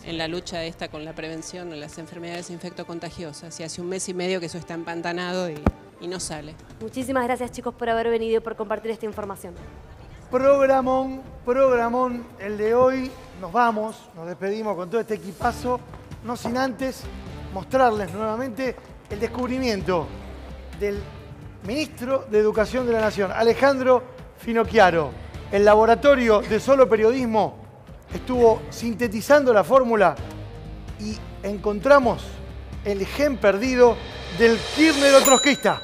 en la lucha esta con la prevención de las enfermedades infectocontagiosas. Y hace 1 mes y medio que eso está empantanado y no sale. Muchísimas gracias, chicos, por haber venido y por compartir esta información. Programón el de hoy. Nos vamos, nos despedimos con todo este equipazo, no sin antes mostrarles nuevamente el descubrimiento del ministro de Educación de la Nación, Alejandro Finocchiaro. El laboratorio de Solo Periodismo estuvo sintetizando la fórmula y encontramos el gen perdido del kirchner trotskista.